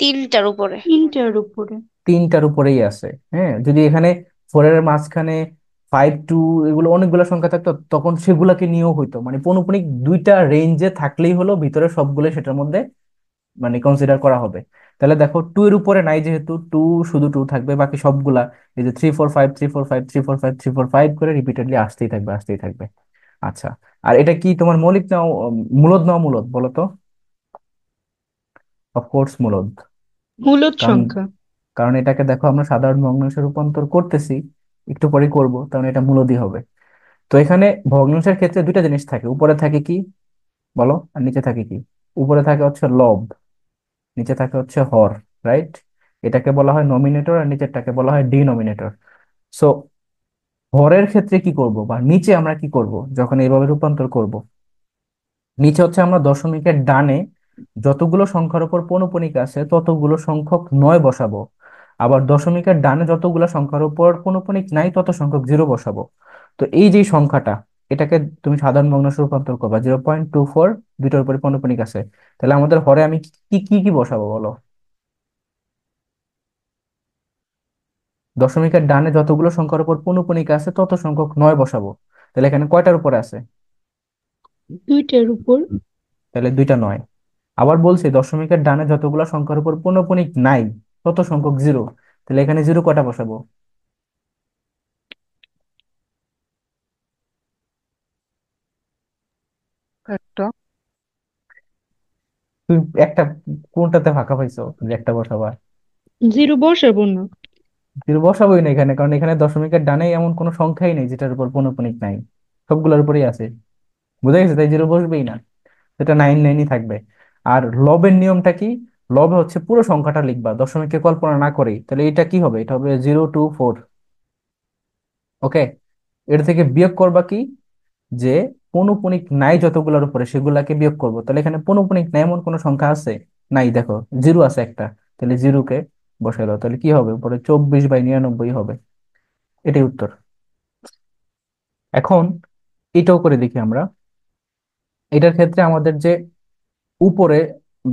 তিনটার উপরে। তিনটার উপরে। তিনটার উপরেই আছে। হ্যাঁ, যদি এখানে 4 এর মাঝখানে 5 2 এগুলো অনেকগুলো সংখ্যা থাকতো, তখন সেগুলাকে নিয়েও হইতো, মানে পৌনঃপুনিক দুইটা রেঞ্জে থাকলেই হলো, ভিতরে সবগুলো সেটার মধ্যে মানে কনসিডার করা হবে। তাহলে দেখো 2 এর উপরে নাই, যেহেতু 2, শুধু 2 থাকবে, বাকি সবগুলা এই যে 3 4 5 3 4 5 3 4 5 3 4 5 করে রিপিটেডলি আসতেই থাকবে, আসতেই থাকবে। আচ্ছা, আর এটা কি তোমার মৌলিক নাও মূলদ নাও মূলদ বলো তো? অফকোর্স মূলদ। মূলদ কারণ সংখ্যা। কারণ এটাকে দেখো আমরা সাধারণ ভগ্নাংশে রূপান্তর করতেছি, একটু পরে করব, কারণ এটা মূলদই হবে। তো এখানে ভগ্নাংশের ক্ষেত্রে দুইটা জিনিস থাকে, উপরে থাকে কি বলো, আর নিচে থাকে কি? উপরে থাকে হচ্ছে লব, নিচে থাকে হচ্ছে হর, রাইট? এটাকে বলা হয় নমিনেটর, আর নিচেরটাকে বলা হয় ডিনোমিনেটর। সো হরের ক্ষেত্রে কি করব, বা নিচে আমরা কি করব যখন এইভাবে রূপান্তর করব, নিচে হচ্ছে আমরা দশমিকের ডানে যতগুলো সংখ্যার উপর পৌনঃপুনিক আছে ততগুলো সংখ্যক নয় বসাবো। আবার দশমিকের ডানে যতগুলো সংখ্যার উপর পৌনঃপুনিক নাই তত সংখ্যক জিরো বসাবো। তো এই যে সংখ্যাটা, এটাকে তুমি সাধারণ ভগ্নাংশে রূপান্তর করবা, 0.24, দুইটার উপরে পৌনঃপুনিক আছে। তাহলে আমাদের হরে আমি কি কি কি বসাবো বলো? দশমিকের ডানে যতগুলো সংখ্যার উপর পৌনঃপুনিক আছে তত সংখ্যক নয় বসাবো। তাহলে এখানে কয়টার উপরে আছে? দুইটার উপর। তাহলে দুইটা নয়। আবার বলছি, দশমিকের ডানে যতগুলো সংখ্যার উপর পৌনঃপুনিক নাই তত সংখ্যক জিরো। তাহলে এখানে জিরো কয়টা বসাবো? একটা। তুমি একটা, কোনটাতে ফাঁকা পাইছো যে একটা বসাবা? জিরো বসাবো না। জিরো বসাবোই না এখানে, কারণ এখানে দশমিকের ডানে এমন কোনো সংখ্যাই নেই যেটার উপর পৌনঃপুনিক নাই, সবগুলোর উপরেই আছে। বুঝা গেছে, তাই জিরো বসবেই না, সেটা 9 9ই থাকবে। আর লবের নিয়মটা কি, লবে হচ্ছে পুরো সংখ্যাটা লিখবা দশমিককে কল্পনা না করেই, তাহলে এটা কি হবে, এটা হবে 0 2 4। ওকে, এটা থেকে বিয়োগ করবা কি, যে পৌনঃপুনিক নাই যতগুলোর উপরে সেগুলাকে বিয়োগ করব। তাহলে এখানে পৌনঃপুনিক নাই এমন কোন সংখ্যা আছে? নাই, দেখো জিরো আছে একটা। তাহলে জিরোকে বসাই দাও, তাহলে কি হবে, উপরে 24/99 হবে। এটাই উত্তর। এখন এটাও করে দেখি আমরা। এটার ক্ষেত্রে আমাদের যে উপরে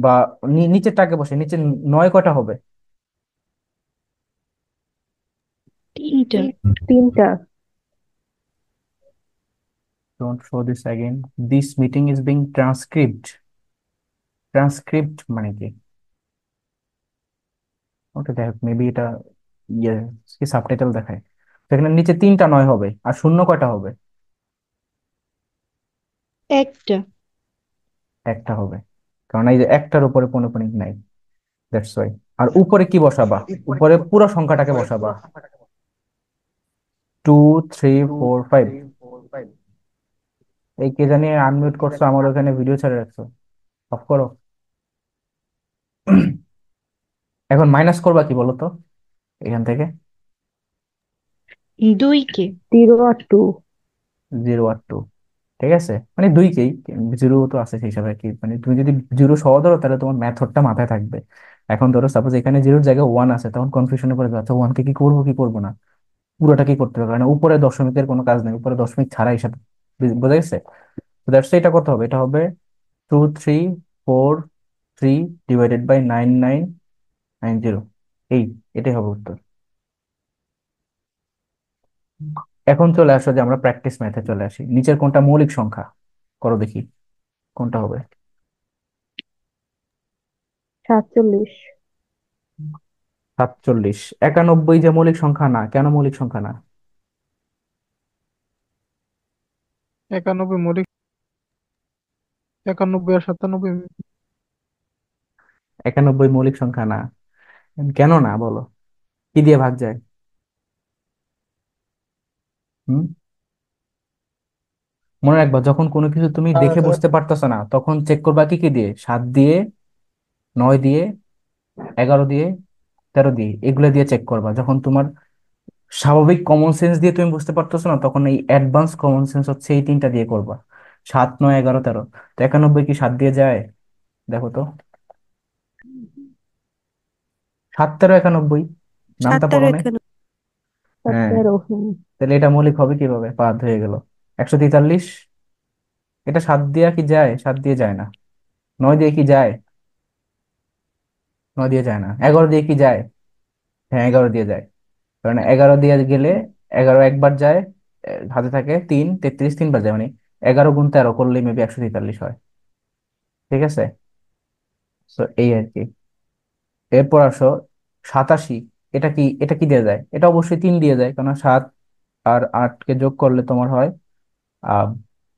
বা নিচেরটাকে বসে, নিচে নয় কটা হবে? তিনটা। তিনটা। Don't show this again, this meeting is being transcript. Transcript মানে কি? ওটা দেখ, মেবি এটা ইয়ে কি সাবটাইটেল দেখায়। সেখানে নিচে তিনটা নয় হবে, আর শূন্য কয়টা হবে? একটা। একটা হবে, কারণ এই যে একটার উপরে পৌনঃপুনিক নাই, দ্যাটস ওয়াই। আর উপরে কি বসাবা, উপরে পুরো সংখ্যাটাকে বসাবা, 2 3 4 5। এই কে জানি আনমিউট করছো, আমার ওখানে ভিডিও ছেড়ে রাখছো, অফ করো। এখন মাইনাস করবা কি বলো তো এখান থেকে? 2 কে। 0 আর 2। 0 আর 2, ঠিক আছে, মানে দুইকেই। জিরো তো আছে সেই হিসাবে কি, মানে তুমি যদি জিরো সহ ধরো তাহলে তোমার মেথডটা মাথায় থাকবে। এখন ধরো সাপোজ এখানে জিরোর জায়গায় ওয়ান আছে, তখন কনফিউশনে পড়ে যাচ্ছে ওয়ানকে কি করবো কি করবো না। পুরোটা কি করতে হবে, কারণ উপরে দশমিকের কোনো কাজ নেই, উপরে দশমিক ছাড়া হিসাব। বোঝা গেছে? তো দ্যাটস এটা কত হবে, এটা হবে 2343 ডিভাইডেড বাই 9990। এই এটাই হবে উত্তর। এখন চলে আসো যে আমরা প্র্যাকটিস ম্যাথে চলে আসি, নিচের কোনটা মৌলিক সংখ্যা, করো দেখি কোনটা হবে। 47। 47। 91 যে মৌলিক সংখ্যা না, কেন মৌলিক সংখ্যা না? 91 মৌলিক, 91 আর 97। 91 মৌলিক সংখ্যা না, কেন না বলো? কি দিয়ে ভাগ যায়? হুম, মনে রাখবা যখন কোনো কিছু তুমি দেখে আর বুঝতে পারতেছো না তখন চেক করবা কি কি দিয়ে, 7 দিয়ে, 9 দিয়ে, 11 দিয়ে, 13 দিয়ে, এগুলো দিয়ে চেক করবা। যখন তোমার স্বাভাবিক কমন সেন্স দিয়ে তুমি বুঝতে পারতেছো না তখন এই অ্যাডভান্স কমন সেন্স হচ্ছে এই তিনটা দিয়ে করবা। 7, 9, 11, 13। তো 91 কি 7 দিয়ে যায়? দেখো তো, 7, 13, 91, নামটা পড়ো নাই? হ্যাঁ, 17। হুম। তাহলে এটা মৌলিক হবে কিভাবে, 5 হয়ে গেল। 143, এটা 7 দিয়ে কি যায়? 7 দিয়ে যায় না। 9 দিয়ে কি যায়? 9 দিয়ে যায় না। 11 দিয়ে কি যায়? হ্যাঁ, 11 দিয়ে যায়। কারণ 11 দিয়ে গেলে 11 একবার যায়, হাতে থাকে 3, 33 3 বার যায়, মানে 11 × 13 করলে মেবি 143 হয়। ঠিক আছে, তো এই আর কি। এরপর আসো 87। এটা কি দিয়ে যায়? এটা অবশ্যই 3 দিয়ে যায়, কারণ 7 আর 8 কে যোগ করলে তোমার হয়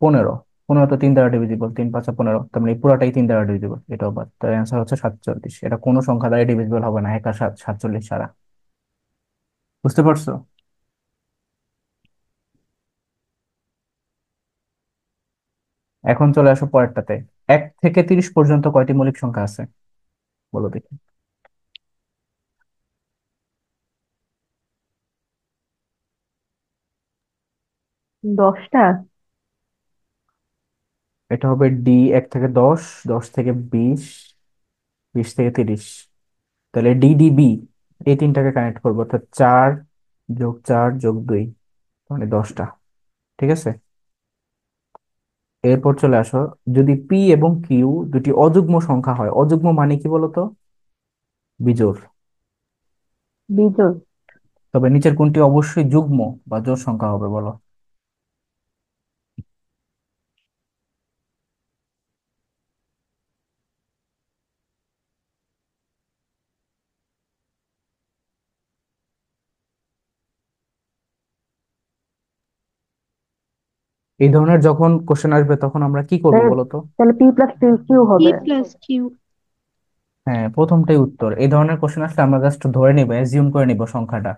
15। 15 তো 3 দ্বারা ডিভিজিবল, 3 × 5 = 15, তার মানে এই পুরাটাই 3 দ্বারা ডিভিজিবল, এটাও বাদ। তার অ্যান্সার হচ্ছে 47। এটা কোনো সংখ্যা দ্বারা ডিভিজিবল হবে না, 1 আর 7, 47 ছাড়া। বুঝতে পারছো? এখন চলে আসো পরেরটাতে। 1 থেকে 30 পর্যন্ত কয়টি মৌলিক সংখ্যা আছে বলো দেখি? 10টা। এটা হবে ডি, 1 থেকে 10, 10 থেকে 20, 20 থেকে 30। তাহলে ডিডিবি, এই তিনটাকে কানেক্ট করবো, অর্থাৎ 4+4+2, মানে 10টা। ঠিক আছে, এরপর চলে আসো, যদি পি এবং কিউ দুটি অযুগ্ম সংখ্যা হয়, অযুগ্ম মানে কি বলতো? বিজোড়। বিজোড়। তবে নিচের কোনটি অবশ্যই যুগ্ম বা জোড় সংখ্যা হবে বলো? এই ধরনের যখন কোশ্চেন আসবে তখন আমরা কি করব তাহলে বলো তো? তাহলে P+Q হবে। P+Q। হ্যাঁ, প্রথমটাই উত্তর। এই ধরনের কোশ্চেন আসলে আমরা জাস্ট ধরে নিব, অ্যাজিউম করে নিব সংখ্যাটা।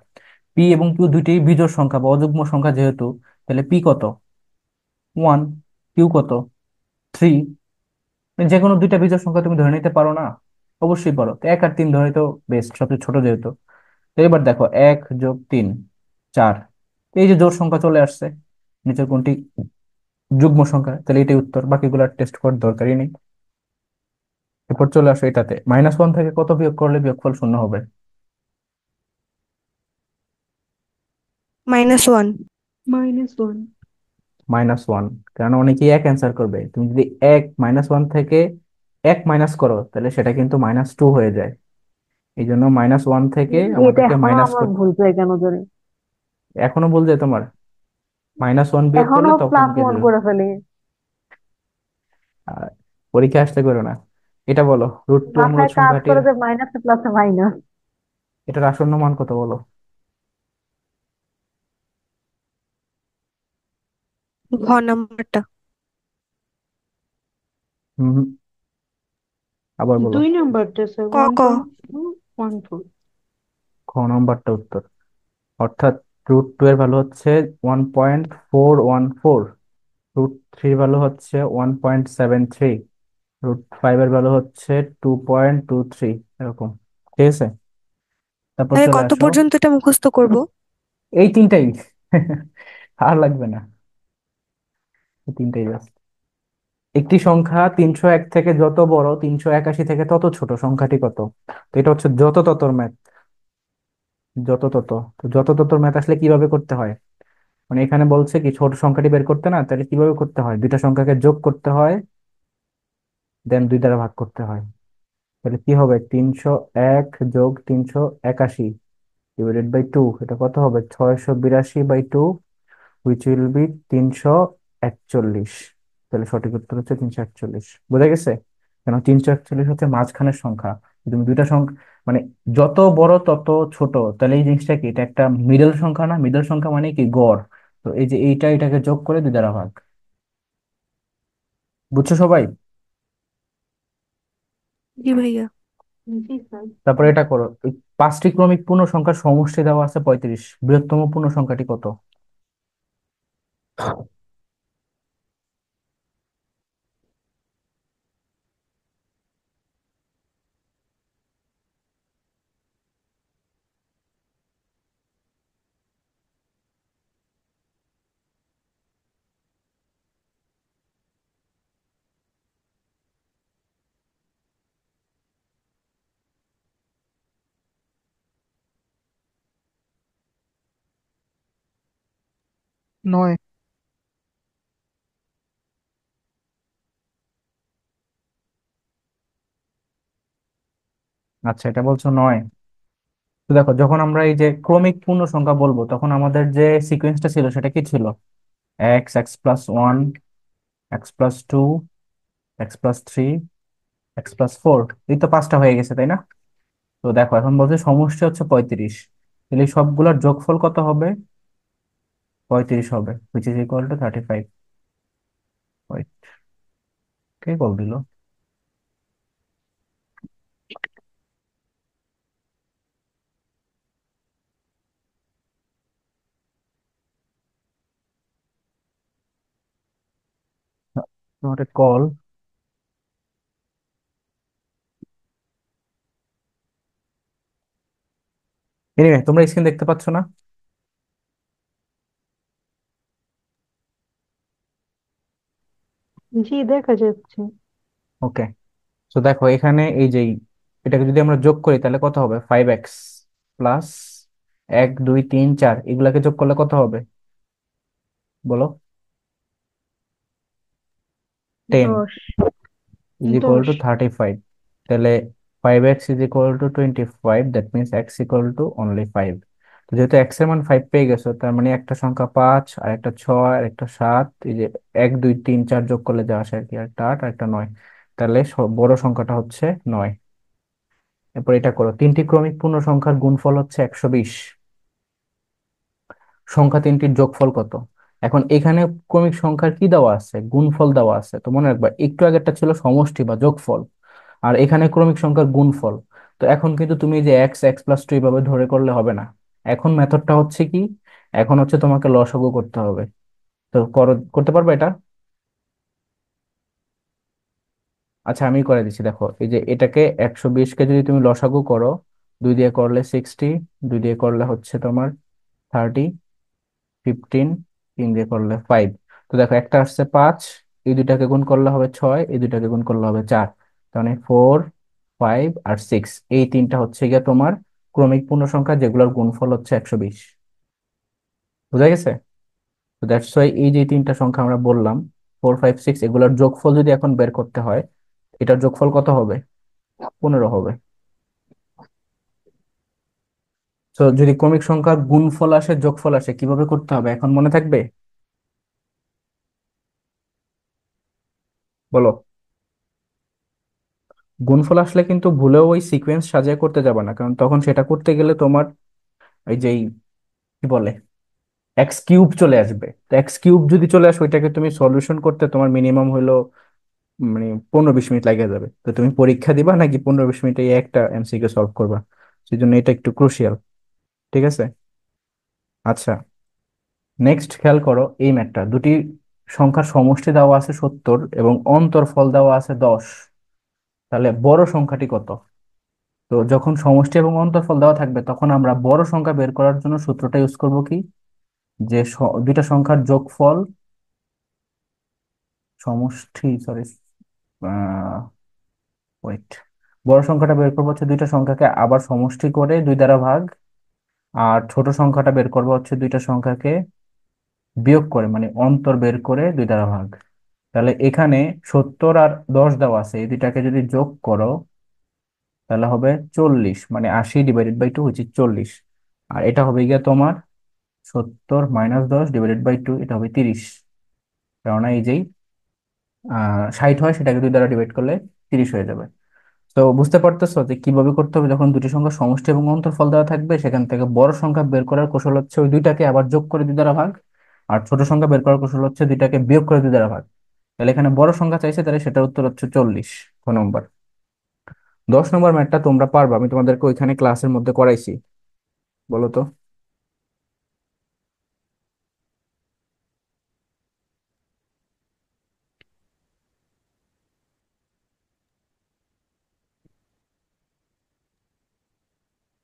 পি এবং কিউ দুইটি বিজোড় সংখ্যা বা অযুগ্ম সংখ্যা যেহেতু, তাহলে পি কত? 1। কিউ কত? 3। যে কোনো দুইটা বিজোড় সংখ্যা তুমি ধরে নিতে পারো না? অবশ্যই পারো। তো 1 আর 3 ধরে তো বেস্ট, সবচেয়ে ছোট যেহেতু। তো এবার দেখো, 1+3 4। এই যে জোড় সংখ্যা চলে আসছে, নিচের কোনটি যুগ্ম সংখ্যা, তাহলে এটাই উত্তর, বাকিগুলো টেস্ট করার দরকারই নেই। এরপর চলে আসো এটাতে, -1 থেকে কত বিয়োগ করলে বিয়োগফল শূন্য হবে? -1। -1। -1, কারণ অনেকেই এক অ্যান্সার করবে। তুমি যদি -1 থেকে 1 মাইনাস করো তাহলে সেটা কিন্তু -2 হয়ে যায়। এই জন্য -1 থেকে এটা আমাদেরকে এখনো মাইনাস আমার করতে। ভুল যায় কেন জানি। এখনো বল যায় তোমার? -1 বিয়োগ এখনো করলে তখন কি +1 দেবে? করে ফেলি। আর পরীক্ষা আসতে করো না। এটা বলো, √2 মূলদ মাথায় কাজ সংখ্যাটির, করে যে মাইনাসে প্লাসে মাইনাস। এটার আসন্ন মান কত বলো? ঘ নাম্বারটা। হুম হুম, আবার বলো। 2 নাম্বারটা স্যার, ক ক 1.214। খ নম্বরটা উত্তর, অর্থাৎ √2 এর ভ্যালু হচ্ছে 1.414, √3 ভ্যালু হচ্ছে 1.73। √5 এর ভ্যালু হচ্ছে 2.23 এরকম। ঠিক আছে, তারপর তাহলে চলে কত আসো। পর্যন্ত এটা মুখস্থ করব? এই তিনটাই আর লাগবে না, এই তিনটাই জাস্ট। একটি সংখ্যা 301 থেকে যত বড় 381 থেকে তত ছোট, সংখ্যাটি কত? তো এটা হচ্ছে যত ততর ম্যাথ। যত তত, তো যত ততর ম্যাথ আসলে কিভাবে করতে হয়, মানে এখানে বলছে কি ছোট সংখ্যাটি বের করতে, না তাহলে কিভাবে করতে হয়, দুইটা সংখ্যাকে যোগ করতে হয়, দেন 2 দ্বারা ভাগ করতে হয়। তাহলে কি হবে, 301 যোগ 381 ডিভাইডেড বাই 2, এটা কত হবে, 682/2, হুইচ উইল বি 341। তাহলে সঠিক উত্তর হচ্ছে 341। বোঝা গেছে? কেন 341 হচ্ছে মাঝখানের সংখ্যা। তুমি দুইটা সংখ্যা, মানে যত বড় তত ছোট, তাহলে এই জিনিসটা কি, এটা একটা মিডল সংখ্যা না? মিডল সংখ্যা মানে কি, গড়। তো এই যে এইটা এটাকে যোগ করে 2 দ্বারা ভাগ। বুঝছো সবাই? জি ভাইয়া। জি স্যার। তারপরে এটা করো, এই 5টি ক্রমিক পূর্ণ সংখ্যার সমষ্টি দেওয়া আছে 35, বৃহত্তম পূর্ণ সংখ্যাটি কত? 9। আচ্ছা, এটা বলছো 9। তো দেখো, যখন আমরা এই যে ক্রমিক পূর্ণ সংখ্যা বলবো, তখন আমাদের যে সিকোয়েন্সটা ছিল সেটা কি ছিল, x+1, x+2, x+3, x+4, এই তো 5টা হয়ে গেছে, তাই না? তো দেখো এখন বলছে সমষ্টি হচ্ছে 35, তাহলে এই সবগুলোর যোগফল কত হবে, 35 হবে, which is equal to 35। Wait, কে কল দিল? Not a call. এনিওয়ে, তোমরা স্ক্রিন দেখতে পাচ্ছ না? জি দেখা যাচ্ছে। ওকে, তো দেখো এখানে এই যে এটাকে যদি আমরা যোগ করি তাহলে কত হবে, 5x প্লাস 1 2 3 4, এগুলাকে যোগ করলে কত হবে বলো? 10 10। Is equal 10। টু 35। তাহলে 5x is equal two 25, that means x equal to only 5। তো যেহেতু x এর মান 5 পেয়ে গেছো, তার মানে একটা সংখ্যা 5, আর একটা 6, আর একটা 7, এই যে 1 2 3 4 যোগ করলে যা আসে আর কি, আর একটা 8 আর একটা 9। তাহলে বড় সংখ্যাটা হচ্ছে 9। এরপর এটা করো, তিনটি ক্রমিক পূর্ণ সংখ্যার গুণফল হচ্ছে 120, সংখ্যা তিনটির যোগফল কত? এখন এখানে ক্রমিক সংখ্যার কি দেওয়া আছে, গুণফল দেওয়া আছে। তো মনে রাখবা, একটু আগেরটা ছিল সমষ্টি বা যোগফল, আর এখানে ক্রমিক সংখ্যার গুণফল। তো এখন কিন্তু তুমি যে x+2 এইভাবে ধরে করলে হবে না। এখন মেথডটা হচ্ছে কি, এখন হচ্ছে তোমাকে লসাগু করতে হবে। তো করতে পারবে এটা? আচ্ছা, আমি করে দিচ্ছি। দেখো এই যে এটাকে 120কে যদি তুমি লসাগু করো, 2 দিয়ে করলে 60, 2 দিয়ে করলে হচ্ছে তোমার 30, 15, 3 দিয়ে করলে 5। তো দেখো একটা আসছে 5, এই দুইটাকে গুণ করলে হবে 6, এই দুইটাকে গুণ করলে হবে 4। মানে 4 5 আর 6, এই তিনটা হচ্ছে গিয়ে তোমার ক্রমিক পূর্ণ সংখ্যা, যেগুলোর গুণফল হচ্ছে 120। বুঝা গেছে? তো দ্যাটস ওয়াই এই যে তিনটা সংখ্যা আমরা বললাম, 4 5 6, এগুলোর যোগফল যদি এখন বের করতে হয়, এটার যোগফল কত হবে, 15 হবে। তো যদি ক্রমিক সংখ্যার গুণফল আসে যোগফল আসে, কিভাবে করতে হবে এখন মনে থাকবে? বলো। গুণফল আসলে কিন্তু ভুলেও ওই সিকোয়েন্স সাজিয়ে করতে যাবে না, কারণ তখন সেটা করতে গেলে তোমার এই যে কি বলে, x³ চলে আসবে। তো x³ যদি চলে আসে, ওইটাকে তুমি সলিউশন করতে তোমার মিনিমাম হলো মানে 15 20 মিনিট লাগে যাবে। তো তুমি পরীক্ষা দিবা নাকি 15 20 মিনিটে এই একটা এমসিকিউ সলভ করবা? সেই জন্য এটা একটু ক্রুশিয়াল। ঠিক আছে, আচ্ছা, নেক্সট খেয়াল করো এই ম্যাথটা। দুটি সংখ্যার সমষ্টি দেওয়া আছে 70 এবং অন্তরফল দেওয়া আছে 10। তাহলে বড় সংখ্যাটি কত? তো যখন সমষ্টি এবং অন্তর্ফল দেওয়া থাকবে তখন আমরা বড় সংখ্যা বের করার জন্য সূত্রটা ইউজ করব কি, যে দুইটা সংখ্যার যোগফল সমষ্টি, সরি, ওয়েট, বড় সংখ্যাটা বের করবো হচ্ছে দুইটা সংখ্যাকে আবার সমষ্টি করে 2 দ্বারা ভাগ, আর ছোট সংখ্যাটা বের করবো হচ্ছে দুইটা সংখ্যাকে বিয়োগ করে, মানে অন্তর বের করে 2 দ্বারা ভাগ। তাহলে এখানে 70 আর 10 দেওয়া আছে, এই দুইটাকে যদি যোগ করো তাহলে হবে 40, মানে 80/2 হচ্ছে 40। আর এটা হবে গিয়া তোমার 70 - 10 ÷ 2, এটা হবে 30। কেননা এই যেই 60 হয় সেটাকে 2 দ্বারা ডিভাইড করলে 30 হয়ে যাবে। তো বুঝতে পারতেছো যে কিভাবে করতে হবে, যখন দুটি সংখ্যা সমষ্টি এবং অন্তরফল দেওয়া থাকবে সেখান থেকে বড় সংখ্যা বের করার কৌশল হচ্ছে ওই দুইটাকে আবার যোগ করে 2 দ্বারা ভাগ, আর ছোট সংখ্যা বের করার কৌশল হচ্ছে দুইটাকে বিয়োগ করে 2 দ্বারা ভাগ। তাহলে এখানে বড় সংখ্যা চাইছে, তাহলে সেটার উত্তর হচ্ছে 40, ক নম্বর। 10 নম্বর ম্যাথটা তোমরা পারবা, আমি তোমাদেরকে ওইখানে ক্লাসের মধ্যে করাইছি। বলো তো।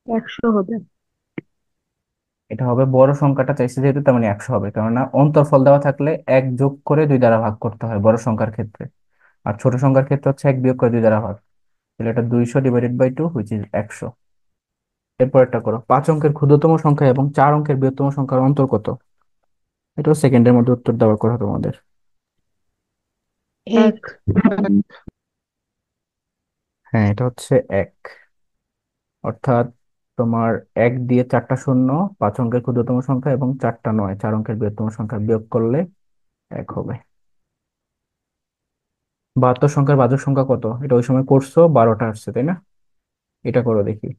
একশো হবে। এটা হবে বড় সংখ্যাটা চাইছে যেহেতু, তার মানে 100 হবে, কেননা অন্তরফল দেওয়া থাকলে এক যোগ করে 2 দ্বারা ভাগ করতে হয় বড় সংখ্যার ক্ষেত্রে, আর ছোট সংখ্যার ক্ষেত্রে হচ্ছে এক বিয়োগ করে 2 দ্বারা ভাগ। তাহলে এটা 200/2 হুইচ ইজ 100। এরপর একটা করো, 5 অঙ্কের ক্ষুদ্রতম সংখ্যা এবং 4 অঙ্কের বৃহত্তম সংখ্যার অন্তর কত? এটাও সেকেন্ডের মধ্যে উত্তর দেওয়ার কথা তোমাদের। এক। এক। এক। হ্যাঁ, এটা হচ্ছে 1, অর্থাৎ তোমার 1 দিয়ে 4টা শূন্য, 5 অঙ্কের ক্ষুদ্রতম সংখ্যা এবং 4টা 9, 4 অঙ্কের বৃহত্তম সংখ্যা বিয়োগ করলে 1 হবে। 72 সংখ্যার ভাজক সংখ্যা কত? এটা ওই সময় করছো, 12টা আসছে তাই না? এটা করো দেখি।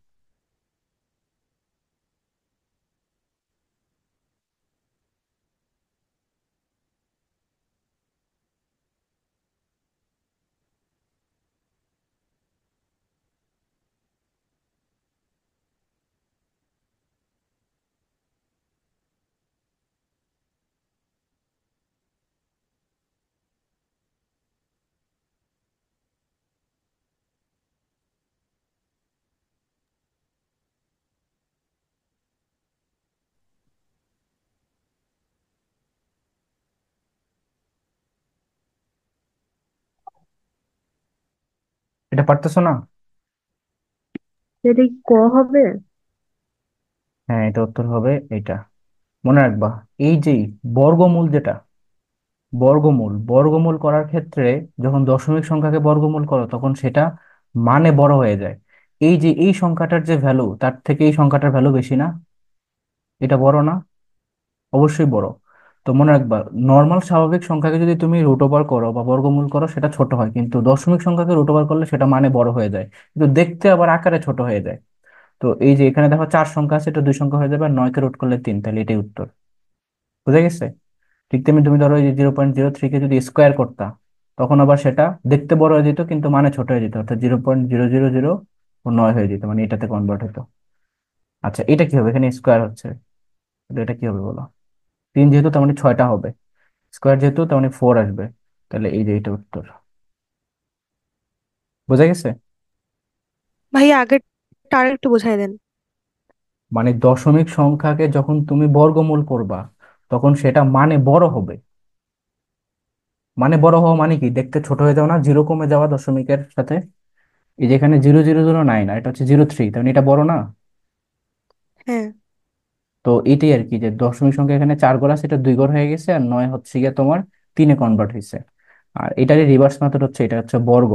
এটা পারতেছো না? এটা কি ক হবে? হ্যাঁ, এটা উত্তর হবে এটা। মনে রাখবা, এই যে বর্গমূল, যেটা বর্গমূল, বর্গমূল করার ক্ষেত্রে যখন দশমিক সংখ্যাকে বর্গমূল করো তখন সেটা মানে বড় হয়ে যায়। এই যে এই সংখ্যাটার যে ভ্যালু তার থেকে এই সংখ্যাটার ভ্যালু বেশি না? এটা বড় না? অবশ্যই বড়। তো মনে রাখবা, নর্মাল স্বাভাবিক সংখ্যাকে যদি তুমি রুট ওভার করো বা বর্গমূল করো সেটা ছোট হয়, কিন্তু দশমিক সংখ্যাকে রুট ওভার করলে সেটা মানে বড় হয়ে যায়, কিন্তু দেখতে আবার আকারে ছোট হয়ে যায়। তো এই যে এখানে দেখো 4 সংখ্যা আছে, এটা 2 সংখ্যা হয়ে যাবে, আর 9কে রুট করলে 3, তাহলে এটাই উত্তর। বুঝে গেছে? ঠিক তেমনি তুমি ধরো এই যে 0.03 কে যদি স্কোয়ার করতা, তখন আবার সেটা দেখতে বড় হয়ে যেত কিন্তু মানে ছোট হয়ে যেত, অর্থাৎ 0.000 হয়ে যেত, মানে এটাতে কনভার্ট হতো। আচ্ছা, এটা কি হবে? এখানে স্কোয়ার হচ্ছে, তো এটা কি হবে বলো? 3 যেহেতু তার মানে 6টা হবে, স্কোয়ার যেহেতু তার মানে 4 আসবে, তাহলে এই যে এটা উত্তর। বোঝা গেছে? ভাইয়া আগেরটা আর একটু বোঝাই দেন। মানে দশমিক সংখ্যাকে যখন তুমি বর্গমূল করবা তখন সেটা মানে বড় হবে। মানে বড় হওয়া মানে কি, দেখতে ছোট হয়ে যাও না, জিরো কমে যাওয়া দশমিকের সাথে। এই যেখানে 0.009, আর এটা হচ্ছে 0.3, তাহলে এটা বড় না? হ্যাঁ। তো এটাই আর কি, যে দশমিক সংখ্যা এখানে 4 ঘর আছে, এটা 2 ঘর হয়ে গেছে, আর 9 হচ্ছে গিয়ে তোমার 3-এ কনভার্ট হয়েছে। আর এটারই রিভার্স মেথড হচ্ছে, এটা হচ্ছে বর্গ।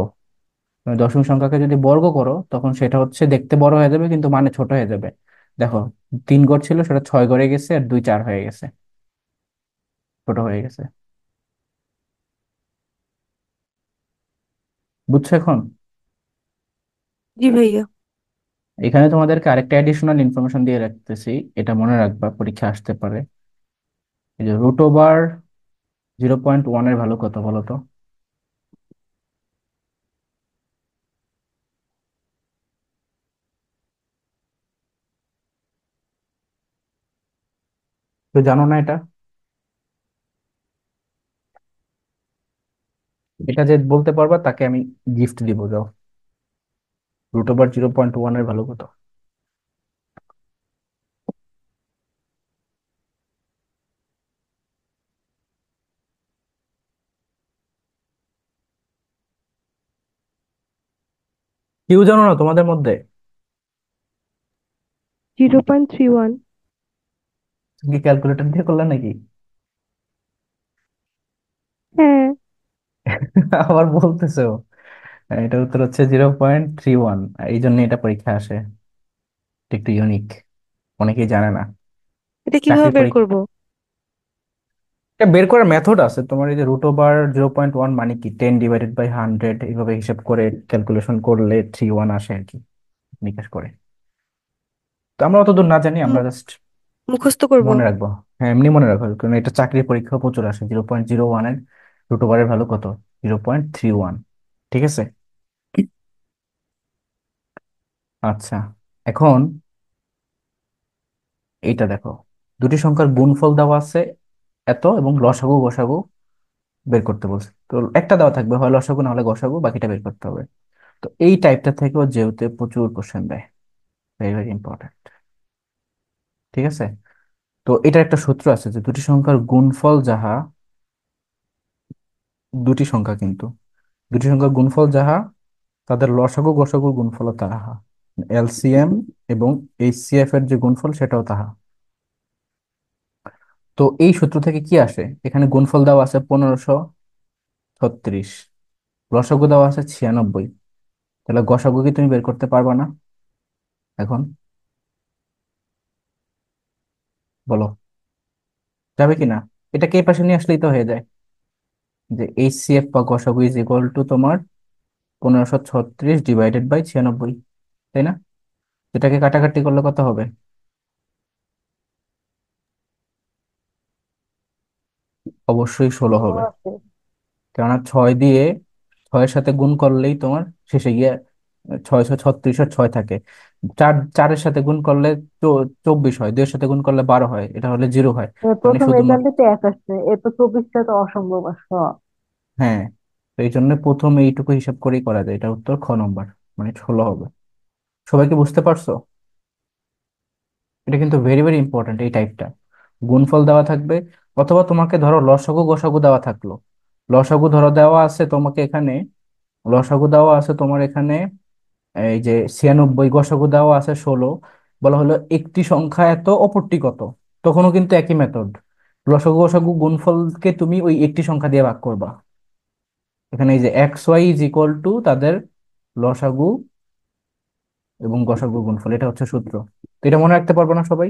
তুমি দশমিক সংখ্যাকে যদি বর্গ করো তখন সেটা হচ্ছে দেখতে বড় হয়ে যাবে কিন্তু মানে ছোট হয়ে যাবে। দেখো, 3 ঘর ছিল সেটা 6 ঘরে গেছে, আর 2 4 হয়ে গেছে, ছোট হয়ে গেছে। বুঝছো এখন? জি ভাইয়া। এখানে তোমাদেরকে আরেকটা অ্যাডিশনাল ইনফরমেশন দিয়ে রাখতেছি, এটা মনে রাখবা, পরীক্ষা আসতে পারে। এই যে √/0.1 এর ভ্যালু কত বলো তো? তো জানো না এটা? এটা যে বলতে পারবা তাকে আমি গিফট দিব, যাও। √0.1 এর ভ্যালু কত? কেউ জানো না তোমাদের মধ্যে? 0.31। তুমি কি ক্যালকুলেটর দিয়ে করলে নাকি? হ্যাঁ। আবার বলতেছো? এটা উত্তর হচ্ছে 0.31। এই জন্য এটা পরীক্ষা আসে। এটা একটু ইউনিক, অনেকেই জানে না। এটা কিভাবে চাকরি বের পরীক্ষা করব? এটা বের করার মেথড আছে তোমার। এই যে √0.1 মানে কি 10/100 এইভাবে হিসাব করে ক্যালকুলেশন করলে 3.1 আসে আর কি, নিকাশ করে। তো আমরা অত দূর না জানি, আমরা মু- জাস্ট মুখস্থ করব। মনে রাখবো। হ্যাঁ, এমনি মনে রাখো, কারণ এটা চাকরির পরীক্ষা প্রচুর আসে। 0.01 এর √এর ভ্যালু কত? 0.31। ঠিক আছে। আচ্ছা, এখন এইটা দেখো, দুটি সংখ্যার গুণফল দেওয়া আছে এত, এবং লসাগু গসাগু বের করতে বলছে। তো একটা দেওয়া থাকবে, হয় লসাগু না হলে গসাগু, বাকিটা বের করতে হবে। তো এই টাইপটা থেকেও যেহেতু প্রচুর কোশ্চেন দেয়, ভেরি ভেরি ইম্পর্টেন্ট। ঠিক আছে। তো এটার একটা সূত্র আছে যে দুটি সংখ্যার গুণফল যাহা, দুটি সংখ্যা কিন্তু, দুটি সংখ্যার গুণফল যাহা, তাদের লসাগু গসাগুর গুণফল তাহা। এলসিএম এবং এইচসিএফ এর যে গুণফল সেটাও তাহা। তো এই সূত্র থেকে কি আসে? এখানে গুণফল দেওয়া আছে 1536, লসাগু দেওয়া আছে 96। তাহলে গসাগু কি তুমি বের করতে পারবা না এখন? বলো, যাবে কি না? এটাকে এই পাশে নিয়ে আসলেই তো হয়ে যায় যে এইচসিএফ বা গসাগু ইজ ইকুয়াল টু তোমার 1536 ÷ 96, তাই না? এটাকে কাটাকাটি করলে কত হবে? অবশ্যই 16 ষোলো হবে। আছে। কেননা 6 দিয়ে, 6-এর সাথে গুণ করলেই তোমার শেষে গিয়ে 636 আর 6 থাকে। 4-4-এর সাথে গুণ করলে 24 হয়, 2-এর সাথে গুণ করলে 12 হয়, এটা হলে 0 হয়। মানে প্রথম এখান শুধুমাত্র, থেকে এক আসছে, এরপর 24টা তো অসম্ভব আসছে। হ্যাঁ, তো এই জন্য প্রথম এইটুকু হিসাব করেই করা যায়। এটা উত্তর খ নম্বর, মানে 16 হবে। সবাই কি বুঝতে পারছো? এটা কিন্তু ভেরি ভেরি ইম্পর্টেন্ট এই টাইপটা। গুণফল দেওয়া থাকবে, অথবা তোমাকে ধরো লসাগু গসাগু দেওয়া থাকলো। লসাগু ধরো দেওয়া আছে তোমাকে এখানে, লসাগু দেওয়া আছে তোমার এখানে এই যে 96, গসাগু দেওয়া আছে 16। বলা হলো একটি সংখ্যা এত, অপরটি কত। তখনও কিন্তু একই মেথড, লসাগু গসাগু গুণফলকে তুমি ওই একটি সংখ্যা দিয়ে ভাগ করবা। এখানে এই যে XY ইজ ইকুয়াল টু তাদের লসাগু এবং গসাগু গুণফল, এটা হচ্ছে সূত্র। তো এটা মনে রাখতে পারবো না সবাই?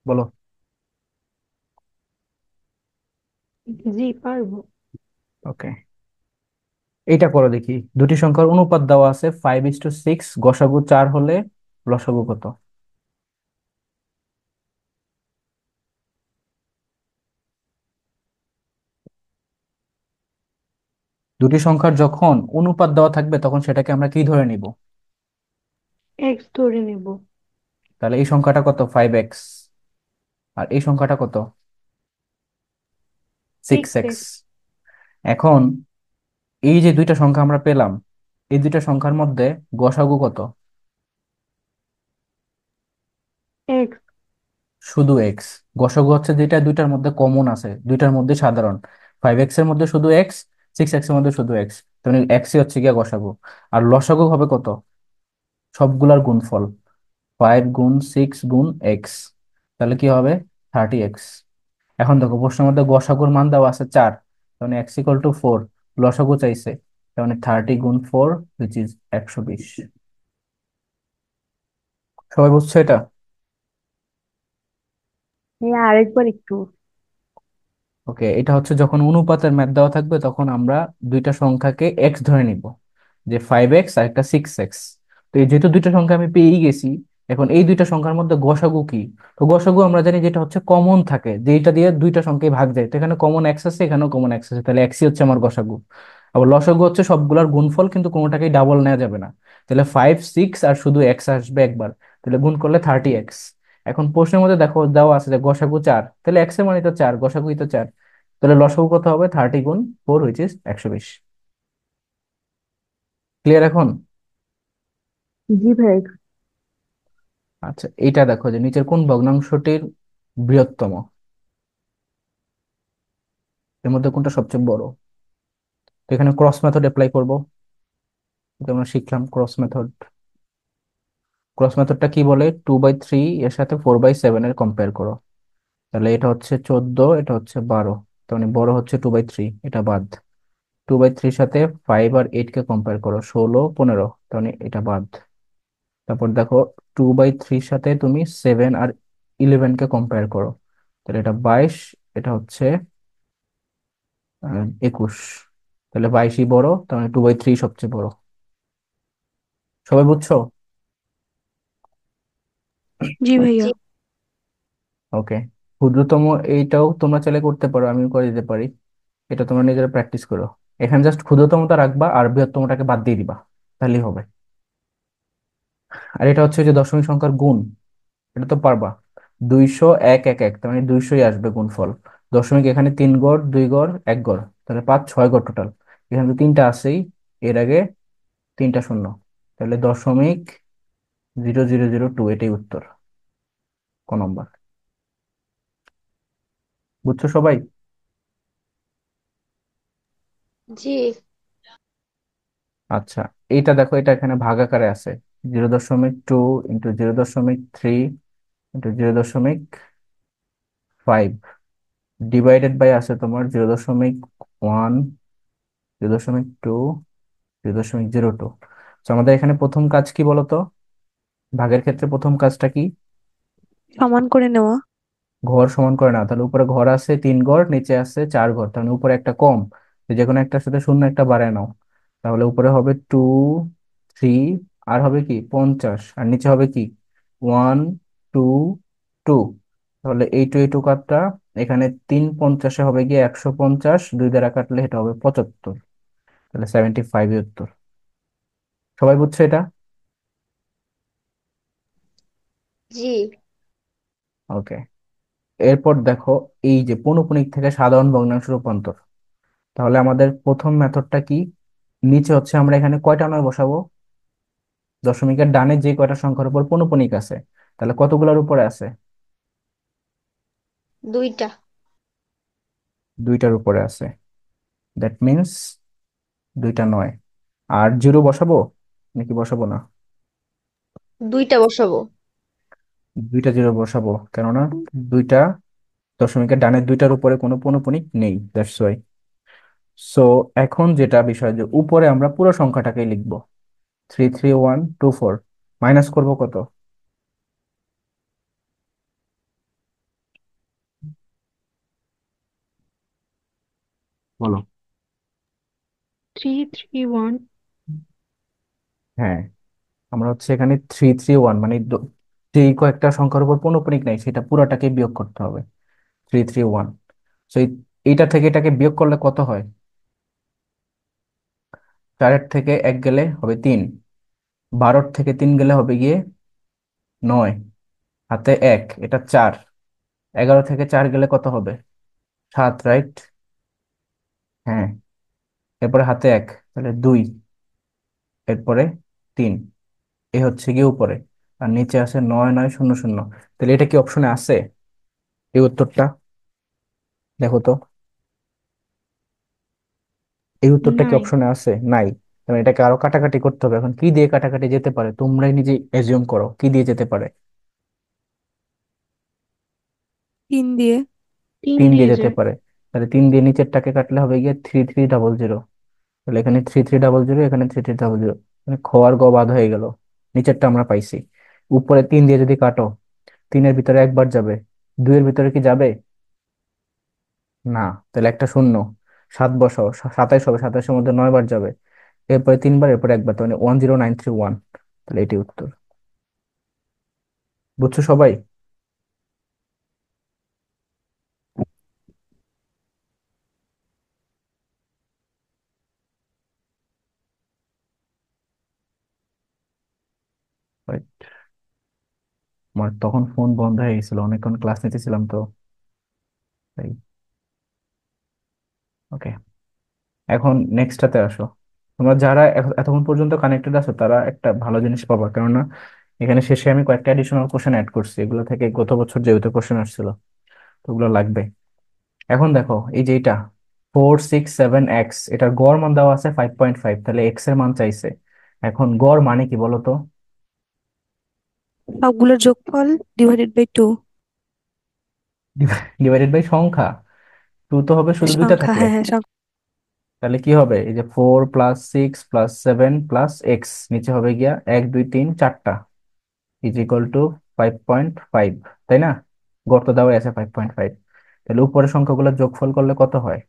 বলো। জি, পারবো। ওকে, এইটা করো দেখি। দুটি সংখ্যার অনুপাত দেওয়া আছে 5:6, গসাগু 4 হলে লসাগু কত? দুটি সংখ্যার যখন অনুপাত দেওয়া থাকবে তখন সেটাকে আমরা কি ধরে নিব? এক্স ধরে নেব। তাহলে এই সংখ্যাটা কত? 5x। আর এই সংখ্যাটা কত? সিক্স সিক্স এক্স এক্স এখন এই যে দুইটা সংখ্যা আমরা পেলাম, এই দুইটা সংখ্যার মধ্যে গসাগু কত? এক্স শুধু এক্স। গসাগু হচ্ছে যেটা দুইটার মধ্যে কমন আছে, দুইটার মধ্যে সাধারণ। 5x এর মধ্যে শুধু এক্স, 6x এর মধ্যে শুধু এক্স, মানে এক্সই হচ্ছে গিয়া গসাগু। আর লসাগু হবে কত? সবগুলার গুণফল, 5 × 6 × x, তাহলে কি হবে? 30x। এখন দেখো প্রশ্নের মধ্যে গসাগুর মান দেওয়া আছে 4, মানে x = 4। লসাগু চাইছে, মানে 30 × 4 which is 120। সবাই বুঝছো এটা? হ্যাঁ, আরেকবার একটু। ওকে, এটা হচ্ছে যখন অনুপাতের ম্যাথ দেওয়া থাকবে তখন আমরা দুইটা সংখ্যাকে এক্স ধরে নিব, যে 5x আর একটা 6x। তো এই যেহেতু দুইটা সংখ্যা আমি পেয়েই গেছি, এখন এই দুইটা সংখ্যার মধ্যে গসাগু কি? তো গসাগু আমরা জানি যেটা হচ্ছে কমন থাকে, যে এটা দিয়ে দুইটা সংখ্যায় ভাগ যায়। তো এখানে কমন এক্স আছে, এখানেও কমন এক্স আছে, তাহলে এক্সই হচ্ছে আমার গসাগু। আবার লসাগু হচ্ছে সবগুলার গুণফল, কিন্তু কোনোটাকেই ডাবল নেওয়া যাবে না। তাহলে 5, 6 আর শুধু এক্স আসবে একবার, তাহলে গুণ করলে 30x। এখন প্রশ্নের মধ্যে দেখো দেওয়া আছে যে গসাগু 4, তাহলে এক্স এর মানে তো 4, গসাগুই তো 4। তাহলে লসাগু কত হবে? 30 × 4 হুইচ ইজ 120। ক্লিয়ার এখন? জি ভাই। আচ্ছা, এইটা দেখো যে নিচের কোন ভগ্নাংশটির বৃহত্তম, এর মধ্যে কোনটা সবচেয়ে বড়। তো এখানে ক্রস মেথড অ্যাপ্লাই করব, এটা আমরা শিখলাম ক্রস মেথড। ক্রস মেথডটা কি বলে, 2/3 এর সাথে 4/7 এর কম্পেয়ার করো। তাহলে এটা হচ্ছে 14, এটা হচ্ছে 12, তার মানে বড় হচ্ছে 2/3, এটা বাদ। 2/3 সাথে 5 আর 8 কে কম্পেয়ার করো, 16, 15, তার মানে এটা বাদ। তারপর দেখো 2/3 সাথে তুমি 7 আর 11 কে কম্পেয়ার করো, তাহলে এটা 22, এটা হচ্ছে 21, তাহলে 22ই বড়, তার মানে 2/3 সবচেয়ে বড়। সবাই বুঝছো? জি ভাইয়া। ওকে। ক্ষুদ্রতম এইটাও তোমরা চাইলে করতে পারো, আমিও করে দিতে পারি, এটা তোমরা নিজেরা প্র্যাকটিস করো। এখানে জাস্ট ক্ষুদ্রতমটা রাখবা আর বৃহত্তমটাকে বাদ দিয়ে দিবা, তাহলেই হবে। আর এটা হচ্ছে যে দশমিক সংখ্যার গুণ, এটা তো পারবা। 200 1 1 1, তার মানে 200ই আসবে গুণফল। দশমিক এখানে 3 ঘর 2 ঘর 1 ঘর, তাহলে 5 6 ঘর টোটাল। এখানে তো তিনটা আছেই, এর আগে তিনটা শূন্য, তাহলে 0.0002, এটাই উত্তর, ক নম্বর। বুঝছো সবাই? জি। আচ্ছা, এইটা দেখো, এটা এখানে ভাগাকারে আছে, 0.2 × 0.3 × 0.5 ডিভাইডেড বাই আছে তোমার 0.1, 0.2, 0.02। তো আমাদের এখানে প্রথম কাজ কি বলতো, ভাগের ক্ষেত্রে প্রথম কাজটা কি? সমান করে নেওয়া। ঘর সমান করে না, তাহলে উপরে ঘর আছে 3 ঘর, নিচে আছে 4 ঘর, তাহলে উপরে একটা কম, তো যে কোনো একটার সাথে শূন্য একটা বাড়ায় নাও। তাহলে উপরে হবে 2 3, আর হবে কি 50, আর নিচে হবে কি 1 2 2। তাহলে এই টু কাটটা, এখানে 3 50 হবে গিয়ে 150, 2 দ্বারা কাটলে এটা হবে 75, তাহলে 75 উত্তর। সবাই বুঝছে এটা? জি। ওকে। এরপর দেখো, এই যে পৌনঃপুনিক থেকে সাধারণ ভগ্নাংশ রূপান্তর, তাহলে আমাদের প্রথম মেথডটা কি, নিচে হচ্ছে আমরা এখানে কয়টা নয় বসাবো, দশমিকের ডানে যে কয়টা সংখ্যার উপর পৌনঃপুনিক আছে, তাহলে কতগুলোর উপরে আছে, দুইটা। দুইটার উপরে আছে, দ্যাট মিন্স দুইটা নয়। আর জিরো বসাবো নাকি বসাবো না? দুইটা বসাবো। দুইটা জিরো বসাবো, কেননা দুইটা দশমিকের ডানের দুইটার উপরে কোনো পৌনঃপুনিক নেই, দ্যাটস ওয়াই। সো এখন যেটা বিষয়, যে উপরে আমরা পুরো সংখ্যাটাকে লিখবো, 33124, মাইনাস করব কত, বলো। 331। হ্যাঁ, আমরা হচ্ছে এখানে 331 মানে যেই কয়েকটা সংখ্যার উপর পৌনঃপুনিক নাই সেটা পুরোটাকে বিয়োগ করতে হবে, 331। তো এইটা থেকে এটাকে বিয়োগ করলে কত হয়, 4-এর থেকে 1 গেলে হবে 3, 12-র থেকে 3 গেলে হবে গিয়ে 9, হাতে 1, এটা 4, 11 থেকে 4 গেলে কত হবে, 7, রাইট? হ্যাঁ, এরপরে হাতে 1, তাহলে 2, এরপরে 3, এ হচ্ছে গিয়ে উপরে, আর নিচে আছে 9900। তাহলে এটা কি অপশনে আছে, এই উত্তরটা? দেখো তো, এই উত্তরটা কি নাই। অপশনে আছে? নাই। তাহলে এটাকে আরো কাটাকাটি করতে হবে, এখন কি দিয়ে কাটাকাটি যেতে পারে, তোমরাই নিজে এজিউম করো কি দিয়ে যেতে পারে। 3 দিয়ে। 3 3 দিয়ে দিয়ে যেতে যায়। পারে, তাহলে 3 দিয়ে নিচেরটাকে কাটলে হবে গিয়ে 3300। তাহলে এখানে 3300, এখানে 3300, মানে খ আর গ বাদ হয়ে গেল, নিচেরটা আমরা পাইছি। উপরে 3 দিয়ে যদি কাটো, 3-এর ভিতরে একবার যাবে, 2-এর ভিতরে কি যাবে? না, তাহলে একটা শূন্য, 7 বসাও, 27 হবে, 27-এর মধ্যে 9 বার যাবে, এরপরে 3 বার, এরপরে একবার, তার মানে 10931, তাহলে এটি উত্তর। বুঝছো সবাই? Right. আমার তখন ফোন বন্ধ হয়ে গেছিল, অনেকক্ষণ ক্লাস নিতেছিলাম তো, তাই। ওকে, এখন নেক্সটটাতে আসো। তোমরা যারা এতক্ষণ পর্যন্ত কানেক্টেড আছো তারা একটা ভালো জিনিস পাবা, কেননা এখানে শেষে আমি কয়েকটা এডিশনাল কোশ্চেন অ্যাড করছি, এগুলো থেকে গত বছর যেহেতু কোশ্চেন আসছিল, তো ওগুলো লাগবে। এখন দেখো এই যে এটা 467x, এটার গড় মান দেওয়া আছে 5.5, তাহলে এক্স এর মান চাইছে। এখন গড় মানে কি বলো তো? সবগুলোর যোগফল /2। ডিভাইডেড বাই সংখ্যা। টু তো হবে শুধু দুইটা সংখ্যা, থাকলে। হ্যাঁ হ্যাঁ, সংখ্যা। তাহলে কি হবে? এই যে 4 + 6 + 7 + নিচে হবে গিয়া 1 2 3 4টা = 5.5, তাই না? গড় তো দেওয়া আছে 5.5। তাহলে উপরের সংখ্যাগুলো যোগফল করলে কত হয়?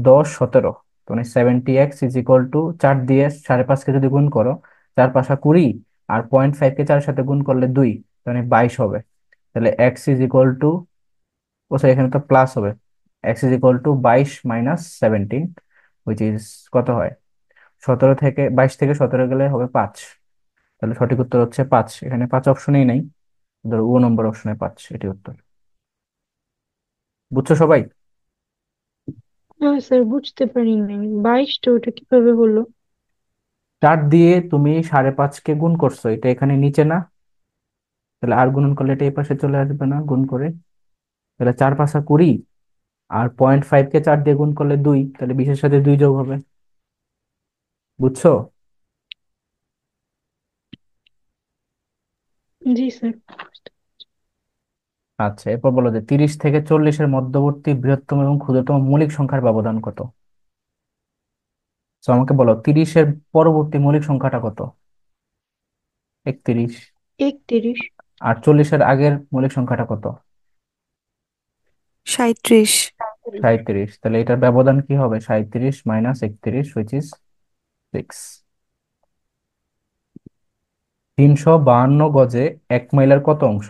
10 17। তো মানে 70x = 4 দিয়ে 5.5কে যদি গুণ করো, 4 × 5 = 20, আর 0.5কে 4-এর সাথে গুণ করলে 2, মানে 22 হবে। তাহলে এখানে তো প্লাস হবে। x = 22 - 17, উইচ ইজ কত হয়? 22 থেকে 17 গেলে হবে 5। তাহলে সঠিক উত্তর হচ্ছে 5। এখানে 5 অপশনেই নাই, ধরো নম্বর অপশনে 5, এটি উত্তর। বুঝছো সবাই? না স্যার, বুঝতে পারি নাই 22টা ওটা কিভাবে হলো? 4 দিয়ে তুমি 5.5কে গুণ করছো, এটা এখানে নিচে না? তাহলে আর গুণন করলে এটা এই পাশে চলে আসবে না গুণ করে? তাহলে 4 × 5 = 20, আর 0.5কে 4 দিয়ে গুণ করলে 2, তাহলে 20-এর সাথে 2 যোগ হবে। বুঝছো? জি স্যার। আচ্ছা, এরপর বলো যে 30 থেকে 40-এর মধ্যবর্তী বৃহত্তম এবং ক্ষুদ্রতম মৌলিক সংখ্যার ব্যবধান কত? তো আমাকে বলো 30-এর পরবর্তী মৌলিক সংখ্যাটা কত? 31। 31। আর 40-এর আগের মৌলিক সংখ্যাটা কত? 37। 37। তাহলে এটার ব্যবধান কি হবে? 37 - 31, হুইচ ইজ 6। 352 গজে 1 মাইলের কত অংশ?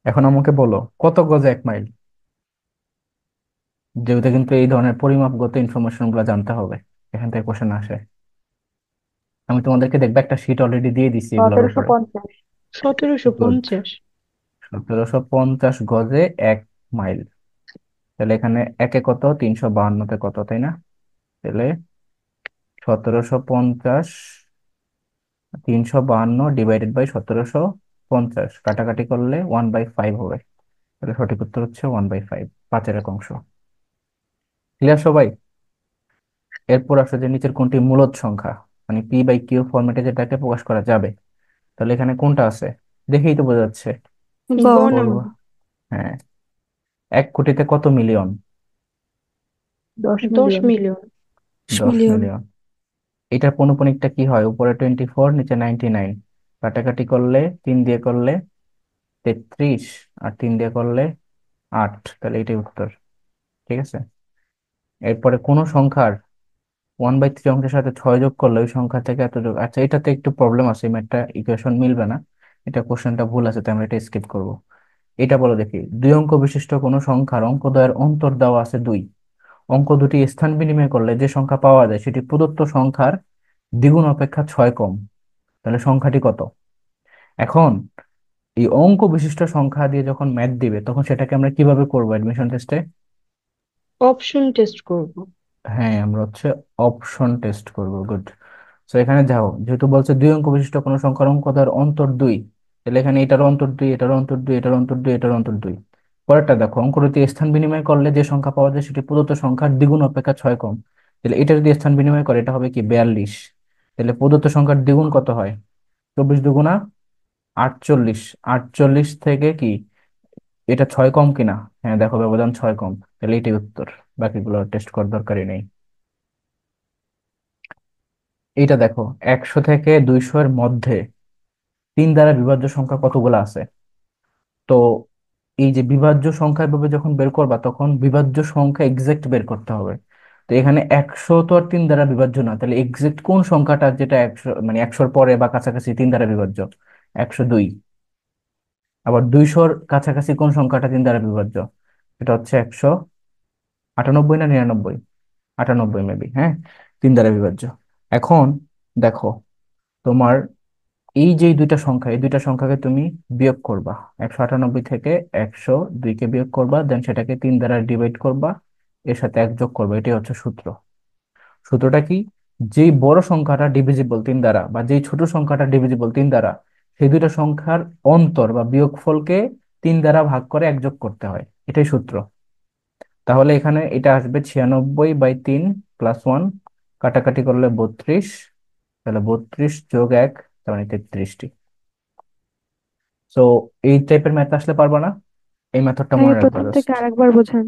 এখন আমাকে বলো কত গজে 1 মাইল, যেহেতু কিন্তু এই ধরনের পরিমাপগত ইনফরমেশন গুলো জানতে হবে, এখান থেকে কোশ্চেন আসে। আমি তোমাদেরকে দেখবে একটা শীট অলরেডি দিয়ে দিছি এগুলোর সতেরোশো উপরে। পঞ্চাশ গুড। 1750। 1750 গজে 1 মাইল। তাহলে এখানে একে কত, 352-তে কত, তাই না? তাহলে 1750, 352 ÷ 1750, কাটাকাটি করলে 1/5 হবে। তাহলে সঠিক উত্তর হচ্ছে 1/5, 5-এর এক অংশ। ক্লিয়ার সবাই? এরপর আসলে যে নিচের কোনটি মূলদ সংখ্যা, মানে p/q ফরম্যাটে যেটাকে প্রকাশ করা যাবে, তাহলে এখানে কোনটা আছে? দেখেই তো বোঝা যাচ্ছে। গ গ ফোর। নাম্বার। হ্যাঁ। 1 কোটিতে কত million? 10 10 million. Million. 10 million. Million. এটার পৌনঃপুনিকটা কি হয়? উপরে 24, নিচে 99, কাটাকাটি করলে 3 দিয়ে করলে 33, আর 3 দিয়ে করলে 8, তাহলে এটাই উত্তর। ঠিক আছে। এরপরে কোন সংখ্যার 1/3 অংশের সাথে 6 যোগ করলে ওই সংখ্যা থেকে এত যোগ, আচ্ছা এটাতে একটু প্রবলেম আছে, এই ম্যাথটা ইকুয়েশন মিলবে না, এটা কোশ্চেনটা ভুল আছে, তাই আমরা এটা স্কিপ করব। এটা বলো দেখি, 2 অঙ্ক বিশিষ্ট কোন সংখ্যার অঙ্কদ্বয়ের অন্তর দেওয়া আছে 2, অঙ্ক দুটি স্থান বিনিময় করলে যে সংখ্যা পাওয়া যায় সেটি প্রদত্ত সংখ্যার দ্বিগুণ অপেক্ষা 6 কম, তাহলে সংখ্যাটি কত? এখন এই অঙ্ক বিশিষ্ট সংখ্যা দিয়ে যখন ম্যাথ দিবে তখন সেটাকে আমরা কিভাবে করবো অ্যাডমিশন টেস্টে? অপশন টেস্ট করব। হ্যাঁ, আমরা হচ্ছে অপশন টেস্ট করব। গুড। তো এখানে যাও, যেহেতু বলছে 2 অঙ্ক বিশিষ্ট কোনো সংখ্যার অঙ্ক তার অন্তর 2, তাহলে এখানে এটার অন্তর 2, এটার অন্তর 2, এটার অন্তর 2, এটার অন্তর 2। পরেরটা দেখো, অঙ্ক দুটি স্থান বিনিময় করলে যে সংখ্যা পাওয়া যায় সেটি প্রদত্ত সংখ্যার দ্বিগুণ অপেক্ষা 6 কম, তাহলে এটা যদি স্থান বিনিময় করে এটা হবে কি 42। তাহলে প্রদত্ত সংখ্যার দ্বিগুণ কত হয়? 24 × 2 = 48। 48 থেকে কি এটা 6 কম কিনা? হ্যাঁ দেখো, ব্যবধান 6 কম, তাহলে এটাই উত্তর। বাকিগুলো টেস্ট করার দরকারই নেই। এইটা দেখো, 100 থেকে 200 এর মধ্যে 3 দ্বারা বিভাজ্য সংখ্যা কতগুলো আছে? তো এই যে বিভাজ্য সংখ্যা ভাবে যখন বের করবা তখন বিভাজ্য সংখ্যা এক্সাক্ট বের করতে হবে। তো এখানে 100 তো আর 3 দ্বারা বিভাজ্য না, তাহলে এক্সাক্ট কোন সংখ্যাটা যেটা 100, মানে 100-র পরে বা কাছাকাছি 3 দ্বারা বিভাজ্য? 102। আবার 200-র কাছাকাছি কোন সংখ্যাটা 3 দ্বারা বিভাজ্য? এটা হচ্ছে 198 না 99? 98 মেবি, হ্যাঁ, 3 দ্বারা বিভাজ্য। এখন দেখো, তোমার এই যে দুইটা সংখ্যা, এই দুইটা সংখ্যাকে তুমি বিয়োগ করবা। 198 থেকে 102-কে বিয়োগ করবা, দেন সেটাকে 3 দ্বারা ডিভাইড করবা, এর সাথে 1 যোগ করবা, এটাই হচ্ছে সূত্র। সূত্রটা কি? যেই বড় সংখ্যাটা ডিভিজিবল 3 দ্বারা বা যেই ছোট সংখ্যাটা ডিভিজিবল 3 দ্বারা, সেই দুইটা সংখ্যার অন্তর বা বিয়োগফলকে 3 দ্বারা ভাগ করে এক যোগ করতে হয়, এটাই সূত্র। তাহলে এখানে এটা আসবে 96/3 +1, কাটাকাটি করলে 32, তাহলে 32 যোগ 1, তার মানে 33টি। সো এই টাইপের ম্যাথ আসলে পারবা না, এই মেথডটা ভাইয়া মনে রাখবা প্রথম জাস্ট। থেকে আরেকবার বোঝান।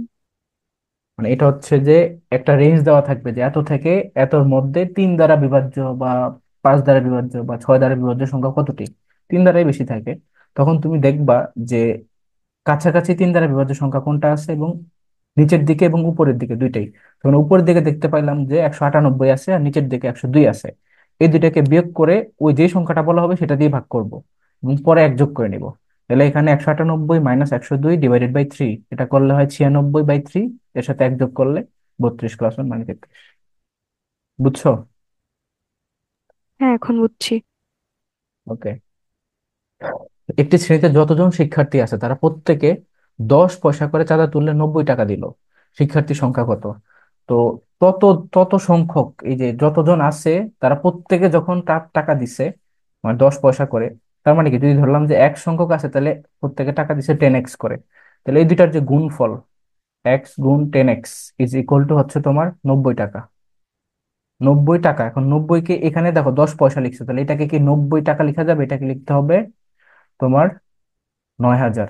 মানে এটা হচ্ছে যে একটা রেঞ্জ দেওয়া থাকবে যে এত থেকে এতর মধ্যে 3 দ্বারা বিভাজ্য বা 5 দ্বারা বিভাজ্য বা 6 দ্বারা বিভাজ্য সংখ্যা কতটি, 3 দ্বারাই বেশি থাকে। তখন তুমি দেখবা যে কাছাকাছি 3 দ্বারা বিভাজ্য সংখ্যা কোনটা আছে, এবং নিচের দিকে এবং উপরের দিকে দুইটাই। তখন উপরের দিকে দেখতে পাইলাম যে 198 আছে, আর নিচের দিকে 102 আছে। এই দুইটাকে বিয়োগ করে ওই যে সংখ্যাটা বলা হবে সেটা দিয়ে ভাগ করব, এবং পরে এক যোগ করে নিব। তাহলে এখানে 198 - 102 ÷ 3, এটা করলে হয় 96/3, এর সাথে এক যোগ করলে 32 + 1 মানে 33। বুঝছো? হ্যাঁ, এখন বুঝছি। ওকে। একটি শ্রেণীতে যতজন শিক্ষার্থী আছে তারা প্রত্যেকে 10 পয়সা করে চাঁদা তুললে 90 টাকা দিল। শিক্ষার্থীর সংখ্যা কত? তো তত তত সংখ্যক, এই যে যতজন আছে তারা প্রত্যেকে যখন তার টাকা দিছে, মানে 10 পয়সা করে, তার মানে কি, যদি ধরলাম যে এক সংখ্যক আছে তাহলে প্রত্যেকে টাকা দিছে 10x করে। তাহলে এই দুইটার যে গুণফল, x × 10x হচ্ছে তোমার 90 টাকা। 90 টাকা, এখন 90-কে এখানে দেখো 10 পয়সা লিখছে, তাহলে এটাকে কি 90 টাকা লিখা যাবে? এটাকে লিখতে হবে তোমার 9,000,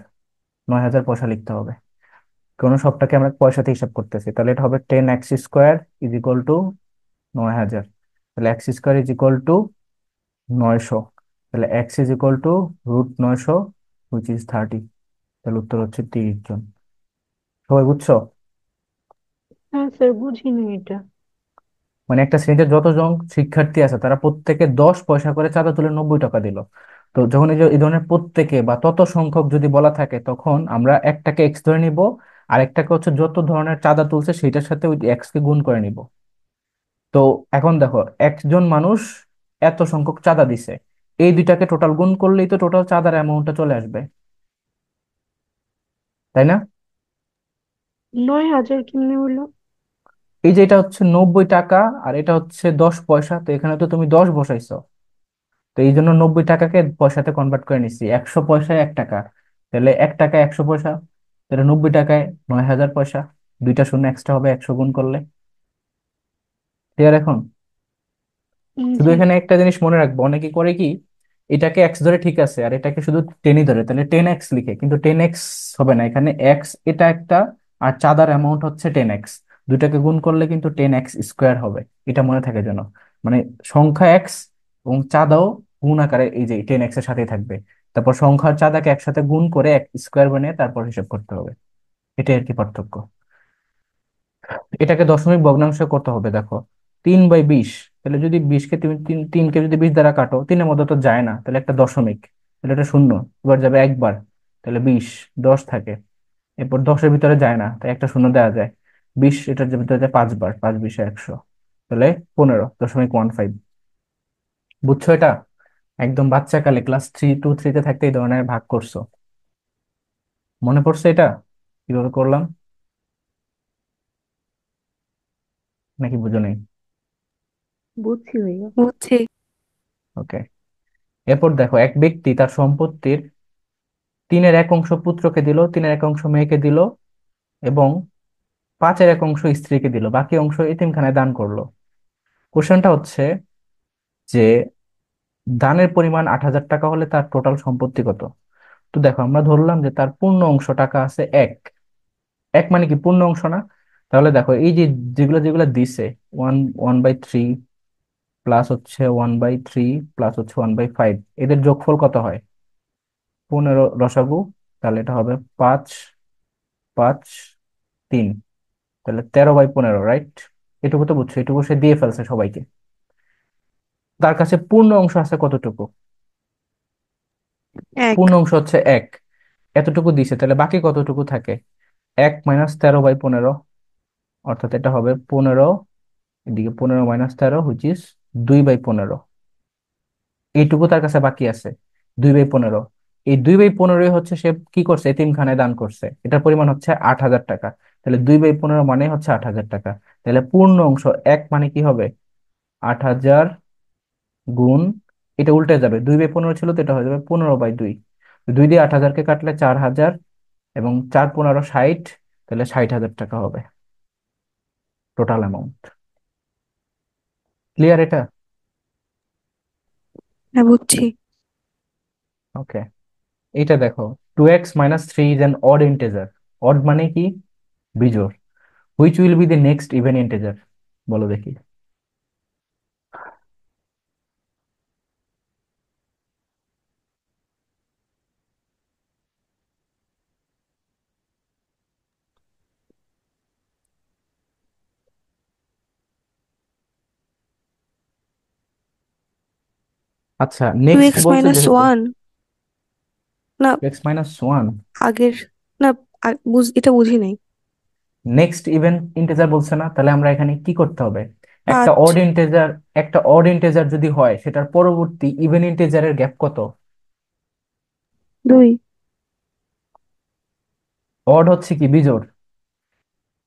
9,000 পয়সা লিখতে হবে। কোনো সবটাকে আমরা পয়সাতে হিসাব করতেছি, তাহলে এটা হবে 10x² = 9,000। তাহলে x² = 900। তাহলে x √900, হুইচ ইজ 30। তাহলে উত্তর হচ্ছে 30 জন। সবাই বুঝছো? হ্যাঁ স্যার, বুঝিনি এটা। মানে একটা শ্রেণীতে যতজন শিক্ষার্থী আছে তারা প্রত্যেকে 10 পয়সা করে চাঁদা তুলে 90 টাকা দিল। তো যখন এই যে এই ধরনের প্রত্যেকে বা তত সংখ্যক যদি বলা থাকে, তখন আমরা একটাকে এক্স ধরে নিব, আর একটাকে হচ্ছে যত ধরনের চাঁদা তুলছে সেটার সাথে ওই এক্স কে গুণ করে নিব। তো এখন দেখো, একজন মানুষ এত সংখ্যক চাঁদা দিছে, এই দুইটাকে টোটাল গুণ করলেই তো টোটাল চাঁদার অ্যামাউন্টটা চলে আসবে, তাই না? 9,000 কেমনে হলো? এই যে এটা হচ্ছে 90 টাকা, আর এটা হচ্ছে 10 পয়সা, তো এখানে তো তুমি 10 বসাইছো, তো এই জন্য 90 টাকাকে পয়সাতে কনভার্ট করে নিচ্ছি। 100 পয়সায় 1 টাকা, তাহলে 1 টাকায় 100 পয়সা, তাহলে 90 টাকায় 9,000 পয়সা। দুইটা শূন্য এক্সট্রা হবে 100 গুণ করলে। ক্লিয়ার এখন? শুধু জি। এখানে একটা জিনিস মনে রাখবো, অনেকে করে কি, এটাকে এক্স ধরে ঠিক আছে, আর এটাকে শুধু টেনই ধরে, তাহলে 10x লিখে, কিন্তু 10x হবে না, এখানে এক্স এটা একটা, আর চাঁদার অ্যামাউন্ট হচ্ছে 10x। দুইটাকে গুণ করলে কিন্তু 10x² হবে, এটা মনে থাকে যেন। মানে সংখ্যা এক্স এবং চাঁদাও গুণ আকারে এই যে 10x এর সাথেই থাকবে। তারপর সংখ্যার চাঁদাকে একসাথে গুণ করে এক স্কোয়ার বানিয়ে তারপর হিসাব করতে হবে, এটাই আর কি পার্থক্য। এটাকে দশমিক ভগ্নাংশে করতে হবে। দেখো 3/20, তাহলে যদি 20-কে তুমি 3কে যদি 20 দ্বারা কাটো, 3-এর মধ্যে তো যায় না, তাহলে একটা দশমিক, তাহলে এটা শূন্য, এবার যাবে একবার, তাহলে 20, 10 থাকে। এরপর 10-এর ভিতরে যায় না, তাই একটা শূন্য দেওয়া যায়। 20 এটার যে ভিতরে যায় 5 বার, 5 × 20 = 100, তাহলে 15.15। বুঝছো এটা? একদম বাচ্চাকালে ক্লাস 3 2 3-তে থাকতে এই ধরনের ভাগ করছো। মনে পড়ছে এটা কিভাবে করলাম, নাকি বুঝো নাই? বুঝছি ভাইয়া। বুঝছি। ওকে। এরপর দেখো, এক ব্যক্তি তার সম্পত্তির 3-এর 1 অংশ পুত্রকে দিল, 3-এর 1 অংশ মেয়েকে দিল, এবং 5-এর 1 অংশ স্ত্রীকে দিল, বাকি অংশ এতিমখানায় দান করলো। কোশ্চেনটা হচ্ছে যে দানের পরিমাণ 8,000 টাকা হলে তার টোটাল সম্পত্তি কত? তো দেখো, আমরা ধরলাম যে তার পূর্ণ অংশ টাকা আছে এক। এক মানে কি পূর্ণ অংশ না? তাহলে দেখো, এই যে যেগুলো যেগুলো দিছে, ওয়ান 1/3 প্লাস হচ্ছে 1/3 প্লাস হচ্ছে 1/5, এদের যোগফল কত হয়? 15 লসাগু, তাহলে এটা হবে 5, 5, 3, তাহলে 13/15, রাইট? এটুকু তো বুঝছো, এটুকু সে দিয়ে ফেলছে সবাইকে। তার কাছে পূর্ণ অংশ আছে কতটুকু? এক। পূর্ণ অংশ হচ্ছে এক, এতটুকু দিছে, তাহলে বাকি কতটুকু থাকে? 1 - 13/15, অর্থাৎ এটা হবে 15, এদিকে 15 - 13, হুইচ ইজ 2/15। এইটুকু তার কাছে বাকি আছে, 2/15। এই 2/15 হচ্ছে সে কি করছে, এতিমখানায় দান করছে, এটার পরিমাণ হচ্ছে 8,000 টাকা। তাহলে 2/15 মানে হচ্ছে 8,000 টাকা। তাহলে পূর্ণ অংশ এক মানে কি হবে, 8,000 গুণ, এটা উল্টে যাবে, 2/15 ছিল তো এটা হয়ে যাবে 15/2। 2 দিয়ে 8,000-কে কাটলে 4,000, এবং 4×15 = 60, তাহলে 60,000 টাকা হবে টোটাল অ্যামাউন্ট। ক্লিয়ার এটা? হ্যাঁ, বুঝছি। ওকে, এটা দেখো, 2x - 3 is an odd integer. Odd মানে কি, বিজোড়। Which will be the next even integer, বলো দেখি। আচ্ছা, টু নেক্সট এক্স বলছে মাইনাস যেহেতু, ওয়ান না, 2x - 1 আগের, না, এটা বুঝি নাই। নেক্সট ইভেন ইন্টিজার বলছে না, তাহলে আমরা এখানে কি করতে হবে, একটা 5, অড ইন্টিজার, একটা অড ইন্টিজার যদি হয় সেটার পরবর্তী ইভেন ইন্টিজারের গ্যাপ কত? 2, অড হচ্ছে কি বিজোড়,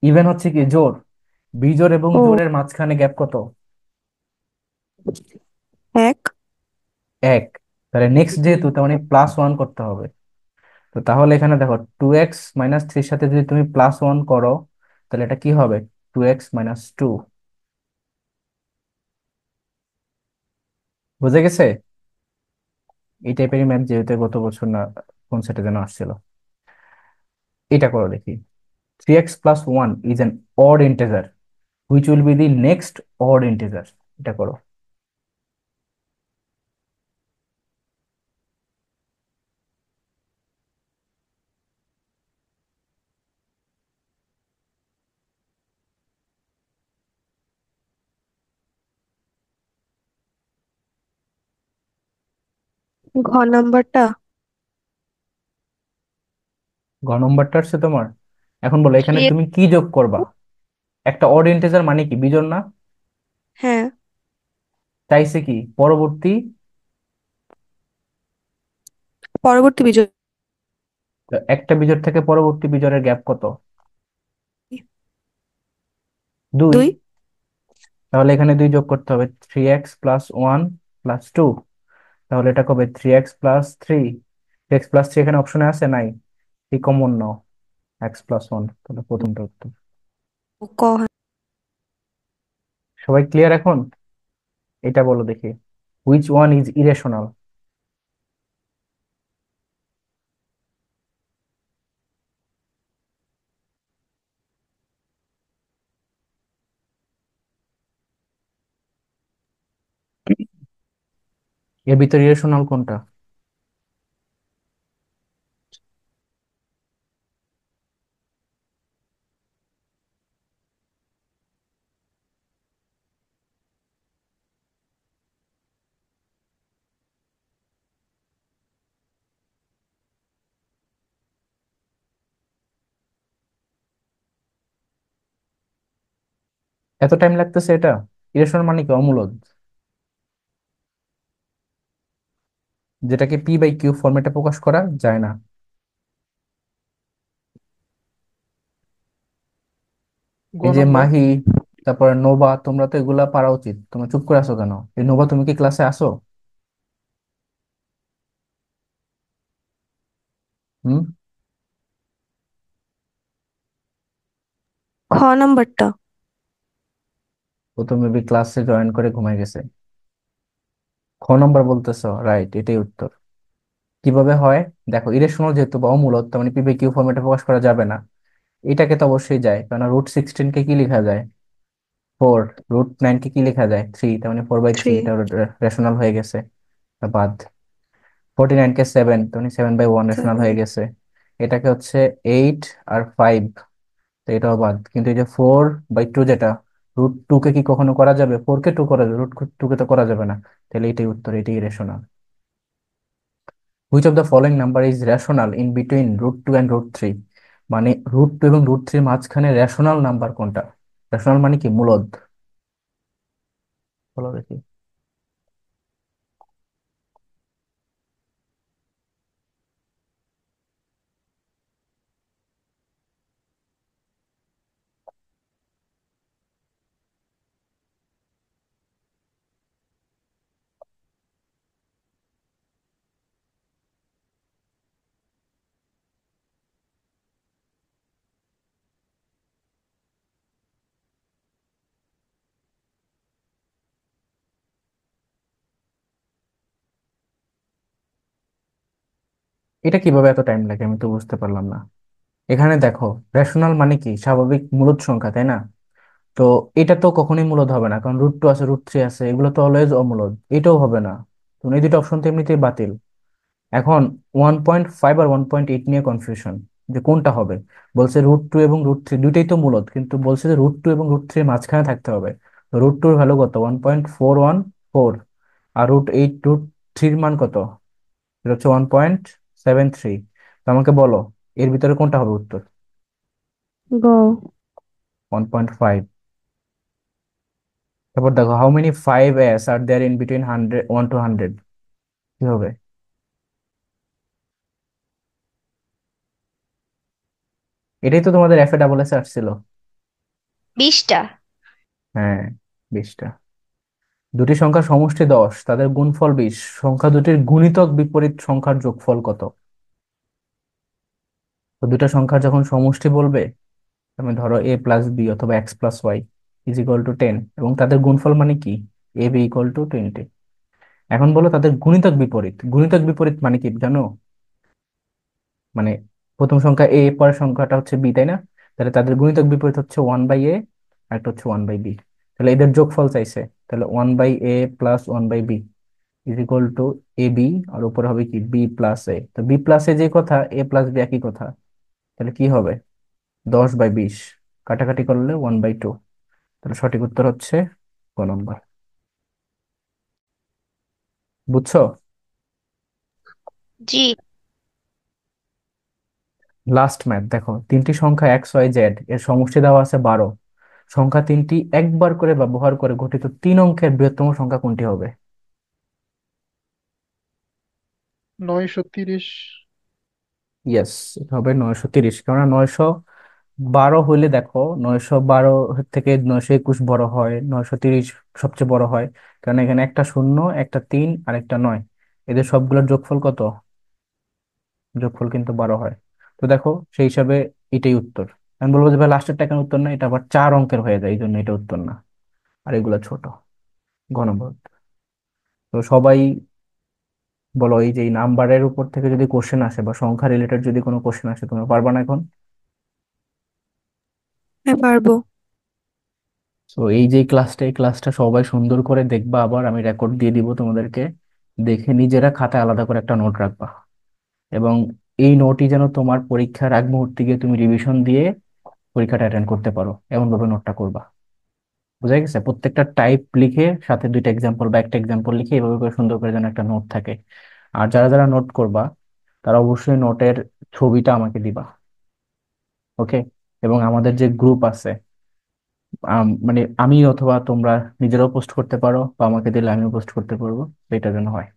ইভেন হচ্ছে কি জোড়। বিজোড় এবং ও, জোড়ের মাঝখানে গ্যাপ কত? 1, 1। তাহলে নেক্সট যেহেতু, তার মানে +1 করতে হবে। তো তাহলে এখানে দেখো, 2x - 3 সাথে যদি তুমি +1 করো, তাহলে এটা কি হবে, 2x - 2। বুঝে গেছে? এই টাইপেরই ম্যাথ যেহেতু গত বছর না কোন সেটে যেন আসছিল। এটা করো দেখি, 3x + 1 is an odd integer, which will be the next odd integer. এটা করো। ঘ নাম্বারটা। ঘ নম্বরটা আসছে তোমার। এখন বলো, এখানে 3x, তুমি কি যোগ করবা? একটা অড ইন্টিজার মানে কি, বিজোড় না? হ্যাঁ, চাইছে কি পরবর্তী, পরবর্তী বিজয়। তো একটা বিজোড় থেকে পরবর্তী বিজোড়ের গ্যাপ কত? 2। 2, তাহলে এখানে 2 যোগ করতে হবে, 3x + 1 + 2। তাহলে এটা কবে, 3x + 3। 3x + 3 এখানে অপশনে আছে নাই, এই কমন নাও, x + 1, তাহলে প্রথমটা উত্তর। ক, হ্যাঁ। সবাই ক্লিয়ার এখন? এটা বলো দেখি, হুইচ ওয়ান ইজ ইরেশনাল? এর ভিতরে ইরেশনাল কোনটা? এত টাইম লাগতেছে এটা? ইরেশনাল মানে কি, অমূলদ, যেটাকে p/q ফরম্যাটে প্রকাশ করা যায় না। গ এই যে নম্বর। মাহি, তারপরে নোভা, তোমরা তো এগুলা পারা উচিত, তোমরা চুপ করে আছো কেন? এই নোভা, তুমি কি ক্লাসে আসো? হুম? খ নাম্বারটা। ও তো মেবি ক্লাসে জয়েন করে ঘুমাই গেছে। খ নম্বর বলতেছো, রাইট, এটাই উত্তর। কিভাবে হয় দেখো, ইরেশনাল যেহেতু বা অমূলদ, তার মানে p/q ফরম্যাটে প্রকাশ করা যাবে না। এটাকে তো অবশ্যই যায়, কারণ √16 কে কি লেখা যায়, 4। √9 কে কি লেখা যায়, 3, তার মানে 4/3, 3, এটা রেশনাল হয়ে গেছে। তা বাদ। 49 কে 7, তার মানে 7/1 রেশনাল 7, হয়ে গেছে। এটাকে হচ্ছে 8 আর 5, তো এটাও বাদ। কিন্তু এই যে 4/2 যেটা, √2 কে কি কখনো করা যাবে, 4 কে 2 করা যাবে, √2 কে তো করা যাবে না। তাহলে এটাই উত্তর, এটাই rational. Which of the following number is rational in between √2 and √3, মানে √2 এবং √3 মাঝখানে রেশনাল নাম্বার কোনটা? রেশনাল মানে কি, মূলদ। বলো দেখি। এটা কিভাবে এত টাইম লাগে আমি তো বুঝতে পারলাম না। এখানে দেখো, রেশনাল মানে কি, স্বাভাবিক মূলদ সংখ্যা, তাই না? তো এটা তো কখনোই মূলদ হবে না, কারণ √2 আছে, √3 আছে, এগুলো তো অলওয়েজ অমূলদ। এটাও হবে না। তো এই দুটো অপশন তো এমনিতেই বাতিল। এখন 1.5 আর 1.8 নিয়ে কনফিউশন, যে কোনটা হবে। বলছে √2 এবং √3 দুইটাই তো মূলদ, কিন্তু বলছে যে √2 এবং √3 মাঝখানে থাকতে হবে। তো √2 এর ভ্যালু কত? 1.414। আর √8 √3 মান কত? এটা হচ্ছে 1.73। তো আমাকে বলো, এর ভিতরে কোনটা হবে উত্তর? গ। 1.5। তারপর দেখো, how many 5s are there in between 100 to 100? কি হবে? এটাই তো তোমাদের FA আসছিল। 20টা। হ্যাঁ, 20টা। দুটি সংখ্যার সমষ্টি 10, তাদের গুণফল 20, সংখ্যা দুটির গুণিতক বিপরীত সংখ্যার যোগফল কত? তো দুটো সংখ্যার যখন সমষ্টি বলবে, তুমি ধরো a+b অথবা x+y ইজ ইকুয়াল টু 10, এবং তাদের গুণফল মানে কি, ab ইকুয়াল টু 20। এখন বলো তাদের গুণিতক বিপরীত। গুণিতক বিপরীত মানে কি জানো? মানে প্রথম সংখ্যা a, পরের সংখ্যাটা হচ্ছে b, তাই না? তাহলে তাদের গুণিতক বিপরীত হচ্ছে 1/a, আর একটা হচ্ছে 1/b। তাহলে এদের যোগফল চাইছে। তাহলে 1/a plus 1/b is equal two ab, আর উপরে হবে কি b+a। তো b+a যে কথা, a+b একই কথা। তাহলে কি হবে? 10/20, কাটাকাটি করলে 1/2। তাহলে সঠিক উত্তর হচ্ছে ক নম্বর। বুঝছো? জি। লাস্ট ম্যাথ দেখো, তিনটি সংখ্যা XYZ এর সমষ্টি দেওয়া আছে 12। সংখ্যা তিনটি একবার করে ব্যবহার করে গঠিত 3 অঙ্কের বৃহত্তম সংখ্যা কোনটি হবে? 930। ইয়েস, এটা হবে 930। কেননা 912 হইলে দেখো, 912 থেকে 921 বড় হয়, 930 সবচেয়ে বড় হয়। কারণ এখানে একটা শূন্য, একটা 3 আর একটা 9, এদের সবগুলোর যোগফল কত? যোগফল কিন্তু 12 হয়। তো দেখো, সেই হিসাবে এটাই উত্তর। আমি বলবো যে ভাই লাস্টের টাকার উত্তর না, এটা আবার 4 অঙ্কের হয়ে যায়, এই জন্য এটা উত্তর না। আর এগুলো ছোট। ঘ নম্বর। তো সবাই বলো, এই যে এই নাম্বারের উপর থেকে যদি কোশ্চেন আসে বা সংখ্যা রিলেটেড যদি কোনো কোশ্চেন আসে, তুমি পারবা না এখন? হ্যাঁ, পারবো। তো এই যে ক্লাসটা, এই ক্লাসটা সবাই সুন্দর করে দেখবা, আবার আমি রেকর্ড দিয়ে দিব তোমাদেরকে। দেখে নিজেরা খাতায় আলাদা করে একটা নোট রাখবা, এবং এই নোটই যেন তোমার পরীক্ষার আগ মুহূর্তে গিয়ে তুমি রিভিশন দিয়ে পরীক্ষাটা অ্যাটেন্ড করতে পারো, এমন ভাবে নোটটা করবা। বুঝা গেছে? প্রত্যেকটা টাইপ লিখে সাথে দুইটা এক্সাম্পল বা একটা এক্সাম্পল লিখে এভাবে করে সুন্দর করে যেন একটা নোট থাকে। আর যারা যারা নোট করবা, তারা অবশ্যই নোটের ছবিটা আমাকে দিবা। ওকে? এবং আমাদের যে গ্রুপ আছে, মানে আমি অথবা তোমরা নিজেরাও পোস্ট করতে পারো, বা আমাকে দিলে আমিও পোস্ট করতে পারবো। তো এটা যেন হয়।